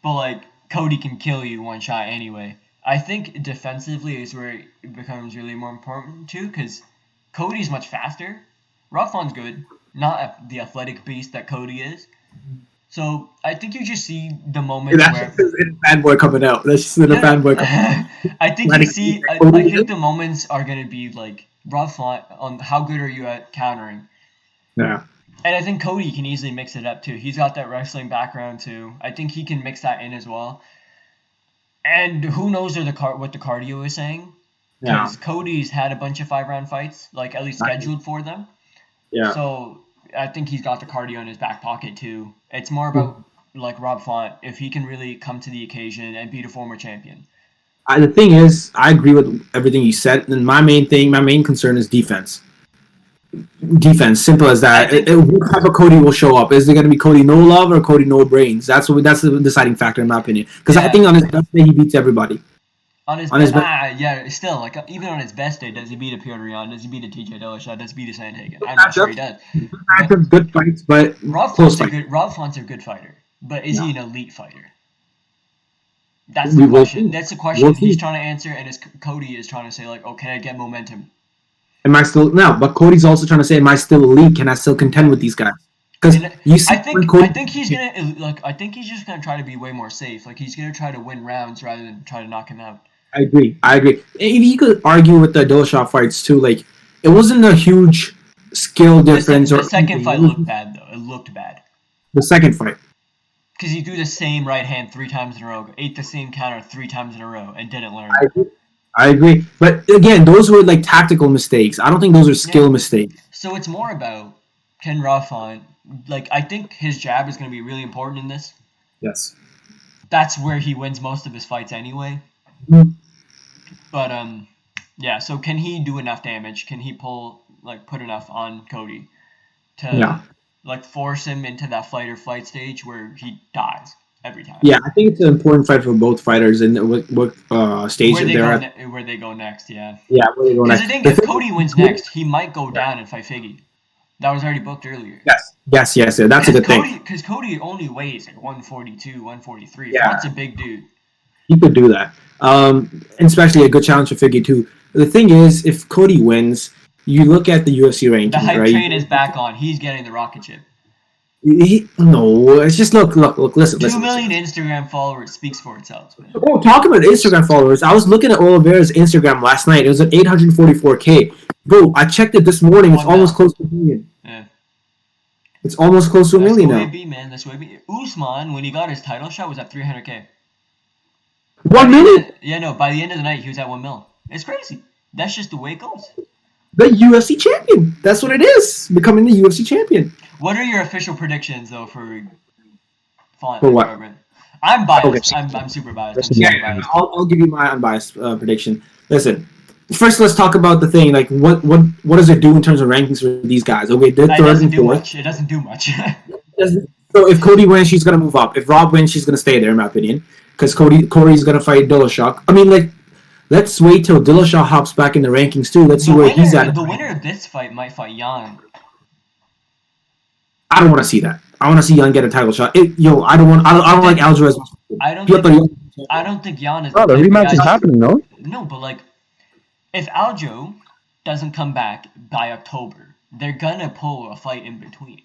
but like Cody can kill you one shot anyway. I think defensively is where it becomes really more important too, because Cody's much faster. Rothfon's good, not the athletic beast that Cody is. So I think you just see the moments where That's just in fanboy coming out. That's just in a fanboy coming out. I think you see. I think the moments are gonna be like Rothfon on how good are you at countering. Yeah. And I think Cody can easily mix it up too. He's got that wrestling background too. I think he can mix that in as well. And who knows what the cardio is saying? Because Cody's had a bunch of 5-round fights, like at least scheduled for them. Yeah. So I think he's got the cardio in his back pocket too. It's more about like Rob Font, if he can really come to the occasion and beat a former champion. The thing is, I agree with everything you said. And my main concern is defense. Defense, simple as that. What type of Cody will show up? Is it going to be Cody no love or Cody no brains? That's the deciding factor in my opinion. Because I think on his best day he beats everybody. Still, like even on his best day, does he beat a Piotr Jan? Does he beat a TJ Dillashaw? Does he beat a Sandhagen? I'm not sure he does. Good fights, but Rob Font's a good fighter, but is he an elite fighter? That's the question. That's the question he's trying to answer, and Cody is trying to say like, oh, can I get momentum? Am I still But Cody's also trying to say, am I still elite? Can I still contend with these guys? Because you see, I think he's just gonna try to be way more safe. Like he's gonna try to win rounds rather than try to knock him out. I agree. If you could argue with the Dillashaw fights too, like it wasn't a huge skill difference. The second fight looked bad though. It looked bad. The second fight. Because he threw the same right hand 3 times in a row, ate the same counter 3 times in a row, and didn't learn. I agree. But again, those were like tactical mistakes. I don't think those are skill mistakes. So it's more about Ken Rothfont. Like, I think his jab is going to be really important in this. Yes. That's where he wins most of his fights anyway. Mm-hmm. But, so can he do enough damage? Can he put enough on Cody to, force him into that fight or flight stage where he dies every time? Yeah, I think it's an important fight for both fighters and what stage they're at. Where they go next, yeah. Yeah, where they go next. Because I think if Cody wins next, he might go down and fight Figgy. That was already booked earlier. Yes. That's a good thing. Because Cody only weighs like 142, 143. Yeah. That's a big dude. He could do that. And especially a good challenge for Figgy too. The thing is, if Cody wins, you look at the UFC rankings, the hype right? train is back on. He's getting the rocket ship. It's just look. Listen. 2 million Instagram followers speaks for itself. Man. Oh, talking about Instagram followers, I was looking at Oliviera's Instagram last night. It was at 844K. Bro, I checked it this morning. It's almost close to $1 million. Yeah. It's almost close to $1 million now. That's way be. Usman, when he got his title shot, was at 300K. 1 million? By the end of the night, he was at 1 mil. It's crazy. That's just the way it goes. The UFC champion. That's what it is. Becoming the UFC champion. What are your official predictions, though, for Font? For what? I'm biased. Okay. I'm super biased. I'll give you my unbiased prediction. Listen, first let's talk about the thing. Like, what does it do in terms of rankings for these guys? Okay, they're third and fourth. It doesn't do much. So if Cody wins, she's gonna move up. If Rob wins, she's gonna stay there, in my opinion. Because Corey's gonna fight Dillashaw. I mean, like, let's wait till Dillashaw hops back in the rankings too. Let's see where he's at. The winner of this fight might fight Jan. I don't want to see that. I want to see Jan get a title shot. I don't like Aljo as much. I don't think Jan is. Oh, the rematch is happening, no? No, but like, if Aljo doesn't come back by October, they're gonna pull a fight in between.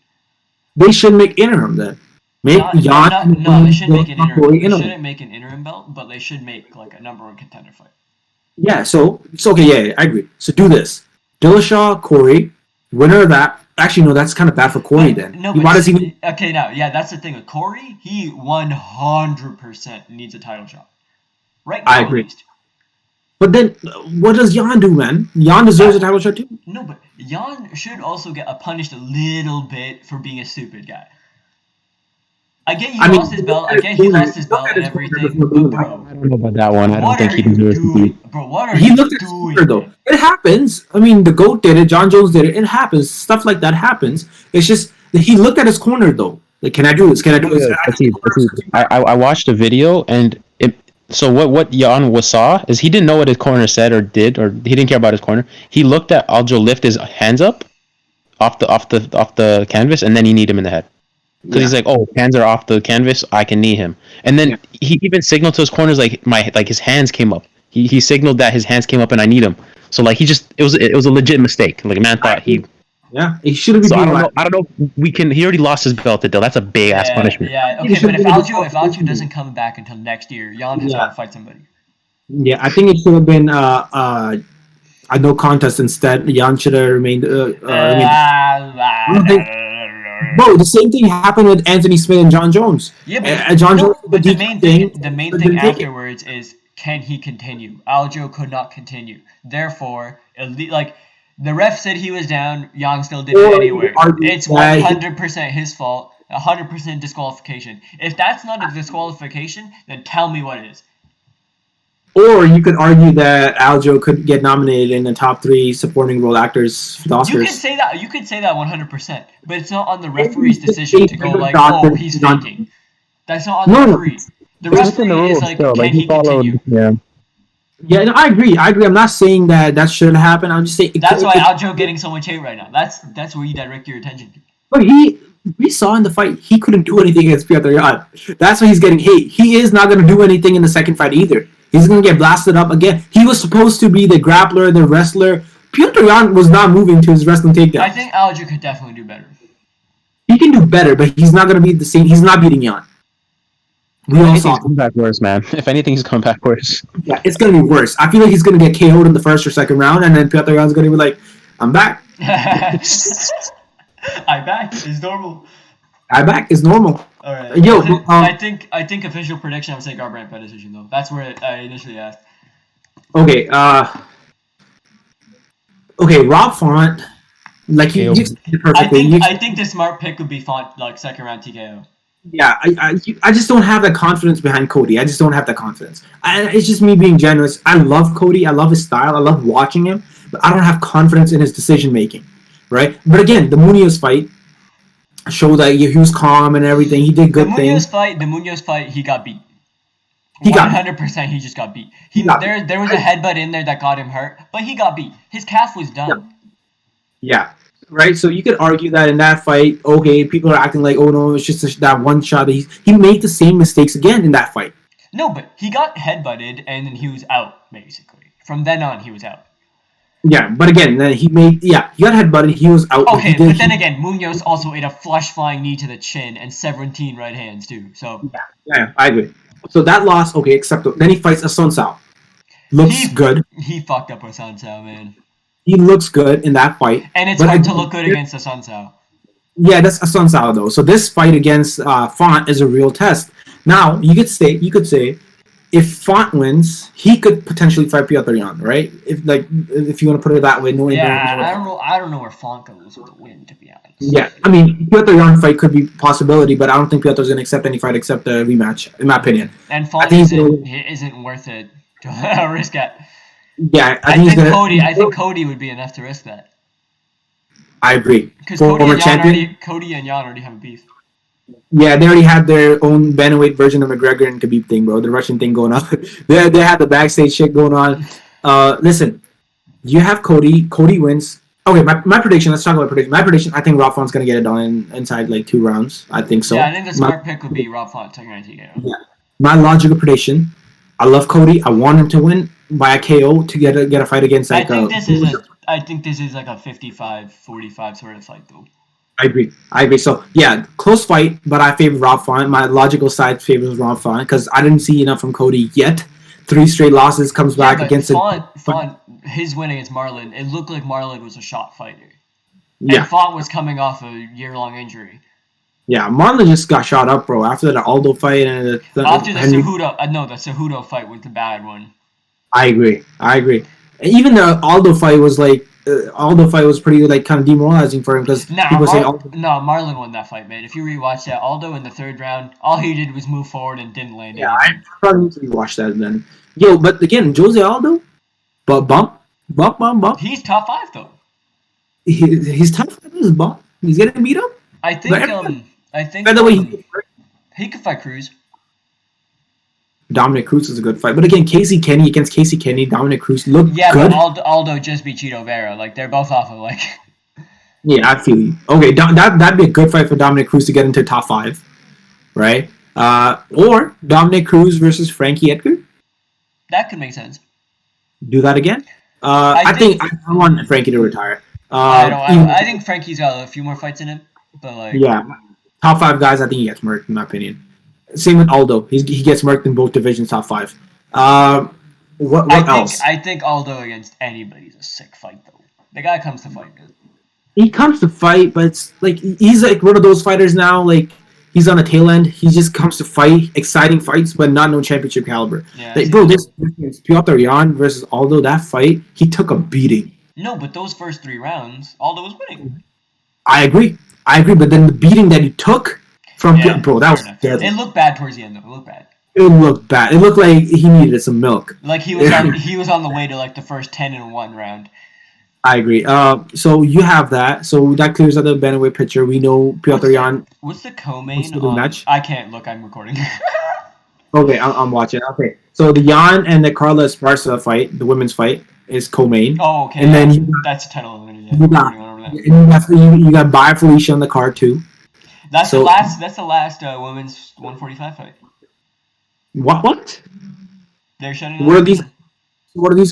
They should make interim then. They shouldn't make an interim. They shouldn't make an interim belt, but they should make like a number one contender fight. Yeah, so it's okay. Yeah, I agree. So do this: Dillashaw, Corey, winner of that. Actually, no, that's kind of bad for Corey then. No, that's the thing with Corey. He 100% needs a title shot. Right now, I agree. At least. But then, what does Jan do, man? Jan deserves a title shot too. No, but Jan should also get punished a little bit for being a stupid guy. I get he lost his belt. I get he lost his belt and everything. But bro, I don't know about that one. I don't think he deserves to be. Bro, what are you doing? He looked at his corner, though. It happens. I mean, the GOAT did it. John Jones did it. It happens. Stuff like that happens. It's just he looked at his corner, though. Like, can I do this? Can I do this? I watched a video, and so what Jan saw is he didn't know what his corner said or did, or he didn't care about his corner. He looked at Aljo lift his hands up off the canvas, and then he kneed him in the head. because he's like, oh, hands are off the canvas, I can knee him. And then he even signaled to his corners like his hands came up. He signaled that his hands came up and I need him. So like it was a legit mistake. Like man thought he. Yeah, he shouldn't be. So I don't know. He already lost his belt to Dill. That's a big ass punishment. Yeah. Okay, but if Aljo doesn't come back until next year, Jan has got to fight somebody. Yeah, I think it should have been a no contest instead. Jan should have remained. Bro, the same thing happened with Anthony Smith and John Jones. Yeah, but, John Jones. But the main thing afterwards is, can he continue? Aljo could not continue. Therefore, like the ref said he was down. Jan still did it anyway. It's 100% his fault. 100% disqualification. If that's not a disqualification, then tell me what is. Or you could argue that Aljo could get nominated in the top 3 supporting role actors for the Oscars. You could say that 100%, but it's not on the referee's decision to go like, oh, he's faking. That's not on the referee. The referee is like, can he continue? Yeah, no, I agree. I'm not saying that shouldn't happen. I'm just saying that's why Aljo getting so much hate right now. That's where you direct your attention to. But we saw in the fight he couldn't do anything against Piotr Jan. That's why he's getting hate. He is not going to do anything in the second fight either. He's going to get blasted up again. He was supposed to be the grappler, the wrestler. Piotr Jan was not moving to his wrestling takedown. I think Aljo could definitely do better. He can do better, but he's not going to be the same. He's not beating Jan. We all saw come back worse, man. If anything, he's come back worse. Yeah, it's going to be worse. I feel like he's going to get KO'd in the first or second round, and then Piotr Jan's going to be like, I'm back. I'm back. It's normal. I'm back. It's normal. All right. Yo, I think official prediction. I would say Garbrandt by decision though. That's where I initially asked. Okay. Okay. Rob Font, like you said it perfectly. I think the smart pick would be Font, like second round TKO. Yeah, I just don't have that confidence behind Cody. I just don't have that confidence. It's just me being generous. I love Cody. I love his style. I love watching him, but I don't have confidence in his decision making. Right. But again, the Munoz fight showed that he was calm and everything. He did good things. The Munoz fight, he got beat. 100%, he just got beat. There was a headbutt in there that got him hurt, but he got beat. His calf was done. Yeah. Right. So you could argue that in that fight, okay, people are acting like, oh no, it's just that one shot. That he made the same mistakes again in that fight. No, but he got headbutted and then he was out basically. From then on, he was out. Yeah, but again, then he got headbutted, he was out. Okay, but then again, Munoz also ate a flush-flying knee to the chin and 17 right hands too, so... Yeah, I agree. So that loss, okay, acceptable. Then he fights Assunção. Looks good. He fucked up Assunção, man. He looks good in that fight. And it's hard to look good against Assunção. Yeah, that's Assunção, though. So this fight against Font is a real test. Now, you could say, if Font wins, he could potentially fight Piotr Jan, right? If you want to put it that way. I don't know where Font goes with the win, to be honest. Yeah, I mean, Piotr Jan fight could be a possibility, but I don't think Piotr's going to accept any fight except a rematch, in my opinion. And Font isn't worth it to risk that. Yeah, I think Cody would be enough to risk that. I agree. Because Cody and Jan already have a beef. Yeah, they already had their own bantamweight version of McGregor and Khabib thing, bro. The Russian thing going on. they had the backstage shit going on. Listen, you have Cody. Cody wins. Okay, my prediction. Let's talk about prediction. My prediction. I think Rob Font's gonna get it done inside like 2 rounds. I think so. Yeah, I think the smart pick would be Rob Font taking it. Yeah. My logical prediction. I love Cody. I want him to win by a KO to get a fight against like. I think this is like a 55-45 sort of fight though. I agree. So, yeah, close fight, but I favor Rob Font. My logical side favors Rob Font because I didn't see enough from Cody yet. 3 straight losses, comes back against Font, his win against Marlon, it looked like Marlon was a shot fighter. Yeah. And Font was coming off a year-long injury. Yeah, Marlon just got shot up, bro, after the Aldo fight. And the Cejudo fight was the bad one. I agree. Even the Aldo fight was like, pretty like kind of demoralizing for him because people say Marlon won that fight, man. If you rewatch that, Aldo in the 3rd round, all he did was move forward and didn't land. Yeah, I probably need to rewatch that then. Yo, but again, Jose Aldo, but bump. He's top 5 though. He's top 5 is bump. He's getting beat up. I think. By the way, he could fight Cruz. Dominic Cruz is a good fight. But again, against Casey Kenny, Dominic Cruz looked good. Yeah, but Aldo just beat Cheeto Vera. Like, they're both off of, like... Yeah, I feel you. Okay, that'd be a good fight for Dominic Cruz to get into top 5, right? Or Dominic Cruz versus Frankie Edgar. That could make sense. Do that again. I think I want Frankie to retire. I think Frankie's got a few more fights in him, but like Yeah, top 5 guys. I think he gets murked, in my opinion. Same with Aldo. He gets murked in both divisions, top 5. What else? I think Aldo against anybody's a sick fight though. The guy comes to fight good. He comes to fight, but it's like he's like one of those fighters now. Like he's on the tail end. He just comes to fight, exciting fights, but not no championship caliber. Yeah, like, bro, this Piotr Jan versus Aldo. That fight, he took a beating. No, but those first 3 rounds, Aldo was winning. I agree, but then the beating that he took from bro, that was deadly. It looked bad towards the end though. It looked bad. It looked bad. It looked like he needed some milk. Like he was on the way to like the first 10-1 round. I agree. So you have that. So that clears out the bantamweight picture. We know Piotr Jan. What's the co-main on? Match? I can't look. I'm recording. Okay, I'm watching. Okay, so the Jan and the Carla Esparza fight, the women's fight, is co-main. Oh, okay. And then that's a title eliminator. You got Baia Felicia on the card too. That's the last women's 145 fight. What? They're shutting. What are these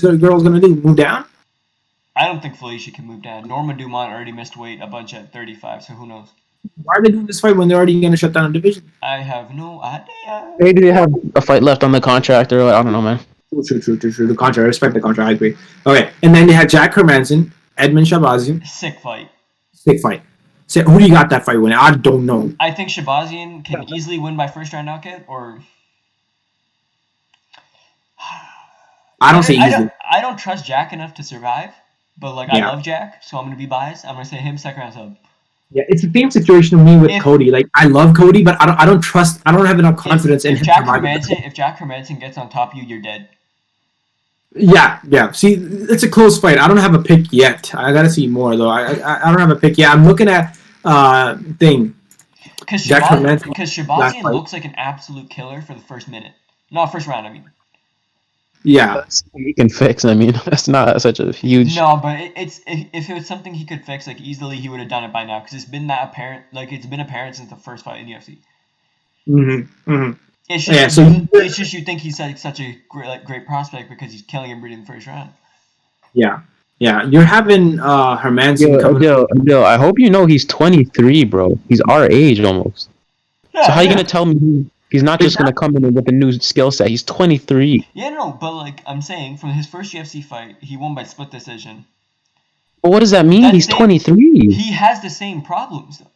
girls gonna do? Move down? I don't think Felicia can move down. Norma Dumont already missed weight a bunch at 35, so who knows? Why are they doing this fight when they're already going to shut down a division? I have no idea. Maybe they have a fight left on the contract, or I don't know, man. True. The contract, I respect the contract. I agree. Okay, and then they had Jack Hermanson, Edmund Shabazian. Sick fight. So who do you got that fight winning? I don't know. I think Shabazian can easily win by first round knockout, or I don't say easily. I don't trust Jack enough to survive. But like I love Jack, so I'm gonna be biased. I'm gonna say him second round sub. Yeah, it's the same situation with me with Cody. Like I love Cody, but I don't trust. I don't have enough confidence in him. If Jack Hermanson gets on top of you, you're dead. Yeah. See, it's a close fight. I don't have a pick yet. I gotta see more though. I don't have a pick yet. I'm looking at thing. Because Shabazian looks like an absolute killer for the first minute. Not first round, I mean. Yeah, he can fix. I mean, that's not such a huge. No, but if it was something he could fix, like easily, he would have done it by now because it's been that apparent. Like it's been apparent since the first fight in UFC. It's just, it's just you think he's like such a great prospect because he's killing everybody in the first round. Yeah. You're having Hermanson. Yo, I hope you know he's 23, bro. He's our age almost. Yeah, so how you gonna tell me? He's not just going to come in with a new skill set. He's 23. Yeah, no, but like I'm saying, from his first UFC fight, he won by split decision. But what does that mean? He's 23. He has the same problems, though.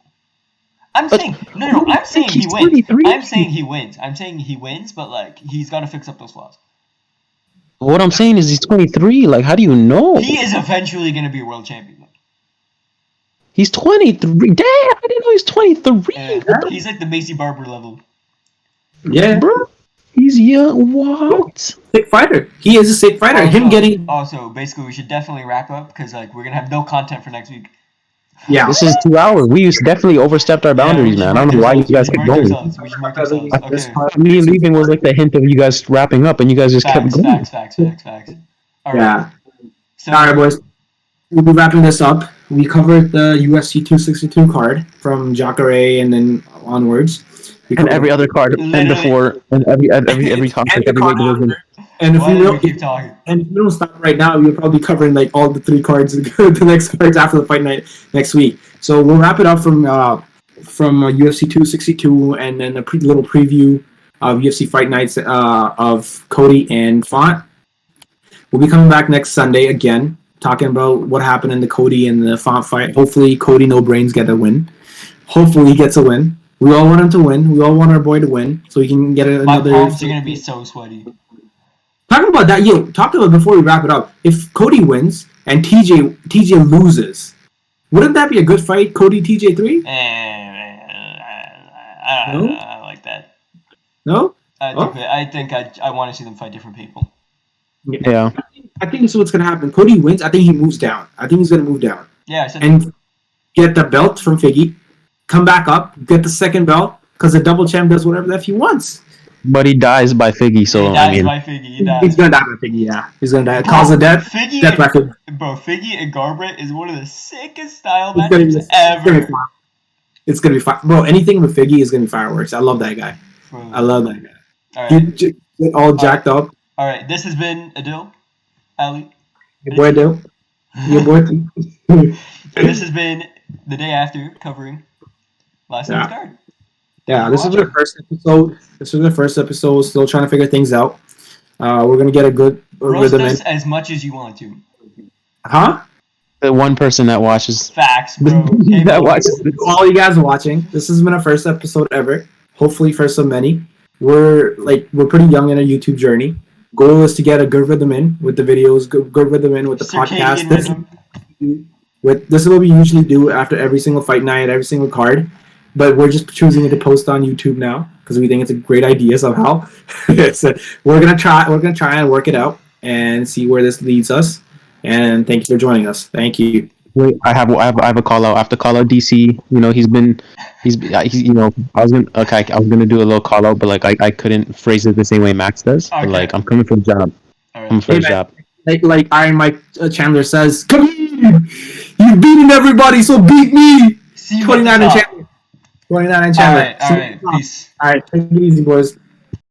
I'm saying he wins. 23. I'm saying he wins, but like he's got to fix up those flaws. What I'm saying is he's 23. Like, how do you know? He is eventually going to be a world champion. He's 23. Damn, I didn't know he's 23. He's like the Macy Barber level. Yeah, bro. He's young. What? Sick fighter. He is a sick fighter. Also, basically, we should definitely wrap up because like we're gonna have no content for next week. Yeah, this is 2 hours. We definitely overstepped our boundaries, man. I don't know why you guys kept going. Me leaving was like the hint of you guys wrapping up, and you guys just kept going. Facts. All right. Yeah. So, all right, boys. We'll be wrapping this up. We covered the UFC 262 card from Jacare and then onwards. And every other card, and before, and every conflict, every division. And if we don't stop right now, we'll probably be covering like all the 3 cards, the next cards after the fight night next week. So we'll wrap it up from UFC 262, and then a little preview of UFC fight nights of Cody and Font. We'll be coming back next Sunday again, talking about what happened in the Cody and the Font fight. Hopefully, Cody No Brains get a win. Hopefully, he gets a win. We all want him to win. We all want our boy to win, so he can get another. My palms are gonna be so sweaty. Talking about that, talk about before we wrap it up. If Cody wins and TJ loses, wouldn't that be a good fight? Cody TJ 3? I don't like that. No? I think I want to see them fight different people. Yeah. I think this is what's gonna happen. Cody wins. I think he moves down. I think he's gonna move down. Yeah. And get the belt from Figgy. Come back up, get the second belt, because the double champ does whatever that he wants. but he dies by Figgy. So He I dies mean, by Figgy. He He's dies. gonna die by Figgy. Yeah, he's gonna die. Bro, Cause of death. Figgy, Death by Figgy. bro, Figgy and Garbrandt is one of the sickest style It's gonna be. matchups It's gonna be ever. fun. It's gonna be fun, bro. Anything with Figgy is gonna be fireworks. I love that guy. Bro. I love that guy. All He right, get all jacked up. all right. This has been Adil, Ali. Your boy do. Your boy. And this has been the day after covering last night's Yeah. card. Yeah, this is the first episode. This is the first episode. Still trying to figure things out. We're gonna get a good Roast rhythm us in. as much as you want to. Huh? the one person that watches Facts, bro. Game that over. watches this. All you guys watching, this has been our first episode ever. Hopefully, first of many. We're pretty young in our YouTube journey. Goal is to get a good rhythm in with the videos, good rhythm in with the podcast. Circadian rhythm. This is what we usually do after every single fight night, every single card. But we're just choosing to post on YouTube now because we think it's a great idea somehow. So we're gonna try and work it out and see where this leads us. And thank you for joining us. Thank you. Wait, I have a call out. I have to call out DC. You know, he's you know, I was gonna do a little call out, but like I couldn't phrase it the same way Max does. Okay. But like I'm coming for a job. All I'm coming right. for a Hey, job. Like Iron Mike Chandler says, come on! You've beaten everybody, so beat me! See you at the 29 and top. Chandler. 29 and All Chandler. right. All right. Peace. All right, take it easy, boys.